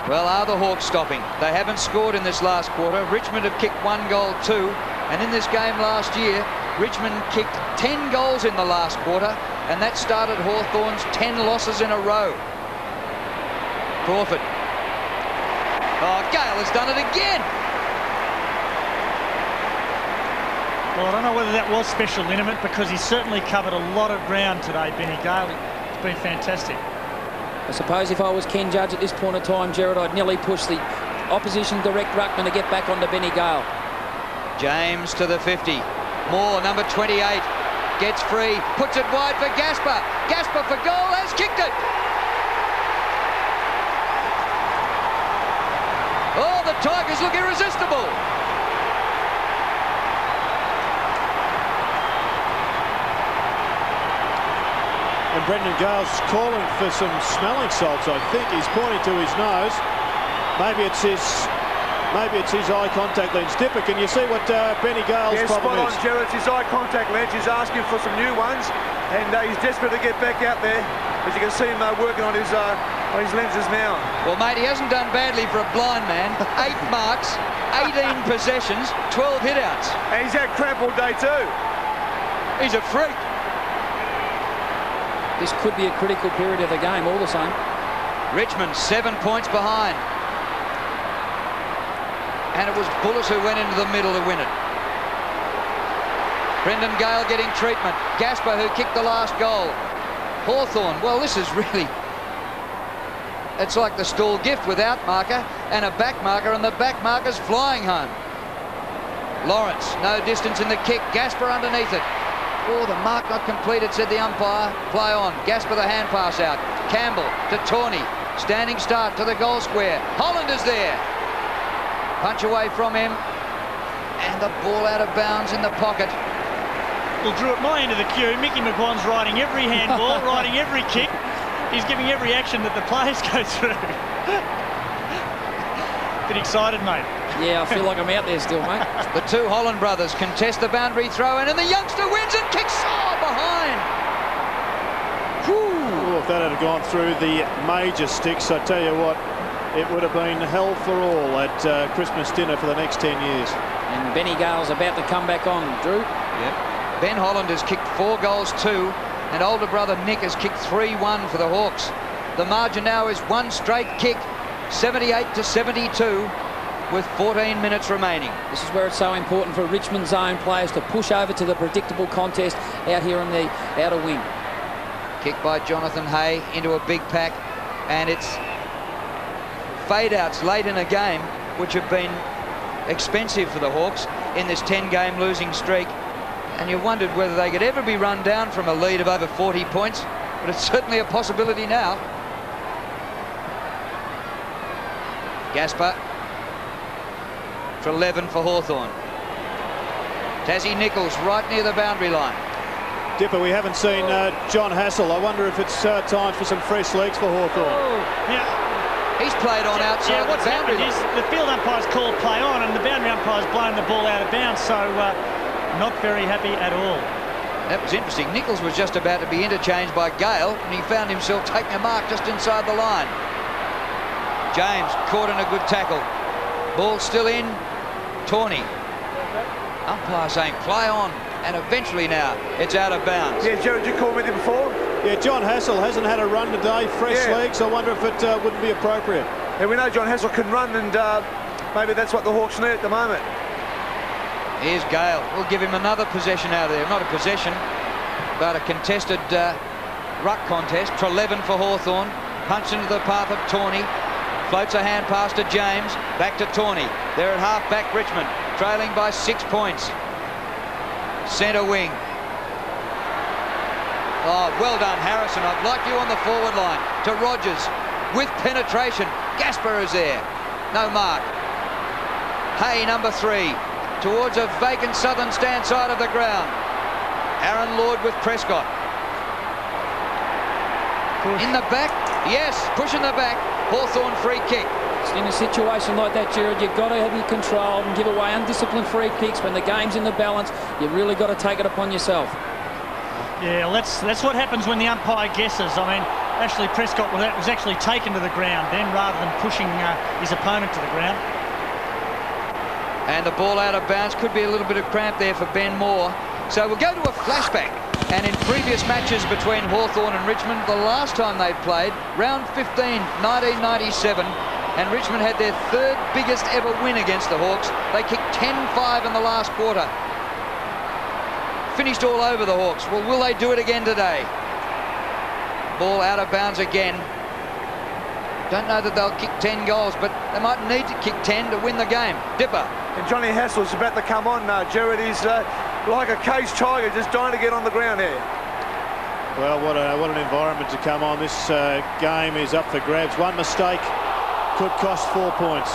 Well, are the Hawks stopping? They haven't scored in this last quarter. Richmond have kicked 1 goal too. And in this game last year, Richmond kicked 10 goals in the last quarter, and that started Hawthorn's 10 losses in a row. Crawford. Oh, Gale has done it again. Well, I don't know whether that was special liniment, because he's certainly covered a lot of ground today, Benny Gale. It's been fantastic. I suppose if I was Ken Judge at this point in time, Gerard, I'd nearly push the opposition direct ruckman to get back onto Benny Gale. James to the 50. Moore, number 28, gets free, puts it wide for Gasper. Gasper for goal, has kicked it. Oh, the Tigers look irresistible. And Brendan Gale's calling for some smelling salts, I think. He's pointing to his nose. Maybe it's his eye contact lens. Dipper, can you see what Benny Gale's problem is? Spot on, Gerard. It's his eye contact lens. He's asking for some new ones, and he's desperate to get back out there. As you can see him working on his lenses now. Well, mate, he hasn't done badly for a blind man. 8 marks, 18 possessions, 12 hitouts. And he's had crap all day too. He's a freak. This could be a critical period of the game, all the same. Richmond 7 points behind. And it was Bullis who went into the middle to win it. Brendan Gale getting treatment. Gasper, who kicked the last goal. Hawthorn, well, this is really... It's like the stall gift without marker and a back marker, and the back marker's flying home. Lawrence, no distance in the kick. Gasper underneath it. Oh, the mark not completed, said the umpire. Play on. Gasper the hand pass out. Campbell to Tawney. Standing start to the goal square. Holland is there. Punch away from him. And the ball out of bounds in the pocket. Well, Drew, at my end of the queue, Mickey McGuan's riding every handball, riding every kick. He's giving every action that the players go through. Bit excited, mate. Yeah, I feel like I'm out there still, mate. The two Holland brothers contest the boundary throw in, and the youngster wins and kicks behind. Ooh, if that had gone through the major sticks, I tell you what, it would have been hell for all at Christmas dinner for the next 10 years. And Benny Gale's about to come back on, Drew. Yep. Ben Holland has kicked 4 goals, 2, and older brother Nick has kicked 3-1 for the Hawks. The margin now is 1 straight kick, 78-72, with 14 minutes remaining. This is where it's so important for Richmond's own players to push over to the predictable contest out here on the outer wing. Kick by Jonathan Hay into a big pack, and it's fade-outs late in a game, which have been expensive for the Hawks in this 10-game losing streak. And you wondered whether they could ever be run down from a lead of over 40 points, but it's certainly a possibility now. Gaspar. For 11 for Hawthorn. Tassie Nichols right near the boundary line. Dipper, we haven't seen John Hassel. I wonder if it's time for some fresh legs for Hawthorn. Oh, yeah. He's played on outside the what's boundary happened line. is the field umpire's called play on, and the boundary umpire's blown the ball out of bounds, so not very happy at all. That was interesting. Nichols was just about to be interchanged by Gale, and he found himself taking a mark just inside the line. James caught in a good tackle. Ball still in. Tawney. Umpire saying play on, and eventually now it's out of bounds. Yeah, Jared, you called me there before? Yeah, John Hassel hasn't had a run today. Fresh legs. I wonder if it wouldn't be appropriate. Yeah, we know John Hassel can run, and maybe that's what the Hawks need at the moment. Here's Gale. We'll give him another possession out of there. Not a possession, but a contested ruck contest. For 11 for Hawthorn. Punched into the path of Tawney. Floats a hand pass to James. Back to Tawney. They're at half-back Richmond, trailing by 6 points. Centre wing. Oh, well done, Harrison. I'd like you on the forward line. To Rogers. With penetration. Gaspar is there. No mark. Hay, number 3. Towards a vacant southern stand side of the ground. Aaron Lord with Prescott. Push. In the back. Yes, push in the back. Hawthorn free kick. In a situation like that, Jared, you've got to have your control and give away undisciplined free kicks. When the game's in the balance, you've really got to take it upon yourself. Yeah, that's what happens when the umpire guesses. I mean, Ashley Prescott was actually taken to the ground then, rather than pushing his opponent to the ground. And the ball out of bounds. Could be a little bit of cramp there for Ben Moore. So we'll go to a flashback. And in previous matches between Hawthorn and Richmond, the last time they played, round 15, 1997, and Richmond had their 3rd biggest ever win against the Hawks. They kicked 10-5 in the last quarter. Finished all over the Hawks. Well, will they do it again today? Ball out of bounds again. Don't know that they'll kick 10 goals, but they might need to kick 10 to win the game. Dipper. And Johnny Hassel's about to come on now, Jared. He's like a caged tiger, just dying to get on the ground here. Well, what an environment to come on. This game is up for grabs. One mistake could cost 4 points.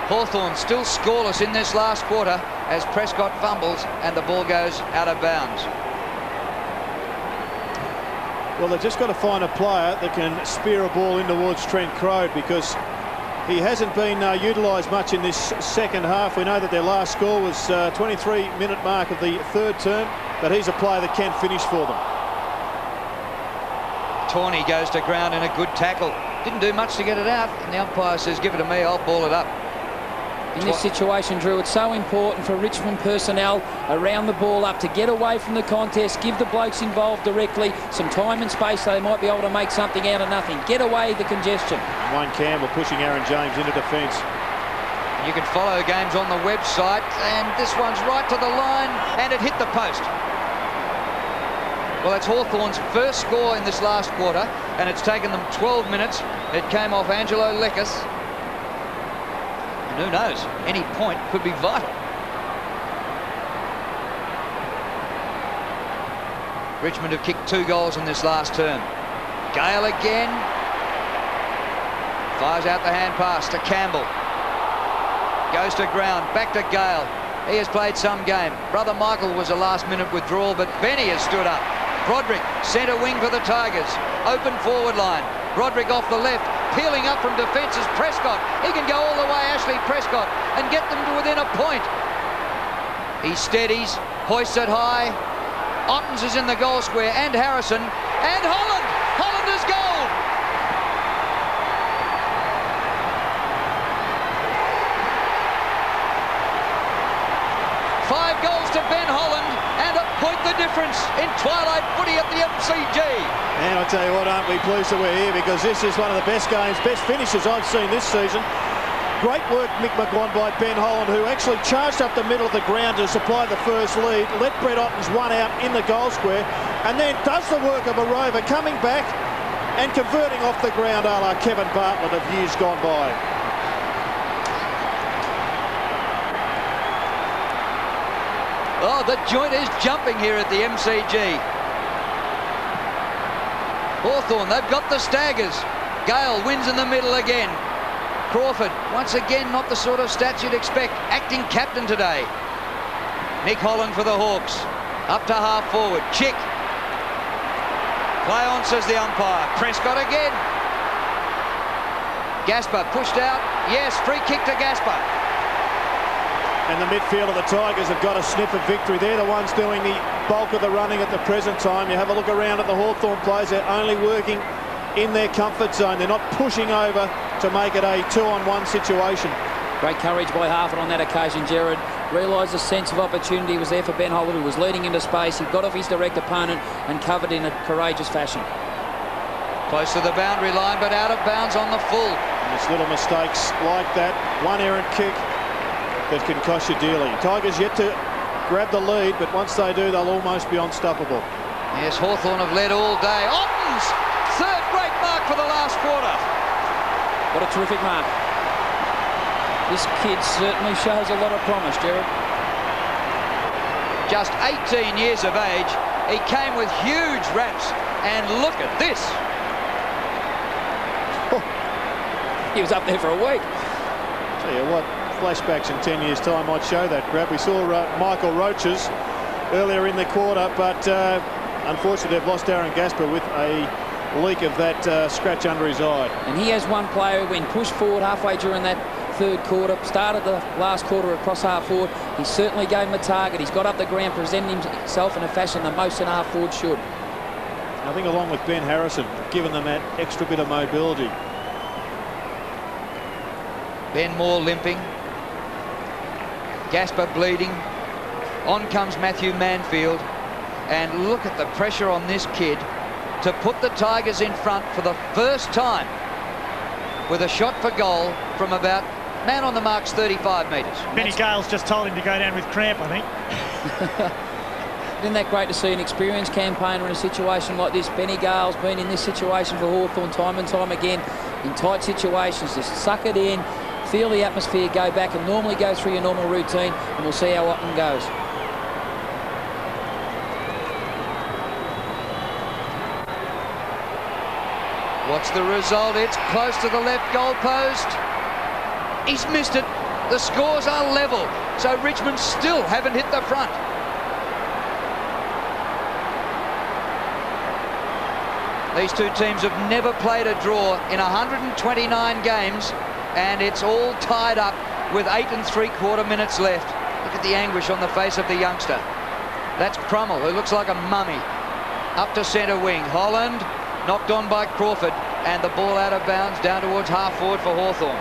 Hawthorn still scoreless in this last quarter as Prescott fumbles and the ball goes out of bounds. Well, they've just got to find a player that can spear a ball in towards Trent Crowe, because he hasn't been utilised much in this second half. We know that their last score was 23-minute mark of the 3rd term, but he's a player that can finish for them. Tawney goes to ground in a good tackle. Didn't do much to get it out, and the umpire says, give it to me, I'll ball it up. In this situation, Drew, it's so important for Richmond personnel around the ball up to get away from the contest, give the blokes involved directly some time and space so they might be able to make something out of nothing. Get away the congestion. Wayne Campbell pushing Aaron James into defence. You can follow games on the website, and this one's right to the line, and it hit the post. Well, that's Hawthorn's first score in this last quarter, and it's taken them 12 minutes. It came off Angelo Lekis. And who knows, any point could be vital. Richmond have kicked 2 goals in this last term. Gale again. Fires out the hand pass to Campbell. Goes to ground, back to Gale. He has played some game. Brother Michael was a last-minute withdrawal, but Benny has stood up. Broderick, centre wing for the Tigers. Open forward line. Broderick off the left. peeling up from defence is Prescott. He can go all the way, Ashley Prescott, and get them to within a point. He steadies, hoists it high. Ottens is in the goal square, and Harrison, and Holland. Holland is goal. Five goals to Ben Holland, and a point the difference in twilight footy at the MCG. And I tell you what, aren't we pleased that we're here, because this is one of the best games, best finishes I've seen this season. Great work, Mick McGuan, by Ben Holland, who actually charged up the middle of the ground to supply the first lead, let Brett Ottens run out in the goal square, and then does the work of a rover, coming back and converting off the ground a la Kevin Bartlett of years gone by. Oh, the joint is jumping here at the MCG. Hawthorn, they've got the staggers. Gale wins in the middle again. Crawford, once again, not the sort of stats you'd expect. Acting captain today. Nick Holland for the Hawks. Up to half forward. Chick. Play on, says the umpire. Prescott again. Gaspar pushed out. Yes, free kick to Gaspar. And the midfield of the Tigers have got a sniff of victory. They're the ones doing the bulk of the running at the present time. You have a look around at the Hawthorn players. They're only working in their comfort zone. They're not pushing over to make it a 2-on-1 situation. Great courage by Harford on that occasion, Gerard. Realised the sense of opportunity was there for Ben Holland, who was leading into space. He got off his direct opponent and covered in a courageous fashion. Close to the boundary line, but out of bounds on the full. And it's little mistakes like that. One errant kick that can cost you dearly. Tigers yet to grab the lead, but once they do, they'll almost be unstoppable. Yes, Hawthorn have led all day. Ottens! Third great mark for the last quarter. What a terrific mark. This kid certainly shows a lot of promise, Gerard. Just 18 years of age. He came with huge raps, and look at this. He was up there for a week. Tell you what, flashbacks in 10 years' time might show that grab. We saw Michael Roaches earlier in the quarter, but unfortunately they've lost Aaron Gaspar with a leak of that scratch under his eye. And he has one player who, when pushed forward halfway during that third quarter, started the last quarter across half forward. He certainly gave him a target. He's got up the ground, presented himself in a fashion that most in half forward should. I think along with Ben Harrison, given them that extra bit of mobility. Ben Moore limping. Gaspar bleeding. On comes Matthew Manfield. And look at the pressure on this kid to put the Tigers in front for the first time with a shot for goal from about, man on the mark's 35 metres. Benny Gale's just told him to go down with cramp, I think. Isn't that great to see an experienced campaigner in a situation like this? Benny Gale's been in this situation for Hawthorn time and time again, in tight situations. Just suck it in, feel the atmosphere, go back and normally go through your normal routine, and we'll see how Otten goes. What's the result? It's close to the left goal post. He's missed it. The scores are level, so Richmond still haven't hit the front. These two teams have never played a draw in 129 games, and it's all tied up with 8 3/4 minutes left. Look at the anguish on the face of the youngster. That's Crummell, who looks like a mummy. Up to centre wing. Holland knocked on by Crawford, and the ball out of bounds down towards half forward for Hawthorn.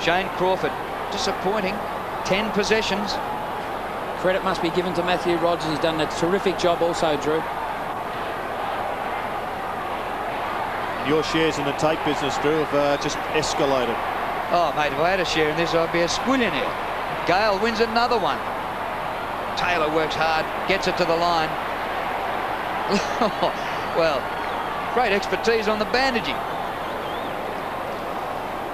Shane Crawford, disappointing. 10 possessions. Credit must be given to Matthew Rogers. He's done a terrific job also, Drew. Your shares in the tape business, Drew, have just escalated. Oh, mate, if I had a share in this, I'd be a squillionaire. Gale wins another one. Taylor works hard, gets it to the line. Well, great expertise on the bandaging.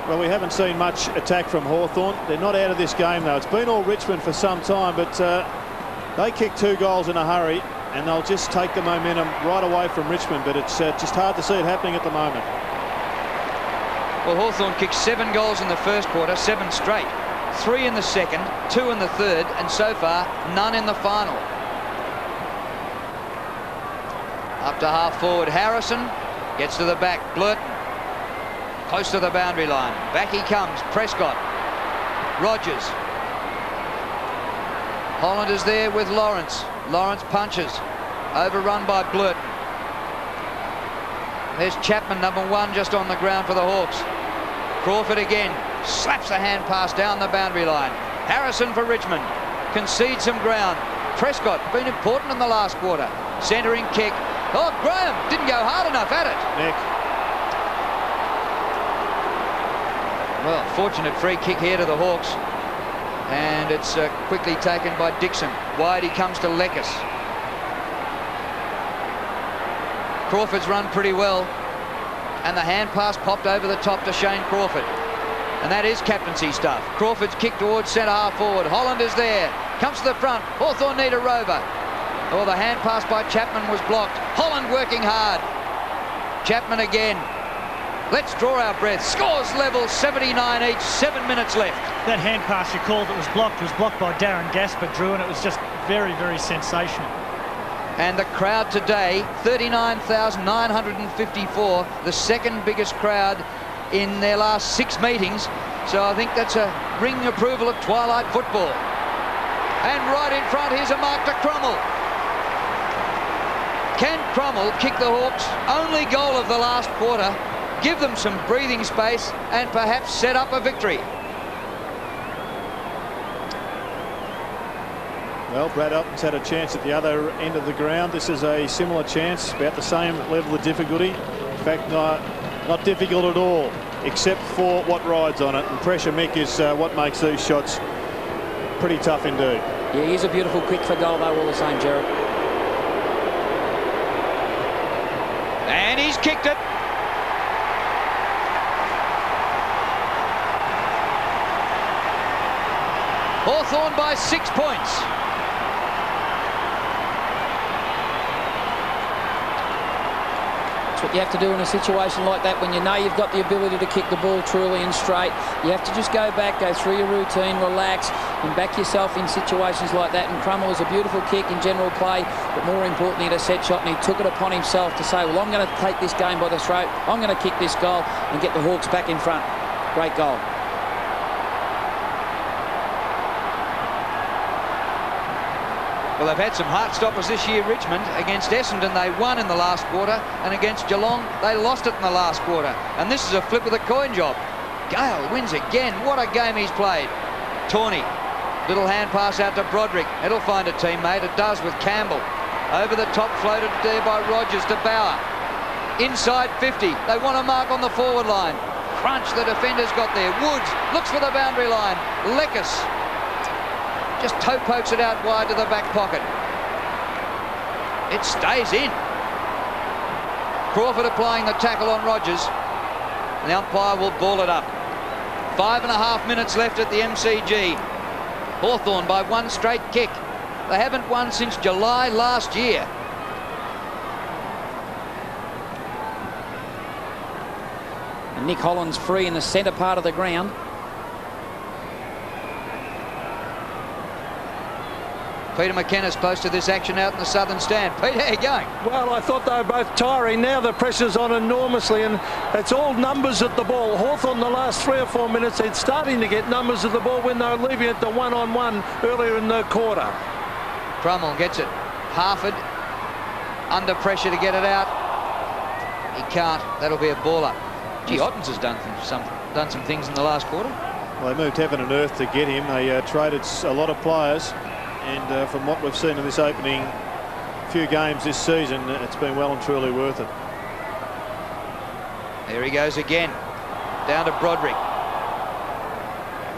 Well, we haven't seen much attack from Hawthorn. They're not out of this game, though. It's been all Richmond for some time, but they kicked 2 goals in a hurry, and they'll just take the momentum right away from Richmond, but it's just hard to see it happening at the moment. Well, Hawthorn kicked 7 goals in the first quarter, 7 straight. 3 in the second, 2 in the third, and so far, none in the final. Up to half forward, Harrison gets to the back. Blurton close to the boundary line. Back he comes, Prescott. Rogers. Holland is there with Lawrence. Lawrence punches. Overrun by Blurt. There's Chapman, number 1, just on the ground for the Hawks. Crawford again. Slaps a hand pass down the boundary line. Harrison for Richmond. Concedes some ground. Prescott, been important in the last quarter. Centering kick. Oh, Graham didn't go hard enough at it. Nick. Well, fortunate free kick here to the Hawks. And it's quickly taken by Dixon. Wide he comes to Leckis. Crawford's run pretty well. And the hand pass popped over the top to Shane Crawford. And that is captaincy stuff. Crawford's kick towards centre half forward. Holland is there. Comes to the front. Hawthorn need a rover. Oh, the hand pass by Chapman was blocked. Holland working hard. Chapman again. Let's draw our breath. Scores level, 79 each, 7 minutes left. That hand pass you called that was blocked by Darren Gaspar, Drew, and it was just very, very sensational. And the crowd today, 39,954, the second biggest crowd in their last 6 meetings. So I think that's a ringing approval of twilight football. And right in front, here's a mark to Crummell. Can Crummell kick the Hawks' only goal of the last quarter, give them some breathing space, and perhaps set up a victory? Well, Brad Elton's had a chance at the other end of the ground. This is a similar chance, about the same level of difficulty. In fact, not difficult at all, except for what rides on it. And pressure, Mick, is what makes these shots pretty tough indeed. Yeah, here's a beautiful kick for goal, though, all the same, Jared. And he's kicked it. Hawthorn by 6 points. That's what you have to do in a situation like that when you know you've got the ability to kick the ball truly and straight. You have to just go back, go through your routine, relax, and back yourself in situations like that. And Crummell was a beautiful kick in general play, but more importantly, a set shot, and he took it upon himself to say, well, I'm going to take this game by the throat. I'm going to kick this goal and get the Hawks back in front. Great goal. Well, they've had some heart stoppers this year, Richmond. Against Essendon, they won in the last quarter, and against Geelong, they lost it in the last quarter. And this is a flip of the coin job. Gale wins again. What a game he's played. Tawney, little hand pass out to Broderick. It'll find a teammate. It does with Campbell. Over the top, floated there by Rogers to Bauer. Inside 50. They want a mark on the forward line. Crunch, the defender's got there. Woods looks for the boundary line. Leckis just toe pokes it out wide to the back pocket. It stays in. Crawford applying the tackle on Rogers. And the umpire will ball it up. 5.5 minutes left at the MCG. Hawthorn by 1 straight kick. They haven't won since July last year. And Nick Holland's free in the centre part of the ground. Peter McKenna's close to this action out in the southern stand. Peter, how are you going? Well, I thought they were both tiring. Now the pressure's on enormously, and it's all numbers at the ball. Hawthorn the last 3 or 4 minutes, they're starting to get numbers at the ball when they were leaving it to 1-on-1 earlier in the quarter. Crummell gets it. Harford under pressure to get it out. He can't. That'll be a ball up. Gee, Ottens has done some things in the last quarter. Well, they moved heaven and earth to get him. They traded a lot of players. And from what we've seen in this opening few games this season, it's been well and truly worth it. There he goes again. Down to Broderick.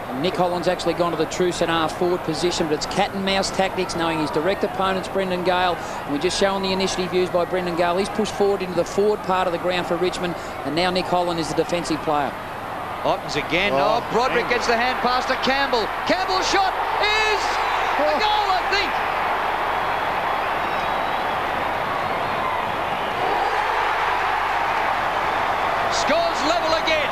And Nick Holland's actually gone to the true centre half forward position, but it's cat and mouse tactics, knowing his direct opponent's Brendan Gale. And we're just showing the initiative used by Brendan Gale. He's pushed forward into the forward part of the ground for Richmond, and now Nick Holland is the defensive player. Ottens again. Oh, Broderick gets the hand pass to Campbell. Campbell's shot is a goal, I think. Scores level again.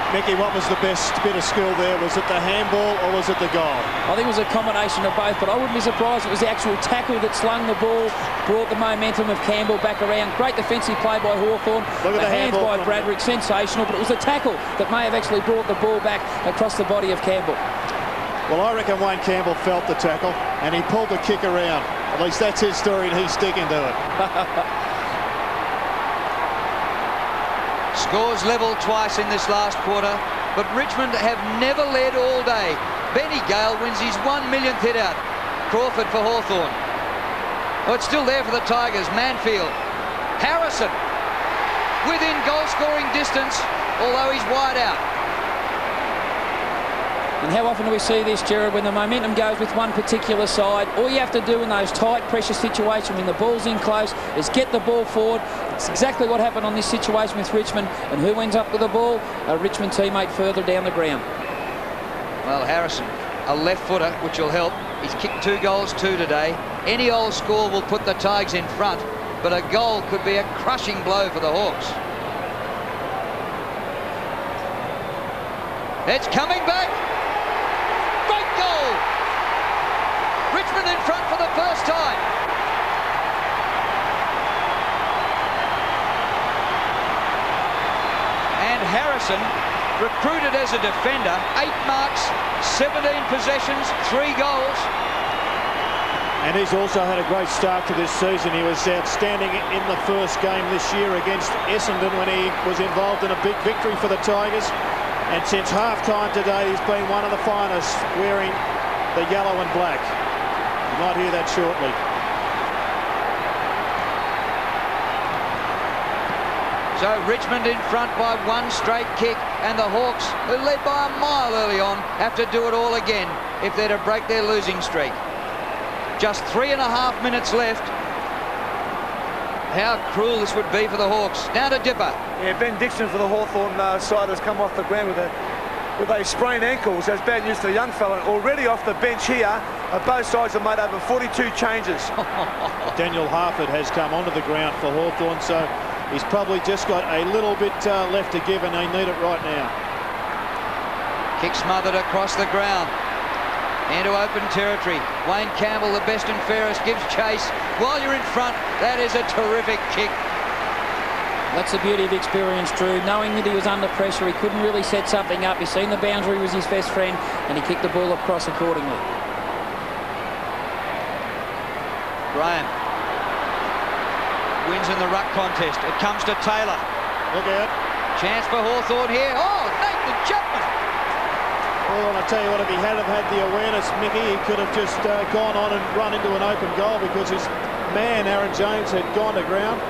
Mickey, what was the best bit of skill there? Was it the handball or was it the goal? I think it was a combination of both, but I wouldn't be surprised if it was the actual tackle that slung the ball, brought the momentum of Campbell back around. Great defensive play by Hawthorn. Look at the hands handball by Bradrick, sensational, but it was the tackle that may have actually brought the ball back across the body of Campbell. Well, I reckon Wayne Campbell felt the tackle and he pulled the kick around. At least that's his story and he's sticking to it. Scores level twice in this last quarter, but Richmond have never led all day. Benny Gale wins his 1 millionth hit out. Crawford for Hawthorn. Oh, it's still there for the Tigers. Manfield. Harrison within goal-scoring distance, although he's wide out. And how often do we see this, Gerard, when the momentum goes with one particular side? All you have to do in those tight pressure situations when the ball's in close is get the ball forward. It's exactly what happened on this situation with Richmond. And who ends up with the ball? A Richmond teammate further down the ground. Well, Harrison, a left footer, which will help. He's kicked 2 goals, 2 today. Any old score will put the Tigers in front, but a goal could be a crushing blow for the Hawks. It's coming back. Great goal. Richmond in front for the first time. And Harrison, recruited as a defender, 8 marks, 17 possessions, 3 goals. And he's also had a great start to this season. He was outstanding in the first game this year against Essendon when he was involved in a big victory for the Tigers. And since half-time today, he's been one of the finest wearing the yellow and black. You might hear that shortly. So Richmond in front by 1 straight kick, and the Hawks, who led by a mile early on, have to do it all again if they're to break their losing streak. Just 3.5 minutes left. How cruel this would be for the Hawks. Now to Dipper. Yeah, Ben Dixon for the Hawthorn side has come off the ground with a sprained ankle. So that's bad news for the young fella. Already off the bench here, both sides have made over 42 changes. Daniel Harford has come onto the ground for Hawthorn, so he's probably just got a little bit left to give, and they need it right now. Kick smothered across the ground. Into open territory. Wayne Campbell, the best and fairest, gives chase. While you're in front, that is a terrific kick. That's the beauty of experience, Drew. Knowing that he was under pressure, he couldn't really set something up. He's seen the boundary was his best friend, and he kicked the ball across accordingly. Graham wins in the ruck contest. It comes to Taylor. Look out. Chance for Hawthorn here. Oh, Nathan Chapman. Well, I tell you what, if he had the awareness, Mickey, he could have just gone on and run into an open goal because his man, Aaron Jones, had gone to ground.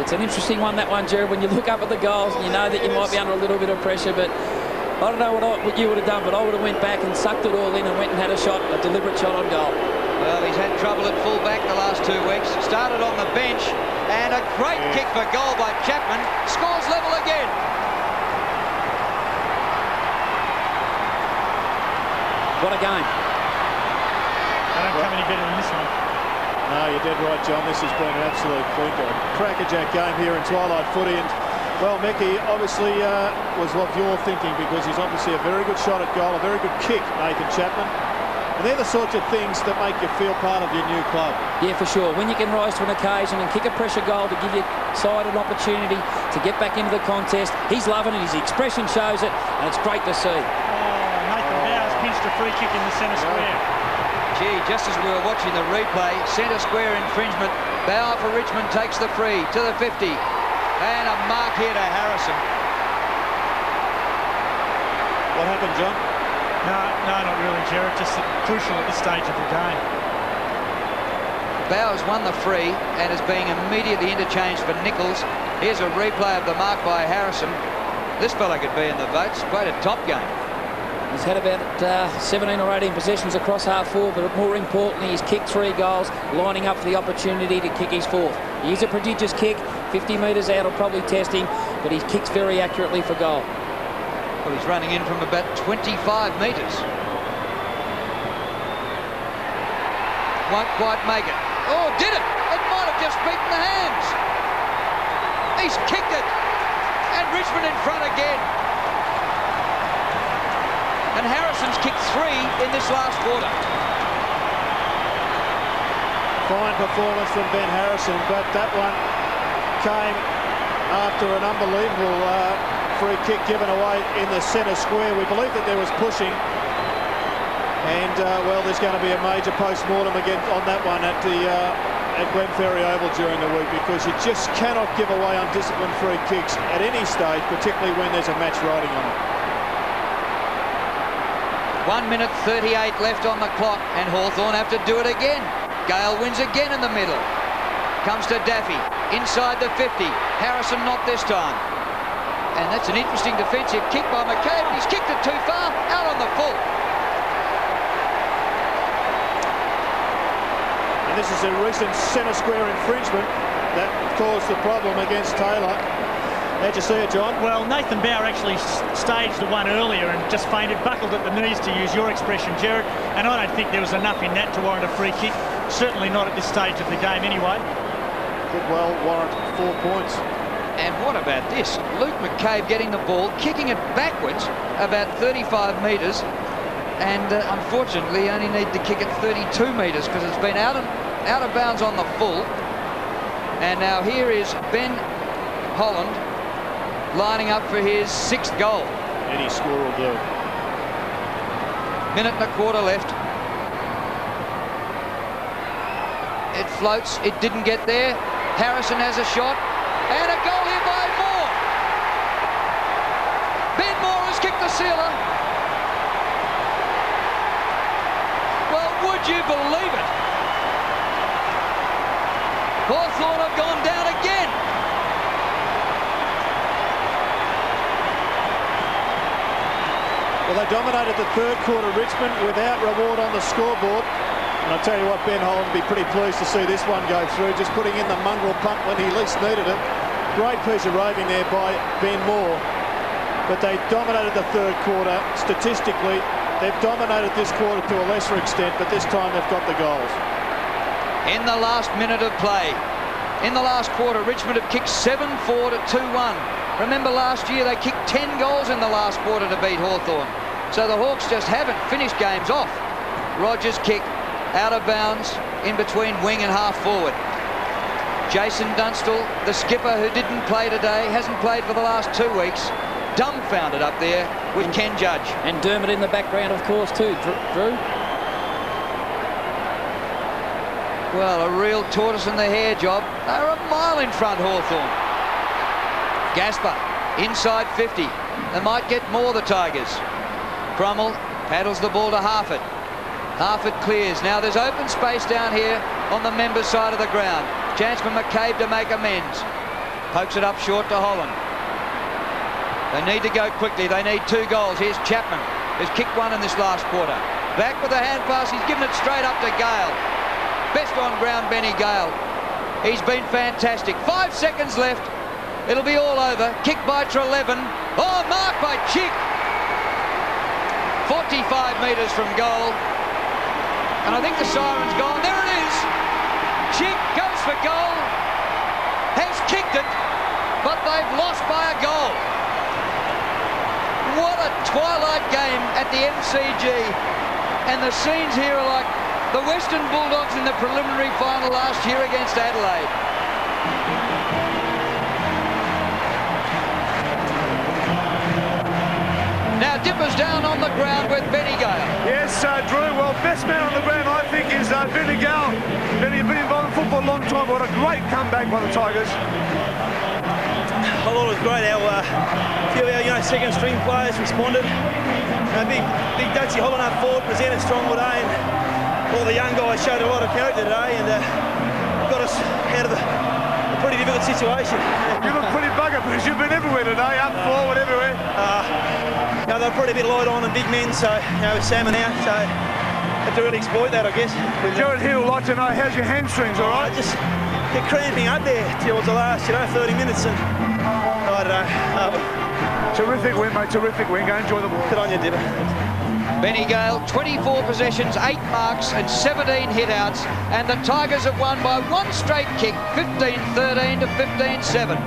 It's an interesting one, that one, Gerard, when you look up at the goals and you know that you might be under a little bit of pressure, but I don't know what you would have done, but I would have went back and sucked it all in and went and had a shot, a deliberate shot on goal. Well, he's had trouble at full-back the last 2 weeks. Started on the bench, and a great kick for goal by Chapman. Scores level again. What a game. They don't come any better than this one. No, you're dead right, John. This has been an absolute clinker. Crackerjack game here in Twilight Footy. And, well, Mickey, obviously was what you're thinking, because he's obviously a very good shot at goal, a very good kick, Nathan Chapman. And they're the sorts of things that make you feel part of your new club. Yeah, for sure. When you can rise to an occasion and kick a pressure goal to give your side an opportunity to get back into the contest, he's loving it. His expression shows it, and it's great to see. Nathan Bowers pinched a free kick in the centre square. Gee, just as we were watching the replay, centre square infringement. Bauer for Richmond takes the free to the 50. And a mark here to Harrison. What happened, John? No, not really, Gerard. Just crucial at this stage of the game. Bowers won the free and is being immediately interchanged for Nichols. Here's a replay of the mark by Harrison. This fella could be in the votes. Played a top game. He's had about 17 or 18 possessions across half forward, but more importantly, he's kicked 3 goals, lining up for the opportunity to kick his 4th. He's a prodigious kick. 50 metres out will probably test him, but he kicks very accurately for goal. Well, he's running in from about 25 metres. Won't quite make it. Oh, did it! It might have just beaten the hands. He's kicked it. And Richmond in front again. and Harrison's kicked 3 in this last quarter. Fine performance from Ben Harrison, but that one came after an unbelievable free kick given away in the centre square. We believe that there was pushing, and well, there's going to be a major post-mortem again on that one at Glenferrie Oval during the week, because you just cannot give away undisciplined free kicks at any stage, particularly when there's a match riding on it. 1 minute 38 left on the clock, and Hawthorn have to do it again. Gale wins again in the middle. Comes to Daffy, inside the 50. Harrison not this time. And that's an interesting defensive kick by McCabe. He's kicked it too far, out on the full. And this is a recent centre square infringement that caused the problem against Taylor. How'd you see it, John? Well, Nathan Bauer actually staged the one earlier and just fainted, buckled at the knees, to use your expression, Jared. And I don't think there was enough in that to warrant a free kick. Certainly not at this stage of the game anyway. Could well warrant 4 points. And what about this? Luke McCabe getting the ball, kicking it backwards about 35 metres, and unfortunately only need to kick it 32 metres because it's been out of bounds on the full. And now here is Ben Holland lining up for his 6th goal. Any score will do. Minute and a quarter left. It floats, it didn't get there. Harrison has a shot, and a goal here by Moore. Ben Moore has kicked the sealer. Well, would you believe it? Hawthorn have gone down again. Well, they dominated the third quarter, Richmond, without reward on the scoreboard. And I'll tell you what, Ben Holland will be pretty pleased to see this one go through, just putting in the mongrel punt when he least needed it. Great piece of roving there by Ben Moore. But they dominated the third quarter. Statistically, they've dominated this quarter to a lesser extent, but this time they've got the goals. In the last minute of play, in the last quarter, Richmond have kicked 7-4 to 2-1. Remember last year they kicked 10 goals in the last quarter to beat Hawthorn. So the Hawks just haven't finished games off. Rogers kick out of bounds in between wing and half forward. Jason Dunstall, the skipper who didn't play today, hasn't played for the last 2 weeks, dumbfounded up there with Ken Judge. And Dermott in the background, of course, too, Drew. Well, a real tortoise in the hare job. They're a mile in front, Hawthorn. Gaspar, inside 50. They might get more, the Tigers. Crummell paddles the ball to Harford. Harford clears. Now there's open space down here on the members' side of the ground. Chance for McCabe to make amends. Pokes it up short to Holland. They need to go quickly. They need 2 goals. Here's Chapman, who's kicked 1 in this last quarter. Back with a hand pass. He's given it straight up to Gale. Best on ground, Benny Gale. He's been fantastic. 5 seconds left. It'll be all over. Kick by Trelevin. Oh, marked by Chick. 45 metres from goal. And I think the siren's gone. There it is. Chick goes for goal. Has kicked it, but they've lost by a goal. What a twilight game at the MCG. And the scenes here are like the Western Bulldogs in the preliminary final last year against Adelaide. Now Dipper's down on the ground with Benny Gale. Yes, Drew, well, best man on the ground, I think, is Benny Gale. Benny, you've been involved in football a long time. What a great comeback by the Tigers. I thought it was great. Our few of our second string players responded. Big Dutchy Holland up forward presented strong today, and all the young guys showed a lot of character today and got us out of a pretty difficult situation. You look pretty bugger because you've been everywhere today, up forward, everywhere. They're probably a bit light on and big men, so with Salmon out, so have to really exploit that, I guess. Jared Hill would like to know, how's your hamstrings, all right? Just get cramping up there towards the last, 30 minutes, and I don't know. Terrific win, mate, terrific win. Go enjoy the ball. Good on you, Dipper. Benny Gale, 24 possessions, 8 marks and 17 hit-outs, and the Tigers have won by 1 straight kick, 15-13 to 15-7.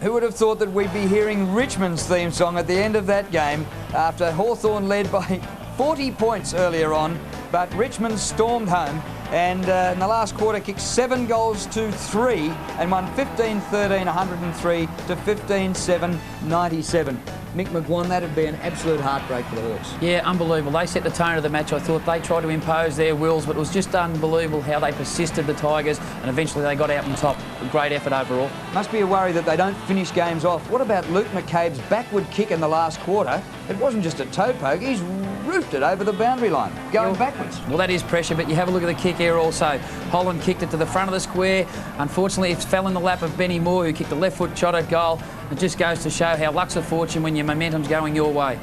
Who would have thought that we'd be hearing Richmond's theme song at the end of that game after Hawthorn led by 40 points earlier on, but Richmond stormed home and in the last quarter kicked 7 goals to 3 and won 15-13, 103 to 15-7, 97. Mick McGuan, that'd be an absolute heartbreak for the Hawks. Yeah, unbelievable. They set the tone of the match. I thought they tried to impose their wills, but it was just unbelievable how they persisted, the Tigers, and eventually they got out on top. A great effort overall. Must be a worry that they don't finish games off. What about Luke McCabe's backward kick in the last quarter? It wasn't just a toe poke, he's roofed it over the boundary line, going backwards. Well, that is pressure, but you have a look at the kick here also. Holland kicked it to the front of the square. Unfortunately, it fell in the lap of Benny Moore, who kicked a left foot shot at goal. It just goes to show how luck's of fortune when your momentum's going your way.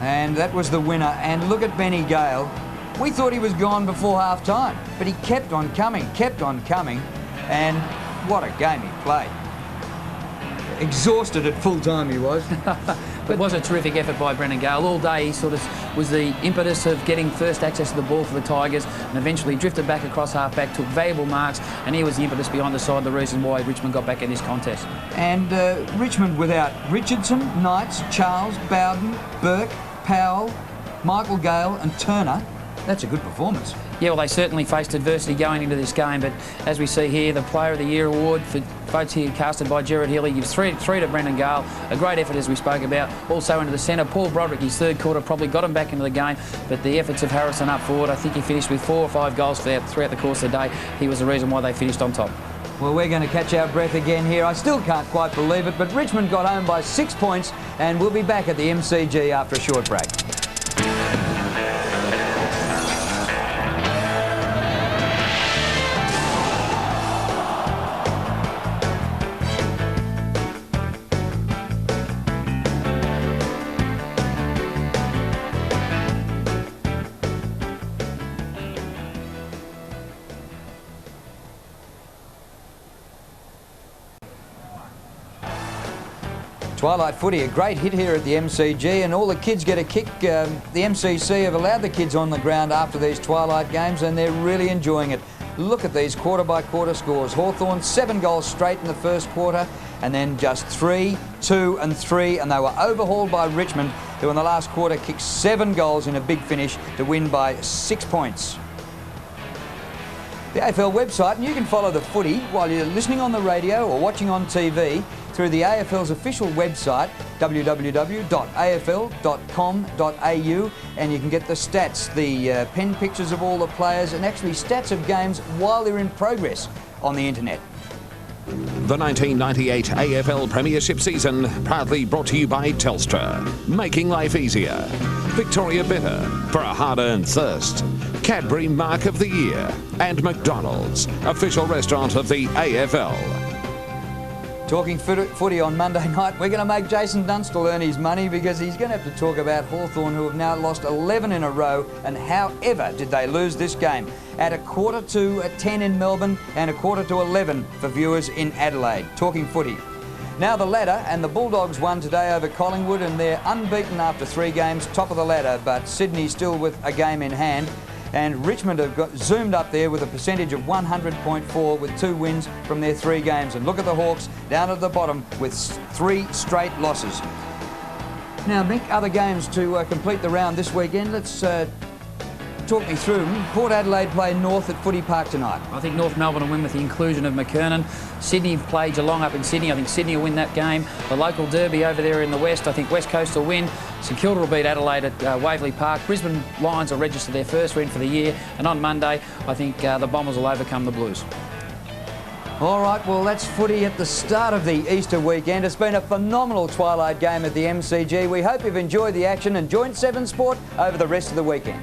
And that was the winner. And look at Benny Gale. We thought he was gone before half time, but he kept on coming, and what a game he played. Exhausted at full time he was. But it was a terrific effort by Brendan Gale. All day he sort of was the impetus of getting first access to the ball for the Tigers, and eventually drifted back across half-back, took valuable marks, and he was the impetus behind the side, the reason why Richmond got back in this contest. And Richmond without Richardson, Knights, Charles, Bowden, Burke, Powell, Michael Gale and Turner, that's a good performance. Yeah, well, they certainly faced adversity going into this game, but as we see here, the Player of the Year award for votes here casted by Gerard Healy gives three to Brendan Gale. A great effort, as we spoke about. Also into the centre, Paul Broderick, his third quarter probably got him back into the game, but the efforts of Harrison up forward, I think he finished with 4 or 5 goals throughout the course of the day. He was the reason why they finished on top. Well, we're going to catch our breath again here. I still can't quite believe it, but Richmond got home by 6 points, and we'll be back at the MCG after a short break. Twilight Footy, a great hit here at the MCG, and all the kids get a kick. The MCC have allowed the kids on the ground after these Twilight games, and they're really enjoying it. Look at these quarter-by-quarter scores. Hawthorn 7 goals straight in the first quarter, and then just 3, 2 and 3, and they were overhauled by Richmond, who in the last quarter kicked 7 goals in a big finish to win by 6 points. The AFL website, and you can follow the footy while you're listening on the radio or watching on TV through the AFL's official website, www.afl.com.au, and you can get the stats, the pen pictures of all the players, and actually stats of games while they're in progress on the internet. The 1998 AFL Premiership season proudly brought to you by Telstra, making life easier. Victoria Bitter, for a hard-earned thirst. Cadbury Mark of the Year, and McDonald's, official restaurant of the AFL. Talking footy on Monday night, we're going to make Jason Dunstall earn his money, because he's going to have to talk about Hawthorn, who have now lost 11 in a row, and however did they lose this game? At 10:15 in Melbourne and 11:15 for viewers in Adelaide. Talking footy. Now the ladder, and the Bulldogs won today over Collingwood, and they're unbeaten after 3 games, top of the ladder, but Sydney still with a game in hand. And Richmond have got zoomed up there with a percentage of 100.4 with 2 wins from their 3 games. And look at the Hawks down at the bottom with 3 straight losses. Now, Mick, other games to complete the round this weekend. Let's talk me through them. Port Adelaide play North at Footy Park tonight. I think North Melbourne will win with the inclusion of McKernan. Sydney play Geelong up in Sydney. I think Sydney will win that game. The local derby over there in the West, I think West Coast will win. St Kilda will beat Adelaide at Waverley Park. Brisbane Lions will register their first win for the year. And on Monday, I think the Bombers will overcome the Blues. All right, well, that's footy at the start of the Easter weekend. It's been a phenomenal Twilight game at the MCG. We hope you've enjoyed the action and join 7 Sport over the rest of the weekend.